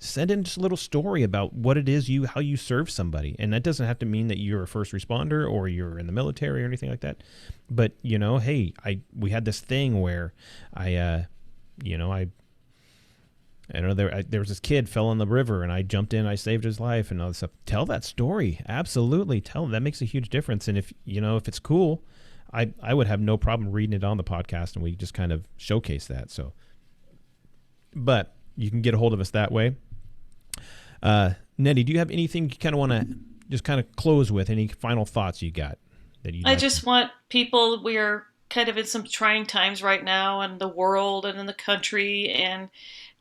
send in just a little story about what it is how you serve somebody, and that doesn't have to mean that you're a first responder or you're in the military or anything like that. But hey, we had this thing where I don't know, there was this kid fell in the river and I jumped in, I saved his life and all this stuff. Tell that story. Absolutely. Tell them. That makes a huge difference. And if it's cool, I would have no problem reading it on the podcast, and we just kind of showcase that. So, but you can get a hold of us that way. Nettie, do you have anything you kind of want to just kind of close with? Any final thoughts you got that you I just want people, we're kind of in some trying times right now in the world and in the country, and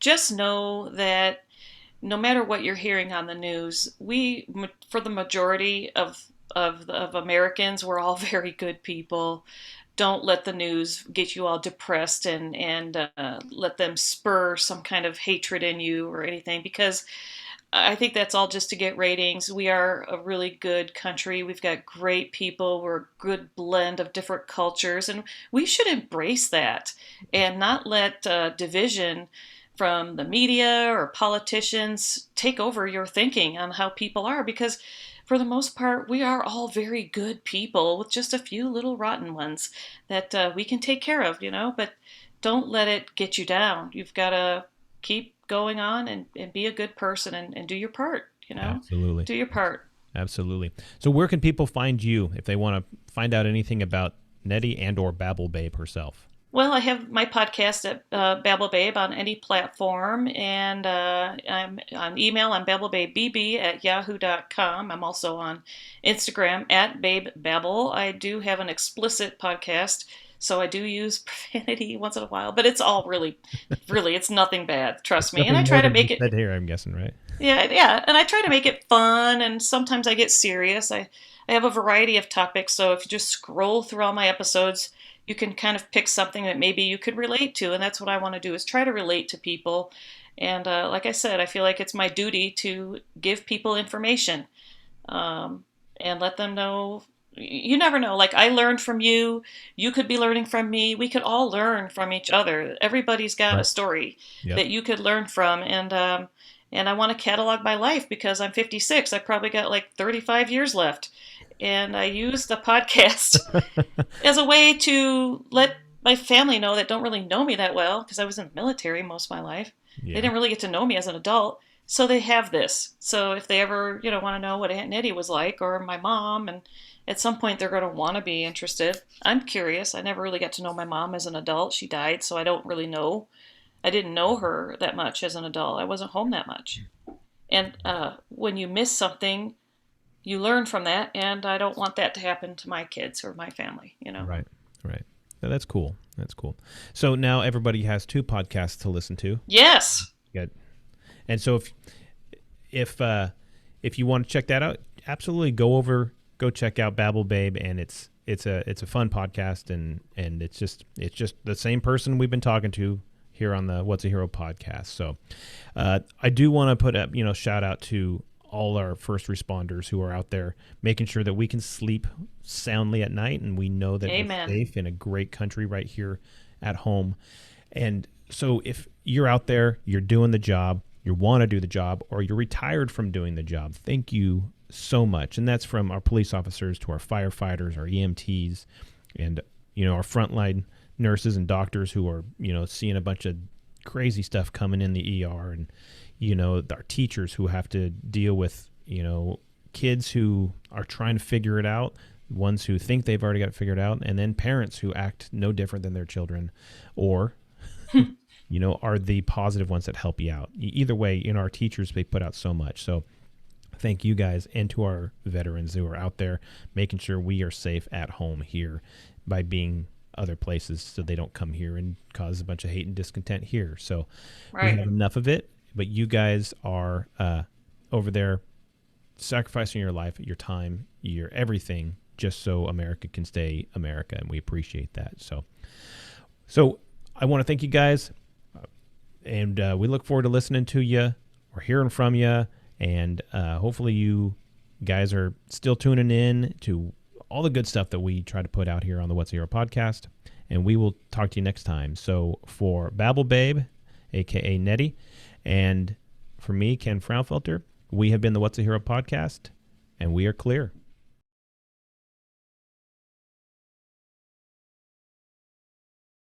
just know that no matter what you're hearing on the news, for the majority of Americans, we're all very good people. Don't let the news get you all depressed and let them spur some kind of hatred in you or anything, because I think that's all just to get ratings. We are a really good country. We've got great people. We're a good blend of different cultures, and we should embrace that and not let division from the media or politicians take over your thinking on how people are, because for the most part, we are all very good people with just a few little rotten ones that we can take care of, but don't let it get you down. You've got to keep going on and be a good person and do your part, Absolutely. do your part. Absolutely. So where can people find you if they want to find out anything about Nettie and or Babblebabe herself? Well, I have my podcast at Babblebabe on any platform, and I'm on email. I'm babblebabebb@yahoo.com. I'm also on Instagram at babebabble. I do have an explicit podcast, So I do use profanity once in a while, but it's all really, really, it's nothing bad. Trust It's me. And I nothing try more to than make you it, said here, I'm guessing, right? yeah, yeah. And I try to make it fun. And sometimes I get serious. I have a variety of topics. So if you just scroll through all my episodes, you can kind of pick something that maybe you could relate to. And that's what I want to do is try to relate to people. And like I said, I feel like it's my duty to give people information, um, and let them know. You never know. Like I learned from you, you could be learning from me. We could all learn from each other. Everybody's got a Right. story Yep. that you could learn from, and I want to catalog my life because I'm 56. I probably got like 35 years left, and I use the podcast as a way to let my family know that don't really know me that well because I was in the military most of my life. They Yeah. didn't really get to know me as an adult. So they have this. So if they ever, want to know what Aunt Nettie was like or my mom, and at some point they're going to want to be interested. I'm curious. I never really got to know my mom as an adult. She died, so I don't really know. I didn't know her that much as an adult. I wasn't home that much. And when you miss something, you learn from that, and I don't want that to happen to my kids or my family. Right. Right. No, that's cool. That's cool. So now everybody has two podcasts to listen to. Yes. Good. And so if you want to check that out, absolutely go check out Babblebabe, and it's a fun podcast, and it's just the same person we've been talking to here on the What's a Hero podcast. So I do want to put a shout out to all our first responders who are out there making sure that we can sleep soundly at night, and we know that Amen. we're safe in a great country right here at home. And so if you're out there, you're doing the job, you want to do the job, or you're retired from doing the job, thank you so much. And that's from our police officers to our firefighters, our EMTs, and our frontline nurses and doctors who are seeing a bunch of crazy stuff coming in the ER, and our teachers who have to deal with kids who are trying to figure it out, ones who think they've already got it figured out, and then parents who act no different than their children, or are the positive ones that help you out. Either way, our teachers, they put out so much. So thank you guys, and to our veterans who are out there making sure we are safe at home here by being other places, so they don't come here and cause a bunch of hate and discontent here. So Right. we have enough of it, but you guys are over there sacrificing your life, your time, your everything, just so America can stay America, and we appreciate that. So I want to thank you guys, and we look forward to listening to you or hearing from you, and hopefully you guys are still tuning in to all the good stuff that we try to put out here on the What's a Hero podcast, and we will talk to you next time. So for Babblebabe, a.k.a. Nettie, and for me, Ken Fraunfelter, we have been the What's a Hero podcast, and we are clear.